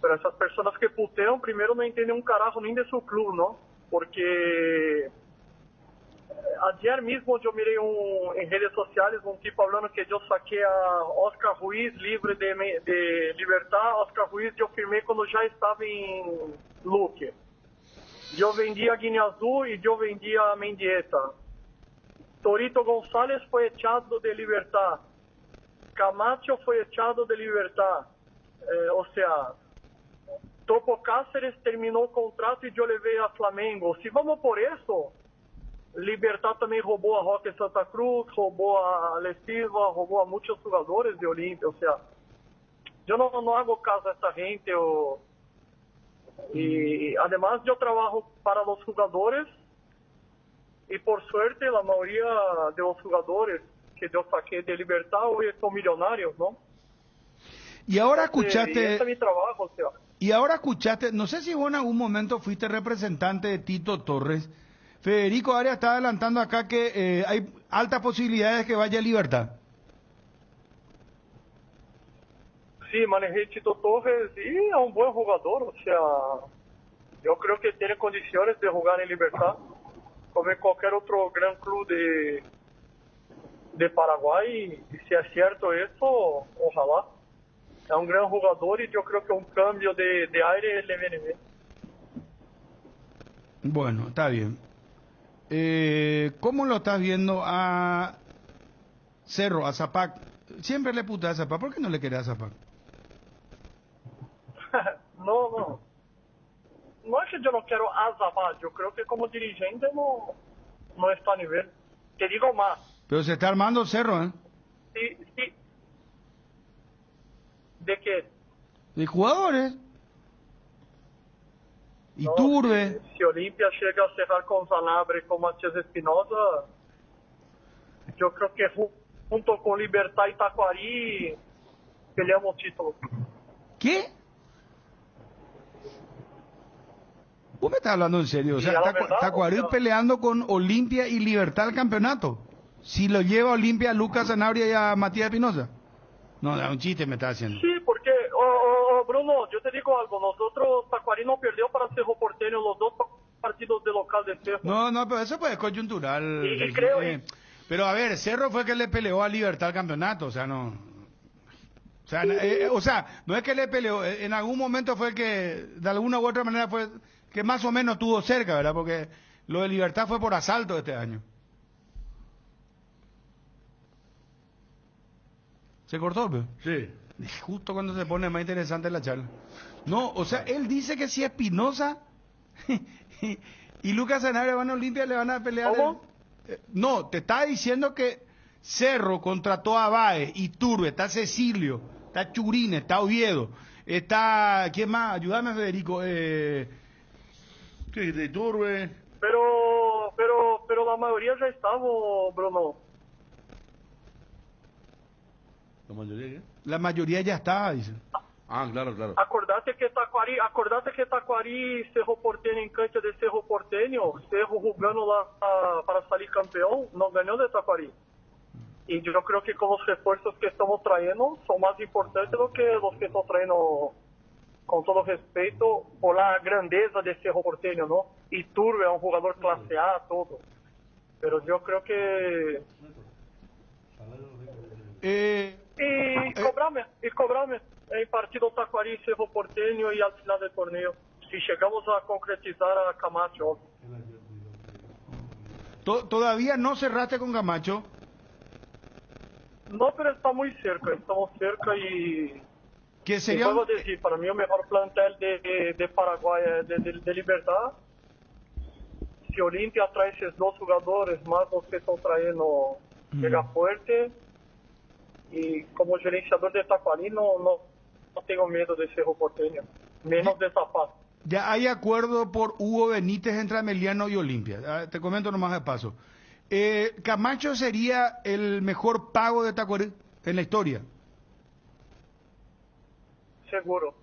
Pero esas personas que putean, primero no entienden un carajo ni de su club, ¿no? Porque ayer mismo yo miré en redes sociales un tipo hablando que yo saqué a Oscar Ruiz libre de Libertad. Oscar Ruiz yo firmé cuando ya estaba en Luque. Yo vendía a Guinea Azul y yo vendía a Mendieta. Torito González fue echado de Libertad. Camacho fue echado de Libertad. O sea, Topo Cáceres terminou o contrato e eu levei a Flamengo. Se vamos por isso, Libertad também roubou a Roque Santa Cruz, roubou a Ale Silva, roubou a muitos jogadores de Olimpia. O sea, eu não hago caso a essa gente. E, además, eu trabalho para os jogadores e, por suerte, a maioria dos jogadores que eu saquei de Libertad hoje são milionários, não? Y ahora escuchaste... Y este es mi trabajo, o sea. Y ahora escuchaste, no sé si vos en algún momento fuiste representante de Tito Torres. Federico Arias está adelantando acá que hay altas posibilidades de que vaya a Libertad. Sí, manejé Tito Torres y es un buen jugador, o sea, yo creo que tiene condiciones de jugar en Libertad, como en cualquier otro gran club de Paraguay, y si es cierto eso, ojalá. Es un gran jugador y yo creo que un cambio de aire le viene bien. Bueno, está bien. ¿Cómo lo estás viendo a Cerro, a Zapac? Siempre le puta a Zapac. ¿Por qué no le querés a Zapac? No es que yo no quiero a Zapac. Yo creo que como dirigente no está a nivel. Te digo más. Pero se está armando Cerro, ¿eh? Sí. ¿De qué? De jugadores. Y Turbe. Si Olimpia llega a cerrar con Sanabria y con Matías Espinosa, yo creo que junto con Libertad y Tacuarí peleamos título. ¿Qué? ¿Vos me estás hablando en serio? O sea, Tacuarí peleando con Olimpia y Libertad el campeonato. Si lo lleva Olimpia a Lucas Sanabria y a Matías Espinosa. No, un chiste me está haciendo. Sí, porque, Bruno, yo te digo algo, nosotros, Tacuarí no perdió para Cerro Porteño los dos partidos de local de Cerro. No, pero eso pues es coyuntural. Y creo... Pero a ver, Cerro fue que le peleó a Libertad el campeonato, o sea, no... O sea, no es que le peleó, en algún momento fue que, de alguna u otra manera fue que más o menos estuvo cerca, ¿verdad? Porque lo de Libertad fue por asalto este año. ¿Se cortó, pero? Sí. Justo cuando se pone más interesante la charla. No, o sea, él dice que si Espinosa y Lucas Sanabria van a Olimpia le van a pelear. ¿Cómo? No, te estaba diciendo que Cerro contrató a Baez, Iturbe, está Cecilio, está Churín, está Oviedo, está... ¿Quién más? Ayúdame, Federico. ¿Qué de Iturbe? Pero la mayoría ya estaba, Bruno. ¿La mayoría qué? La mayoría ya está, dicen. Ah, claro. Acordate que Taquari, Cerro Porteño en cancha de Cerro Porteño, Cerro jugando lá para salir campeón, no ganó de Taquari. Y yo creo que con los refuerzos que estamos trayendo son más importantes do que los que estamos trayendo, con todo respeto, por la grandeza de Cerro Porteño, ¿no? Iturbe es un jugador clase A, todo. Pero yo creo que... Y cobrarme en partido Taquari, Cerro Porteño y al final del torneo. Si llegamos a concretizar a Camacho. ¿Todavía no cerraste con Camacho? No, pero está muy cerca, estamos cerca y... ¿Qué sería? Vuelvo a decir, para mí el mejor plantel de Paraguay de Libertad. Si Olimpia trae esos dos jugadores, más los que están trayendo, llega fuerte. Y como gerenciador de Taquari no tengo miedo de Cerro Porteño, menos de Zapata. Ya hay acuerdo por Hugo Benítez entre Ameliano y Olimpia. Te comento nomás de paso. Camacho sería el mejor pago de Taquari en la historia. Seguro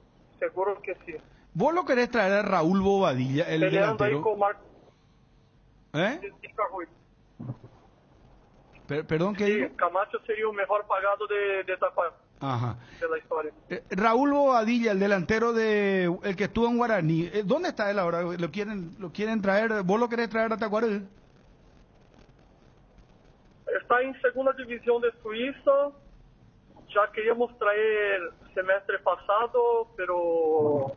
que sí. ¿Vos lo querés traer a Raúl Bobadilla, el peleando delantero? Ahí con Perdón, ¿qué digo? Camacho sería el mejor pagado de Taquari. Ajá. De la historia. Raúl Bobadilla, el delantero el que estuvo en Guaraní. ¿Dónde está él ahora? ¿Lo quieren traer? ¿Vos lo querés traer a Taquari? Está en segunda división de Suiza. Ya queríamos traer semestre pasado, pero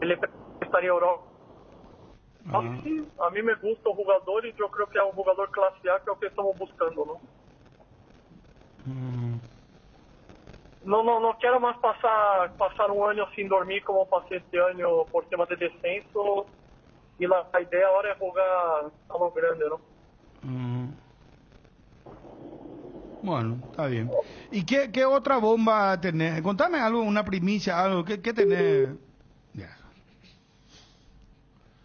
él está en Europa. Sí, a mí me gusta el jugador y yo creo que es un jugador clase A, que es lo que estamos buscando, ¿no? No quiero más pasar un año sin dormir como pasé este año por temas de descenso. Y la idea ahora es jugar a lo grande, ¿no? Bueno, está bien. ¿Y qué otra bomba tenés? Contame algo, una primicia, algo. ¿Qué tenés? Ya.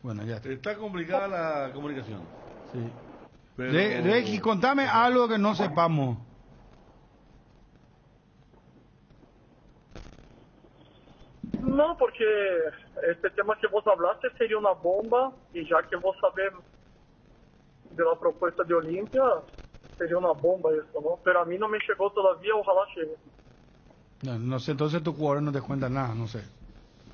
Bueno, ya está. Está complicada la comunicación. Sí. Pero... Regi, contame algo que no sepamos. No, porque este tema que vos hablaste sería una bomba, y ya que vos sabés de la propuesta de Olimpia, sería una bomba eso, ¿no? Pero a mí no me llegó todavía, ojalá llegue. No sé, entonces tus jugadores no te cuentan nada, no sé.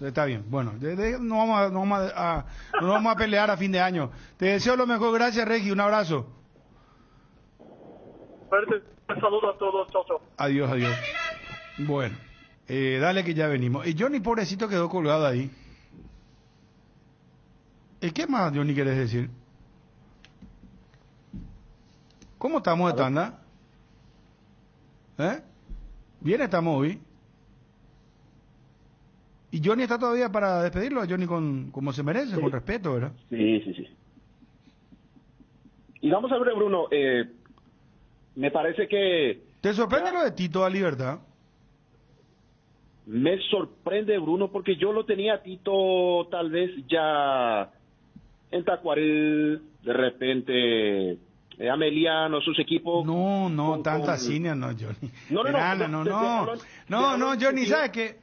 Está bien, bueno, no vamos a pelear a fin de año. Te deseo lo mejor, gracias Regi, un abrazo. Fuerte saludo a todos, chao. Adiós. Bueno, dale que ya venimos. Johnny, pobrecito, quedó colgado ahí. ¿Qué más, Johnny, querés decir? ¿Cómo estamos de tanda? Bien estamos hoy. ¿Y Johnny está todavía para despedirlo? A Johnny como se merece, sí, con respeto, ¿verdad? Sí. Y vamos a ver, Bruno, me parece que... ¿Te sorprende lo de Tito a Libertad? Me sorprende, Bruno, porque yo lo tenía a Tito tal vez ya en Tacuarel, de repente... Ameliano, sus equipos... No, tanta cine, no, Johnny. No, Johnny, ¿sabes qué?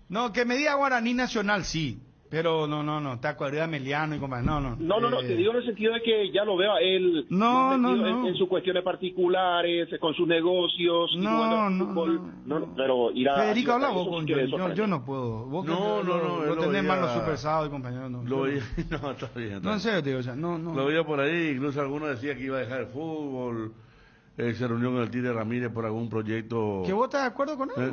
No, que me diga Guaraní Nacional, sí. Pero no, Tacuarel, Ameliano y compañía, no. Te digo en el sentido de que ya lo veo a él en sus cuestiones particulares, con sus negocios, pero ir a... Federico, habla vos con Johnny, yo no puedo. Vos lo tenés mal los supersados y compañeros, no. Lo veía, no, está bien. No, en serio, te digo, o sea, no. Lo veía por ahí, incluso alguno decía que iba a dejar el fútbol, se reunió con el Tigre Ramírez por algún proyecto... ¿Que vos estás de acuerdo con él?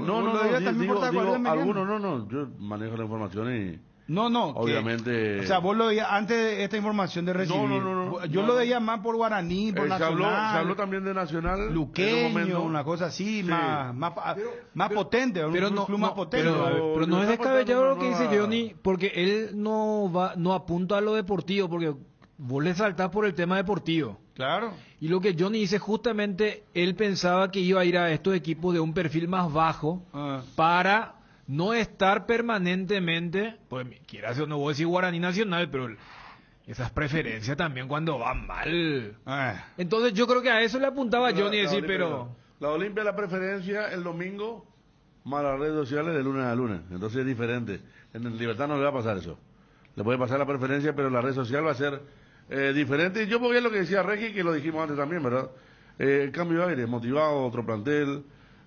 Digo, algunos, yo manejo la información No, obviamente. O sea, vos lo veías antes de esta información de recibir. No. Yo lo veía más por Guaraní, por Nacional. Se habló también de Nacional. Luqueño, una cosa así, sí. más potente, pero un club más potente. Pero no es descabellado lo que dice Johnny, porque él no apunta a lo deportivo, porque vos le saltás por el tema deportivo. Claro. Y lo que Johnny dice, justamente, él pensaba que iba a ir a estos equipos de un perfil más bajo para no estar permanentemente, pues quieras o no voy a decir Guaraní Nacional, pero esas preferencias también cuando van mal. Entonces yo creo que a eso le apuntaba Johnny decir, pero... La Olimpia la preferencia el domingo, más las redes sociales de lunes a lunes. Entonces es diferente. En el Libertad no le va a pasar eso. Le puede pasar la preferencia, pero la red social va a ser diferente. Y yo voy a lo que decía Regi, que lo dijimos antes también, ¿verdad? Cambio de aire, motivado, otro plantel.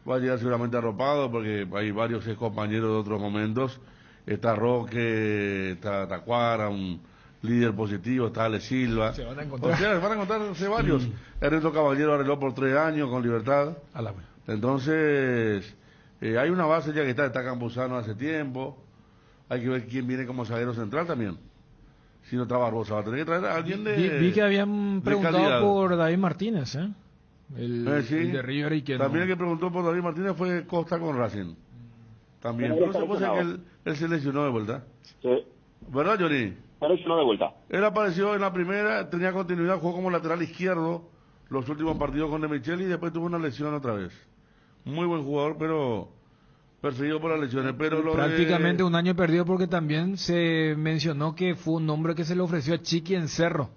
Va a llegar seguramente arropado porque hay varios compañeros de otros momentos. Está Roque, está Tacuara, un líder positivo, está Ale Silva. Se van a encontrar. O sea, van a encontrarse varios. Ernesto Caballero arregló por 3 años con Libertad. Entonces, hay una base ya que está Campuzano hace tiempo. Hay que ver quién viene como zaguero central también. Si no está Barbosa, va a tener que traer a alguien de Vi que habían preguntado calidad. Por David Martínez, el de River y que también no. el que preguntó por David Martínez fue Costa con Racing. También. Pero se puede que él se lesionó de vuelta. Sí. ¿Verdad, Johnny? Se lesionó de vuelta. Él apareció en la primera, tenía continuidad, jugó como lateral izquierdo los últimos partidos con De Micheli y después tuvo una lesión otra vez. Muy buen jugador, pero perseguido por las lesiones. Pero prácticamente un año perdido porque también se mencionó que fue un nombre que se le ofreció a Chiqui en Cerro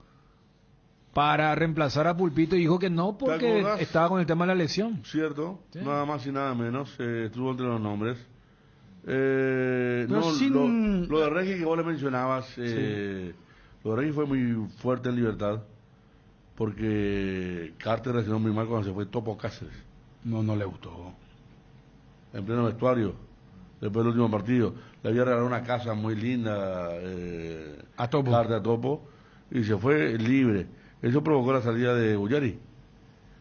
para reemplazar a Pulpito y dijo que no porque estaba con el tema de la lesión. Cierto, sí. Nada más y nada menos, estuvo entre los nombres. Lo de Regi que vos le mencionabas, lo de Regi fue muy fuerte en Libertad porque Carter reaccionó muy mal cuando se fue Topo Cáceres. No le gustó. En pleno vestuario, después del último partido. Le había regalado una casa muy linda a Topo. Carter a Topo y se fue libre. Eso provocó la salida de Bullari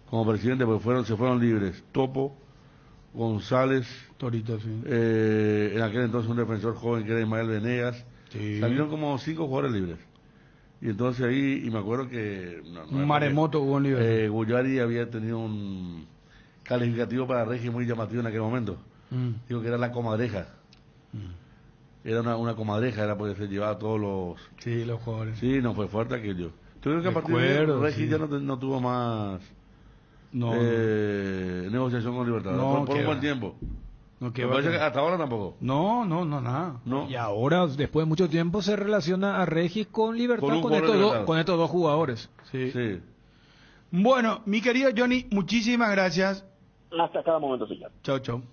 como presidente, porque se fueron libres. Topo, González, Torito, sí. En aquel entonces un defensor joven que era Ismael Venegas. Sí. Salieron como 5 jugadores libres. Y entonces ahí, y me acuerdo que... un maremoto hubo en Libertad. Bullari había tenido un calificativo para Regi muy llamativo en aquel momento. Digo que era la comadreja. Era una comadreja, era porque se llevaba todos los... Sí, los jugadores. Sí, no fue fuerte aquello. Yo creo que a partir de Regi ya no tuvo más negociación con Libertad. Por un buen tiempo. Me parece que hasta ahora tampoco. No, nada. No. Y ahora, después de mucho tiempo, se relaciona a Regis con Libertad, con estos dos jugadores. Sí. Bueno, mi querido Johnny, muchísimas gracias. Hasta cada momento, señor. Chau.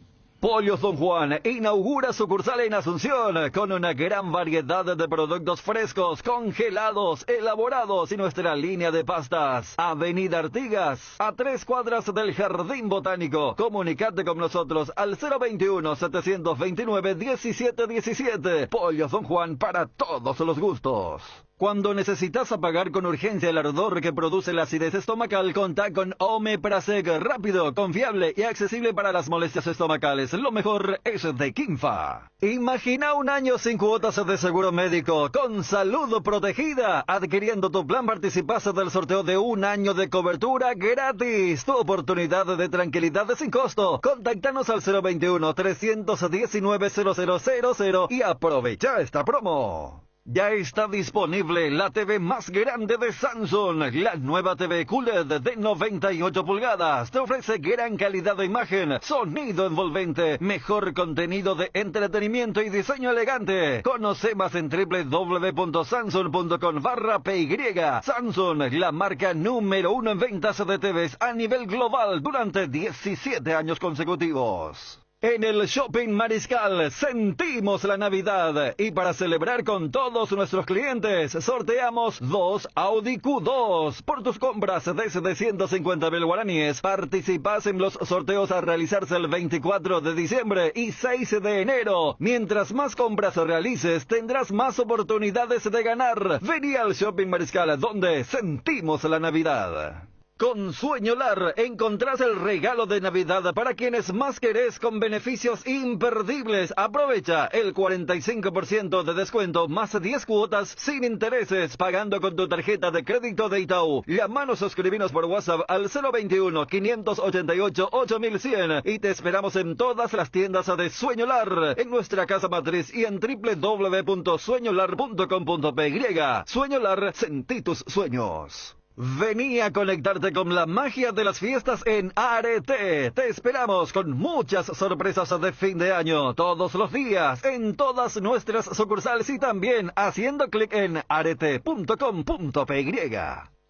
Pollos Don Juan inaugura sucursal en Asunción con una gran variedad de productos frescos, congelados, elaborados y nuestra línea de pastas. Avenida Artigas, a 3 cuadras del Jardín Botánico. Comunicate con nosotros al 021-729-1717. Pollos Don Juan para todos los gustos. Cuando necesitas apagar con urgencia el ardor que produce la acidez estomacal, contá con Omeprazeg, rápido, confiable y accesible para las molestias estomacales. Lo mejor es de Kinfa. Imagina un año sin cuotas de seguro médico, con salud protegida. Adquiriendo tu plan participas del sorteo de un año de cobertura gratis. Tu oportunidad de tranquilidad sin costo. Contáctanos al 021-319-0000 y aprovecha esta promo. Ya está disponible la TV más grande de Samsung, la nueva TV QLED de 98 pulgadas. Te ofrece gran calidad de imagen, sonido envolvente, mejor contenido de entretenimiento y diseño elegante. Conoce más en www.samsung.com/PY. Samsung, la marca número 1 en ventas de TVs a nivel global durante 17 años consecutivos. En el Shopping Mariscal sentimos la Navidad y para celebrar con todos nuestros clientes sorteamos 2 Audi Q2. Por tus compras desde 150.000 guaraníes participas en los sorteos a realizarse el 24 de diciembre y 6 de enero. Mientras más compras realices tendrás más oportunidades de ganar. Vení al Shopping Mariscal donde sentimos la Navidad. Con Sueñolar encontrás el regalo de Navidad para quienes más querés con beneficios imperdibles. Aprovecha el 45% de descuento más 10 cuotas sin intereses pagando con tu tarjeta de crédito de Itaú. Llamanos o escribinos por WhatsApp al 021-588-8100 y te esperamos en todas las tiendas de Sueñolar, en nuestra casa matriz y en www.sueñolar.com.py. Sueñolar, sentí tus sueños. Vení a conectarte con la magia de las fiestas en Arete. Te esperamos con muchas sorpresas de fin de año, todos los días, en todas nuestras sucursales y también haciendo clic en arete.com.py.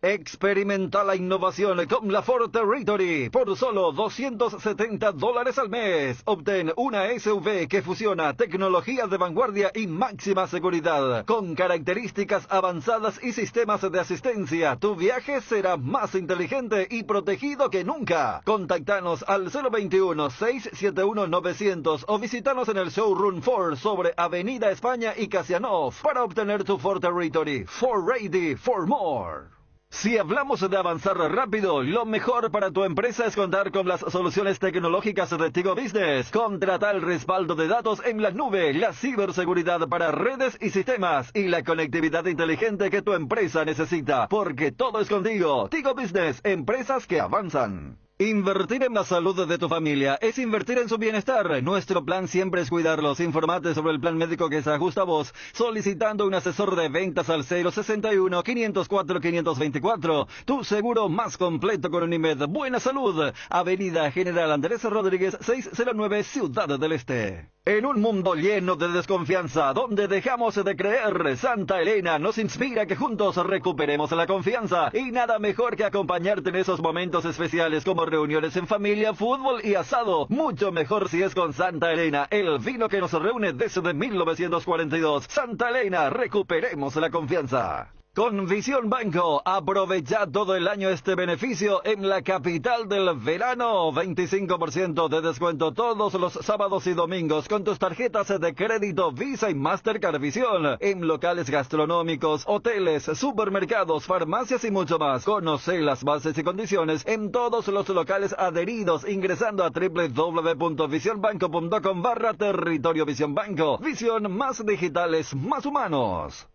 Experimenta la innovación con la Ford Territory por solo $270 al mes. Obtén una SUV que fusiona tecnología de vanguardia y máxima seguridad. Con características avanzadas y sistemas de asistencia, tu viaje será más inteligente y protegido que nunca. Contactanos al 021-671-900 o visítanos en el Showroom Ford sobre Avenida España y Casianov para obtener tu Ford Territory. Ford Ready for More. Si hablamos de avanzar rápido, lo mejor para tu empresa es contar con las soluciones tecnológicas de Tigo Business. Contrata el respaldo de datos en la nube, la ciberseguridad para redes y sistemas y la conectividad inteligente que tu empresa necesita. Porque todo es contigo. Tigo Business, empresas que avanzan. Invertir en la salud de tu familia es invertir en su bienestar. Nuestro plan siempre es cuidarlos. Informate sobre el plan médico que se ajusta a vos, solicitando un asesor de ventas al 061-504-524. Tu seguro más completo con Unimed. Buena salud. Avenida General Andrés Rodríguez, 609, Ciudad del Este. En un mundo lleno de desconfianza, donde dejamos de creer, Santa Elena nos inspira que juntos recuperemos la confianza. Y nada mejor que acompañarte en esos momentos especiales como reuniones en familia, fútbol y asado. Mucho mejor si es con Santa Elena, el vino que nos reúne desde 1942. Santa Elena, recuperemos la confianza. Con Visión Banco, aprovecha todo el año este beneficio en la capital del verano. 25% de descuento todos los sábados y domingos con tus tarjetas de crédito Visa y Mastercard Visión. En locales gastronómicos, hoteles, supermercados, farmacias y mucho más. Conoce las bases y condiciones en todos los locales adheridos ingresando a www.visionbanco.com/territorio Visión Banco. Visión, más digitales, más humanos.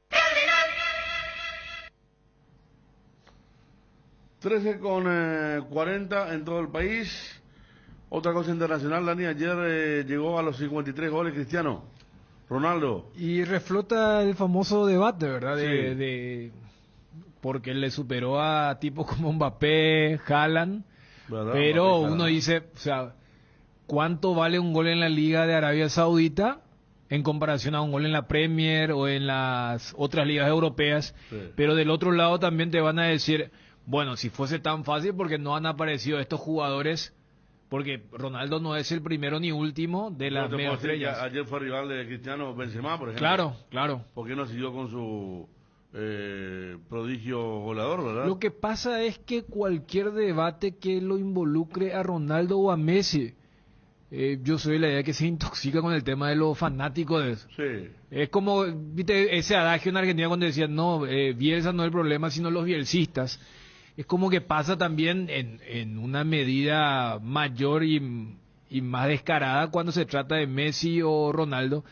13:40 en todo el país. Otra cosa internacional, Dani, ayer llegó a los 53 goles Cristiano Ronaldo. Y reflota el famoso debate, ¿verdad? Sí. Porque le superó a tipos como Mbappé, Haaland. ¿Verdad? Pero Mbappé, uno dice, o sea, ¿cuánto vale un gol en la Liga de Arabia Saudita en comparación a un gol en la Premier o en las otras ligas europeas? Sí. Pero del otro lado también te van a decir, bueno, si fuese tan fácil, porque no han aparecido estos jugadores, porque Ronaldo no es el primero ni último de las mega estrellas. Ayer fue rival de Cristiano Benzema, por ejemplo. Claro, claro. ¿Por qué no siguió con su prodigio goleador, verdad? Lo que pasa es que cualquier debate que lo involucre a Ronaldo o a Messi, yo soy la idea que se intoxica con el tema de los fanáticos de eso. Sí. Es como, viste, ese adagio en Argentina cuando decían, no, Bielsa no es el problema, sino los bielsistas. Es como que pasa también en una medida mayor y más descarada cuando se trata de Messi o Ronaldo.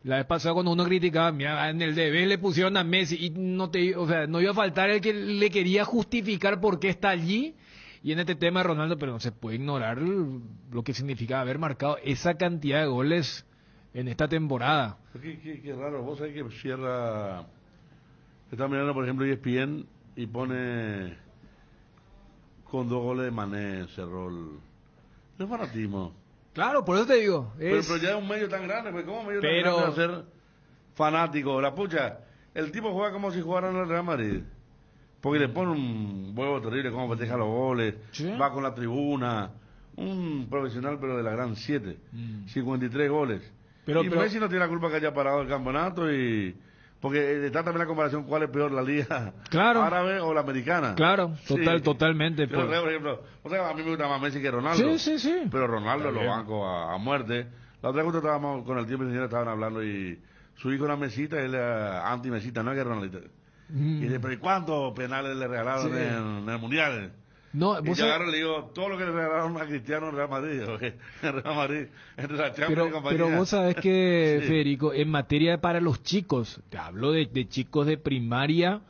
La vez pasada cuando uno criticaba, mira, en el DB le pusieron a Messi y no iba a faltar el que le quería justificar por qué está allí. Y en este tema de Ronaldo, pero no se puede ignorar lo que significa haber marcado esa cantidad de goles en esta temporada. Qué raro, vos sabés que cierra... Está mirando, por ejemplo, ESPN y pone... con 2 goles de Mané, cerró el... No es fanatismo. Claro, por eso te digo. Pero ya es un medio tan grande, pues ¿cómo un medio tan grande va a ser fanático? La pucha, el tipo juega como si jugara en el Real Madrid. Porque le pone un huevo terrible, como festeja los goles, ¿sí? Va con la tribuna. Un profesional, pero de la gran 7. 53 goles. Pero Messi no tiene la culpa que haya parado el campeonato y... Porque está también la comparación, ¿cuál es peor, la liga árabe o la americana? Claro, totalmente. Yo por ejemplo, a mí me gusta más Messi que Ronaldo. Sí. Pero Ronaldo lo banco a muerte. La otra cosa estábamos con el tiempo y señora estaban hablando y su hijo era mesita y él era anti-mesita, no es que Ronaldo. Y dice, pero ¿y cuántos penales le regalaron en el Mundial? No, y yo agarro y le digo, todo lo que le regalaron a Cristiano en Real Madrid, en Real Madrid, entre la Champions y compañía. Pero vos sabés que, Sí. Federico, en materia para los chicos, te hablo de chicos de primaria,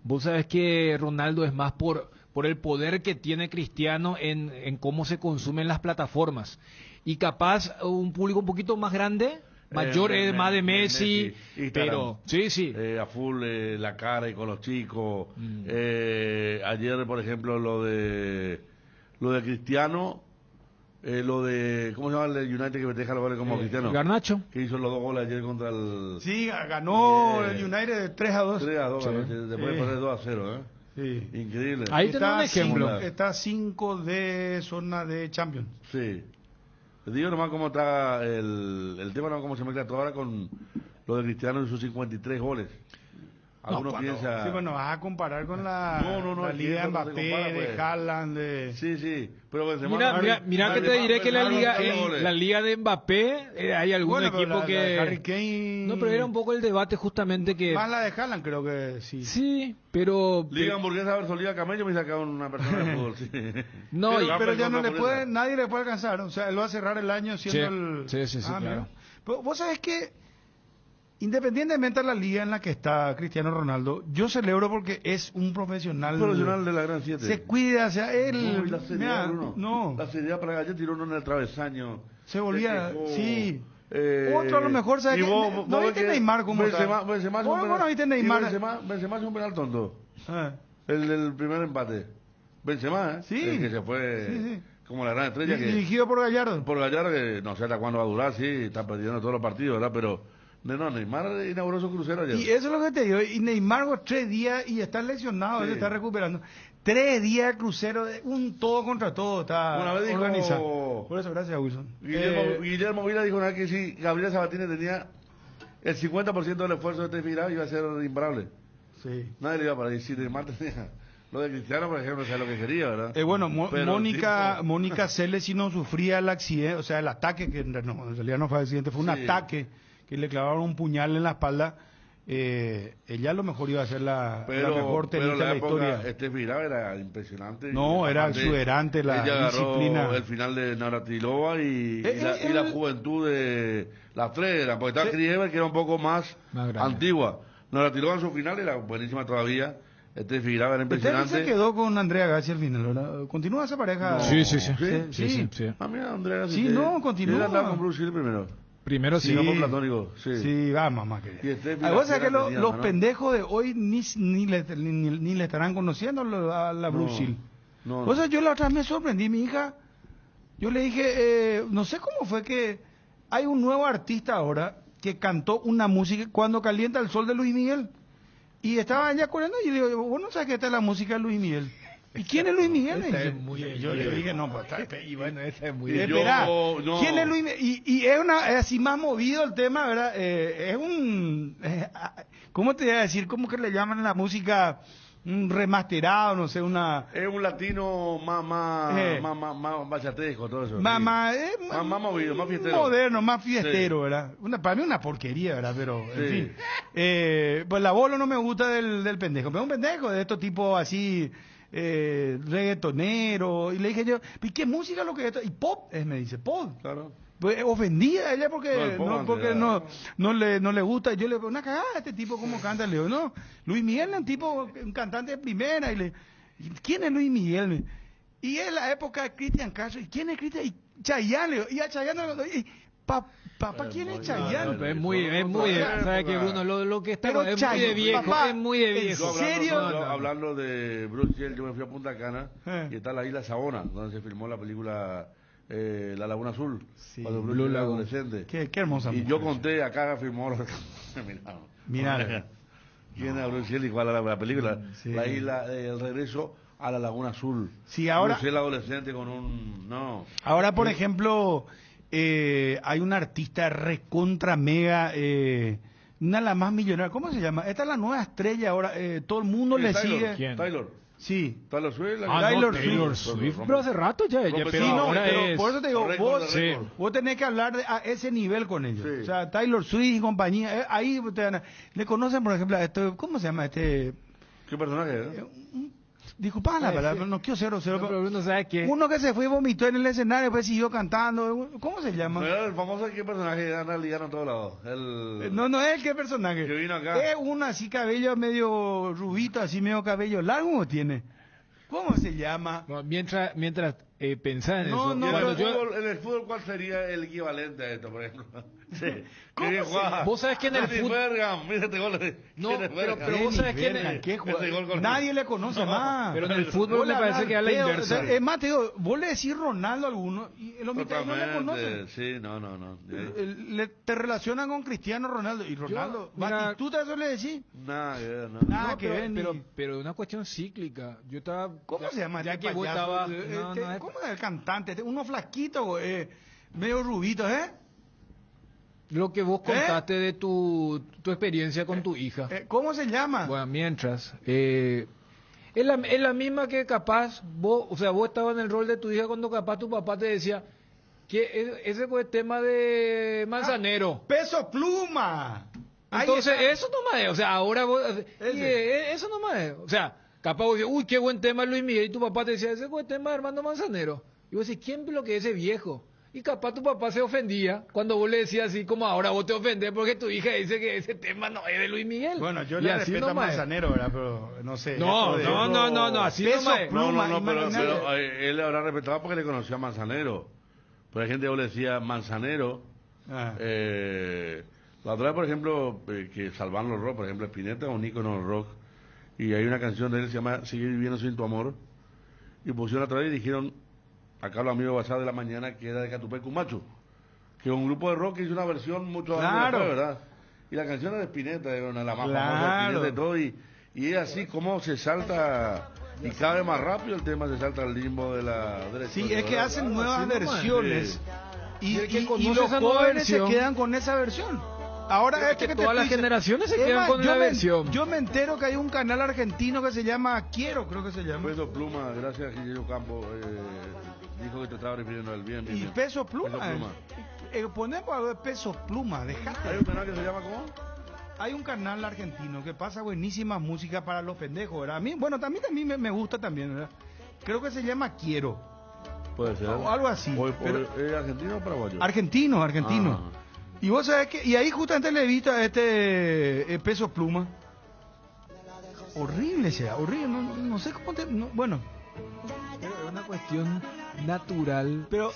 vos sabés que Ronaldo es más por el poder que tiene Cristiano en cómo se consumen las plataformas. Y capaz un público un poquito más grande, mayor, es más de Messi, pero sí. A full la cara y con los chicos. Ayer, por ejemplo, lo de Cristiano, lo de, ¿cómo se llama el United que deja los goles como Cristiano? Garnacho. Que hizo los 2 goles ayer contra el... Sí, ganó el United 3-2. 3-2, Sí. después de poner 2-0, Sí. Increíble. Ahí está un ejemplo. Está 5 de zona de Champions. Sí. Te digo nomás cómo está el tema, no cómo se mezcla todo ahora con lo de Cristiano y sus 53 goles. Algunos piensan... Sí, bueno, vas a comparar con la liga de no Mbappé, se compara, pues. de Haaland, de... Sí, pero Benzema... Mira que te diré que la liga de Mbappé, hay algún equipo que... Harry Kane... No, pero era un poco el debate justamente que... Más la de Haaland creo que sí. Sí, pero... Liga hamburguesa versus Liga Camello me saca una persona de fútbol, sí. No, pero ya no le puede, nadie le puede alcanzar, o sea, él va a cerrar el año siendo Sí, claro. Mira. Pero vos sabés que independientemente de la liga en la que está Cristiano Ronaldo, yo celebro porque es un profesional. De la Gran 7. Se cuida, o sea, él... No, y la seriedad, Mira, Bruno. La seriedad para ayer tiró uno en el travesaño. Se volvía, sí. Eh, Otro a lo mejor, ¿sabes? ¿No viste Neymar como Benzema no viste Neymar? Benzema es un penal tonto. El del primer empate. Benzema, Sí. El que se fue Sí. como la gran estrella. Dirigido por Gallardo. Por Gallardo, que no sé hasta cuándo va a durar, sí, está perdiendo todos los partidos, ¿verdad? Pero... No, Neymar inauguró su crucero ayer. Y eso es lo que te digo. Y Neymar 3 días y está lesionado, él está recuperando. 3 días de crucero, un todo contra todo, está Una vez dijo, organizado. Por eso, gracias, Wilson. Guillermo Vila dijo una vez que si Gabriel Sabatini tenía el 50% del esfuerzo de este final, iba a ser imparable. Sí. Nadie le iba a parar. Y si Neymar tenía lo de Cristiano, por ejemplo, sabía lo que quería, ¿verdad? Bueno, Pero Mónica Seles sí no sufría el accidente, o sea, el ataque, que en realidad no fue accidente, fue un ataque que le clavaron un puñal en la espalda. Ella a lo mejor iba a ser la mejor tenista de la historia. Este final era impresionante. No, era exuberante la disciplina. El final de Navratilova y la juventud de las tres, porque estaba Krieger, que era un poco más antigua. Navratilova en su final era buenísima todavía. Este final era impresionante. Usted se quedó con Andrea Gassi al final, ¿verdad? ¿Continúa esa pareja? No. Sí. Ah, mira, Andrea Gassi. Sí, no, continúa. Él andaba con Bruce Lee primero, sí. Con platónico, Sí, va, mamá. Vos sabés que los pendejos de hoy ni le estarán conociendo a la Bruce Lee. O sea, yo la otra vez me sorprendí, mi hija. Yo le dije, no sé cómo fue que hay un nuevo artista ahora que cantó una música Cuando calienta el sol de Luis Miguel. Y estaba ella corriendo y yo digo, vos no sabes que esta es la música de Luis Miguel. ¿Y quién es Luis Miguel? Yo le dije, no, pues y bueno, esa es muy... Espera, ¿quién es Luis Miguel? Y es así más movido el tema, ¿verdad? Es un... ¿Cómo te voy a decir? ¿Cómo que le llaman la música? Un remasterado, no sé, una... Es un latino más bachatesco, todo eso. Más movido, más fiestero. Moderno, más fiestero, ¿verdad? Para mí una porquería, ¿verdad? Pero, en fin. Pues la bola no me gusta del pendejo. Pero un pendejo de estos tipos así... reggaetonero, y le dije yo, ¿y qué música es lo que es esto? Y pop, me dice, pop. Claro. Pues, ofendida ella porque no le gusta. Yo le digo, una cagada este tipo como canta. Le digo, no, Luis Miguel es un cantante de primera. ¿Y quién es Luis Miguel? Y es la época de Cristian Castro. ¿Y quién es Cristian? Y Chayanne. Y a Chayanne papá, ¿quién es Chayanne? Es muy, ¿sabes qué, Bruno? Lo que está es muy de viejo, papá, es muy de viejo. ¿En serio? Hablando de Bruce Lee, yo me fui a Punta Cana y está la isla Saona, donde se filmó la película La Laguna Azul, cuando Bruce Lee era adolescente. Qué hermosa. Y yo conté, acá filmó Mira. ¿Quién era Bruce Lee y cuál era la película? La isla, el regreso a la Laguna Azul. Sí, ahora... Bruce Lee adolescente con un... Ahora, por ejemplo... hay una artista recontra mega, una de las más millonarias, ¿cómo se llama? Esta es la nueva estrella ahora, todo el mundo le sigue. ¿Quién? Taylor. Sí. Taylor Swift. Taylor Swift. Pero hace rato ya, pero ahora pero por eso te digo, vos tenés que hablar a ese nivel con ellos. Sí. O sea, Taylor Swift y compañía, ahí le conocen, por ejemplo, a ¿cómo se llama este? ¿Qué personaje es? disculpa la palabra, no quiero ser grosero, pero Bruno sabe que uno que se fue y vomitó en el escenario, después siguió cantando, ¿cómo se llama? Pero el famoso qué personaje anda liando en todos lados. No es el que personaje. Que vino acá. Es uno así cabello medio rubito, así medio cabello largo tiene. ¿Cómo se llama? No, mientras pensaba en eso. En el fútbol, ¿cuál sería el equivalente a esto, por ejemplo? Sí. Vos sabés que en el fútbol... Mira este gol. No, pero vos sabés que nadie le conoce más. Pero en el fútbol me parece que a la inversa. O sea, es más, te digo, vos le decís Ronaldo a alguno y los mitades no le conocen. Sí, no. Te relacionan con Cristiano Ronaldo. Y Ronaldo, ¿Batistuta eso le decís? Nada que ver. Pero una cuestión cíclica. Yo estaba... ¿Cómo se llama? Ya que vos estaba... ¿Cómo es el cantante? Uno flaquito, medio rubito, Lo que vos contaste de tu experiencia con tu hija. ¿Cómo se llama? Bueno, mientras... es la misma que capaz vos estabas en el rol de tu hija cuando capaz tu papá te decía que ese fue el tema de Manzanero. ¡Peso Pluma! Entonces, eso nomás es. O sea, ahora vos... eso nomás es. O sea, capaz vos decís, uy, qué buen tema Luis Miguel. Y tu papá te decía, ese fue el tema de Armando Manzanero. Y vos decís, ¿quién bloquea ese viejo? Y capaz tu papá se ofendía cuando vos le decías así como ahora vos te ofendés porque tu hija dice que ese tema no es de Luis Miguel. Bueno, yo le respeto a Manzanero, ¿verdad? Pero no sé. No, así no, pero él le habrá respetado porque le conocía a Manzanero. Pero hay gente que le decía Manzanero. La otra vez, por ejemplo, que salvan los rock, por ejemplo, Spinetta es un ícono del rock. Y hay una canción de él que se llama Seguir viviendo sin tu amor. Y pusieron otra vez y dijeron... Acá los amigos WhatsApp de la mañana, que era de Catupé Cumacho, que es un grupo de rock que hizo una versión mucho años después, ¿verdad? Y la canción es de Spinetta, era una de las más famosas de Spinetta y todo, y es así como se salta, y cada vez más rápido el tema se salta al limbo de la derecha. Sí, es que hacen nuevas versiones, y los jóvenes se quedan con esa versión. Ahora que todas las generaciones se quedan con la versión. Yo me entero que hay un canal argentino que se llama Quiero, creo que se llama. Peso Pluma, gracias a Guillermo Campo, dijo que te estaba refiriendo al bien. ¿Y Peso Pluma? Ponemos algo de Peso Pluma, dejate. ¿Hay un canal que se llama cómo? Hay un canal argentino que pasa buenísima música para los pendejos, ¿verdad? A mí, también me gusta también, ¿verdad? Creo que se llama Quiero. Puede ser. O algo así. ¿Es argentino o paraguayo? Argentino. Y vos sabés que, y ahí justamente le he visto a Peso Pluma. Horrible sea, horrible, no sé cómo bueno. Es una cuestión natural. Pero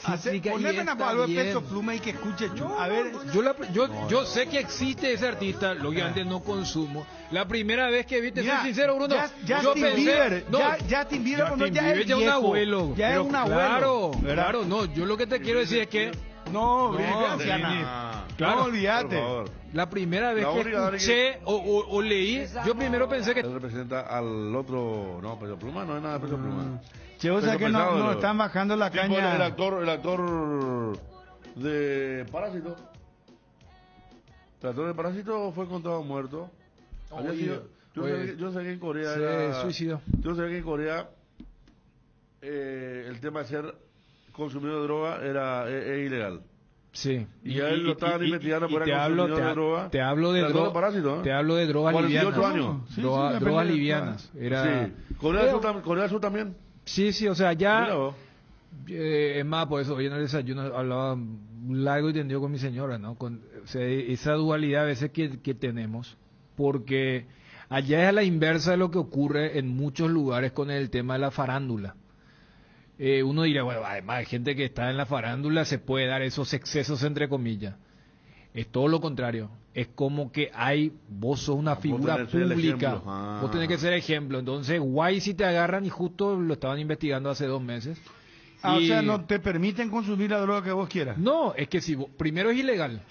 poneme algo de Peso Pluma y que escuche. A ver, yo sé que existe ese artista, lógicamente no consumo. La primera vez que vi, te soy sincero, Bruno, Justin Bieber ya es un abuelo. Ya es un abuelo. Claro, no, yo lo que te quiero decir es que claro, olvídate. La primera vez que escuché o leí, yo primero pensé que... Él representa al otro... No, Peso Pluma no es nada de Peso Pluma. Che, o sea que no están bajando la caña... El actor de Parásito. El actor de Parásito fue encontrado muerto. Yo sé que en Corea se suicidó. Yo sé que en Corea el tema de ser consumidor de droga es ilegal. Sí. Y a él lo estaban investigando por el consumidor de droga. Te hablo de droga. Te hablo de drogas livianas. 48 años. Drogas livianas. Corea del Sur también. Sí, o sea, ya... es más, por eso hoy en el desayuno hablaba largo y tendido con mi señora, ¿no? O sea, esa dualidad a veces que tenemos, porque allá es a la inversa de lo que ocurre en muchos lugares con el tema de la farándula. Uno dirá, bueno, además hay gente que está en la farándula, se puede dar esos excesos entre comillas. Es todo lo contrario. Es como que vos sos una figura pública, vos tenés que ser ejemplo. Entonces, guay si te agarran, y justo lo estaban investigando hace 2 meses. O sea, no te permiten consumir la droga que vos quieras. No, es que primero es ilegal.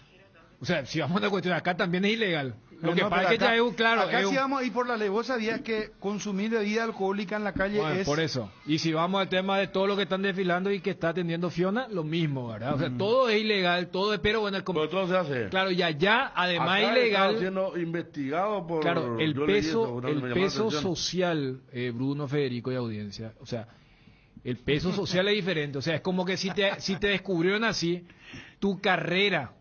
O sea, si vamos a una cuestión, acá también es ilegal. Lo que pasa es que ya es claro. Acá si vamos a ir por la ley, vos sabías que consumir bebida alcohólica en la calle es... Por eso. Y si vamos al tema de todo lo que están desfilando y que está atendiendo Fiona, lo mismo, ¿verdad? O sea, todo es ilegal, todo es... Pero bueno, pero todo se hace. Claro, y allá, además acá ilegal... Está siendo investigado por... Claro, el peso social, Bruno, Federico y audiencia, o sea, el peso social es diferente. O sea, es como que si te descubrieron así, tu carrera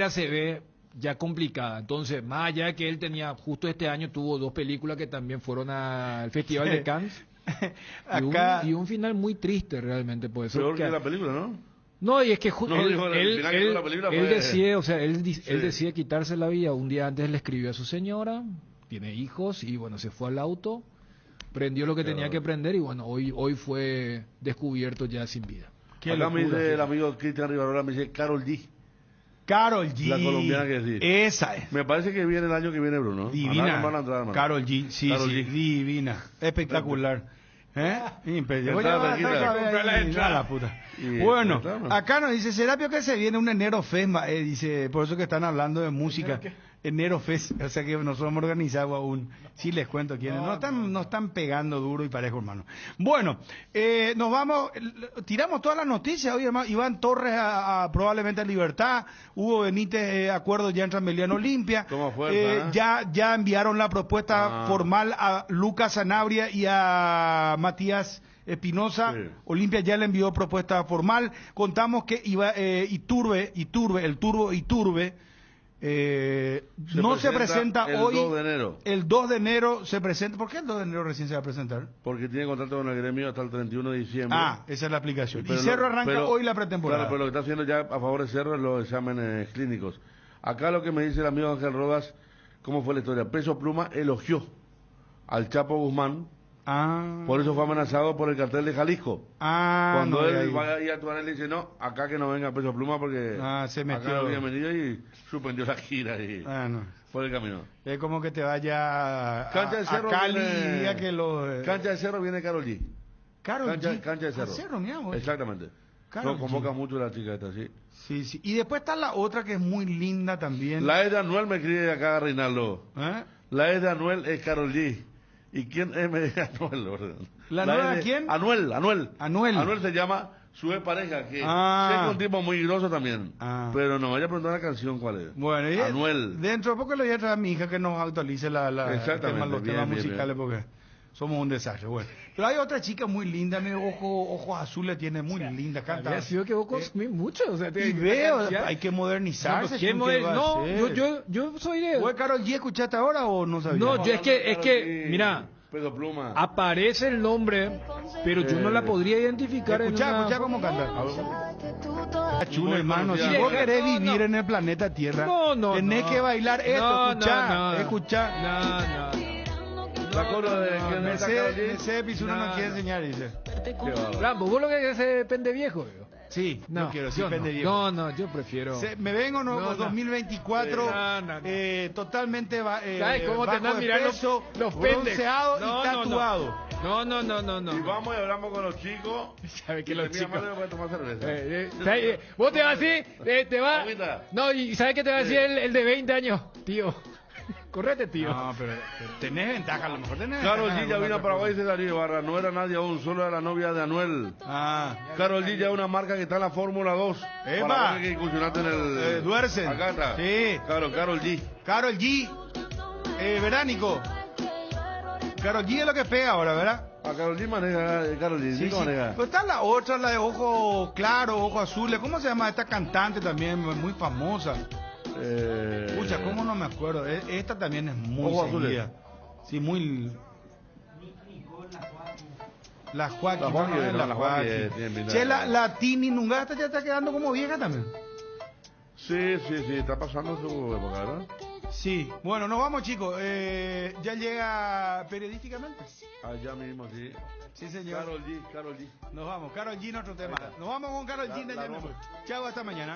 se ve ya complicada. Entonces, más allá de que él tenía, justo este año tuvo 2 películas que también fueron al Festival de Cannes. Y un final muy triste realmente. Pues, peor que la película, ¿no? No, y es que él decide, o sea, él decide quitarse la vida. Un día antes le escribió a su señora, tiene hijos, y bueno, se fue al auto, prendió lo que tenía que prender, y bueno, hoy fue descubierto ya sin vida. Acá me dice el amigo Cristian Rivarola, me dice Karol G. Karol G. La colombiana que decir. Esa es. Me parece que viene el año que viene, Bruno. Divina. Karol G, sí, Karol sí, G. Divina. Espectacular. Bueno, acá nos dice Serapio que se viene un Enero Fest, dice, por eso que están hablando de música. Enero Fest, o sea que no somos organizados aún. Sí les cuento quiénes. No están pegando duro y parejo, hermano. Bueno, nos vamos, tiramos todas las noticias. Hoy Iván Torres probablemente a libertad. Hugo Benítez, acuerdo ya en Transmeliano Olimpia. Ya enviaron la propuesta formal a Lucas Sanabria y a Matías Espinosa. Sí. Olimpia ya le envió propuesta formal. Contamos que Iturbe, no se presenta hoy. El 2 de enero. El 2 de enero se presenta. ¿Por qué el 2 de enero recién se va a presentar? Porque tiene contrato con el gremio hasta el 31 de diciembre. Esa es la aplicación. Y Cerro arranca hoy la pretemporada. Claro, pero lo que está haciendo ya a favor de Cerro es los exámenes clínicos. Acá lo que me dice el amigo Ángel Rodas, ¿cómo fue la historia? Peso Pluma elogió al Chapo Guzmán. Por eso fue amenazado por el cartel de Jalisco. Cuando él va a ir a actuar, él dice, no, acá que no venga Peso Pluma porque se metió. Acá no había venido y suspendió la gira y fue el camino. Es como que te vaya Cancha de Cerro a Cali viene, Cancha de Cerro viene Karol G. Cancha de Cerro. Cerro, mi amor. Exactamente. No convoca mucho la chica esta, sí. Sí. Y después está la otra que es muy linda también. La de Anuel me escribe acá, Reinaldo. La de Anuel es Karol G. ¿Y quién es Anuel? ¿La nueva de quién? Anuel. Anuel se llama su pareja, que sé que es un tipo muy groso también. Pero no vaya a preguntar la canción cuál es. Bueno, Anuel. Dentro de poco le voy a traer a mi hija que nos actualice los temas musicales porque somos un desastre. Bueno, pero hay otra chica muy linda, ojos azules tiene, muy linda, canta. Había sido que ojos mucho, o sea, y veo, hay que modernizarse. Yo soy de... ¿Fue Karol G escuchaste ahora o no sabías? No, yo es que, mira, Peso Pluma. Aparece el nombre, pero yo no la podría identificar. Escuchá cómo canta. Chulo, hermano, si vos querés vivir en el planeta Tierra, tenés que bailar esto, escuchá. La cosa de que Mercedes uno no quiere enseñar, dice. Rambo, vos lo que es ese pende viejo. Sí, no quiero decir pende viejo. No, yo prefiero. Me vengo 2024 totalmente ¿sabes cómo te andan mirando los pendes? Bronceado y tatuado. No. Y vamos y hablamos con los chicos. ¿Sabes que los chicos? Tomar cerveza. Vos te vas así, te va. No, y ¿sabes qué te va a decir el de 20 años? Tío. Correte, tío. No, pero tenés ventaja, a lo mejor tenés Karol G ya vino a Paraguay y se Darío Ibarra. No era nadie aún, solo era la novia de Anuel. Karol G ya es una marca que está en la Fórmula 2. Para que incursionaste en el... Duersen. Acá está. Sí. Claro, Karol G. Karol G. Veránico. Karol G es lo que pega ahora, ¿verdad? A Karol G maneja, Karol G, sí maneja. Pero está la otra, la de ojos claros, ojos azules. ¿Cómo se llama esta cantante también, muy famosa? Escucha, ¿cómo no me acuerdo? Esta también es muy seguida. Sí, muy... La Joaquín. Che, la Tini Nunga ya está quedando como vieja también. Sí, está pasando su época, ¿verdad? Sí, bueno, nos vamos, chicos. ¿Ya llega periodísticamente? Allá mismo, sí. Sí, señor. Karol G. Nos vamos, Karol G, nuestro tema. Nos vamos con Karol G. Chao, hasta mañana.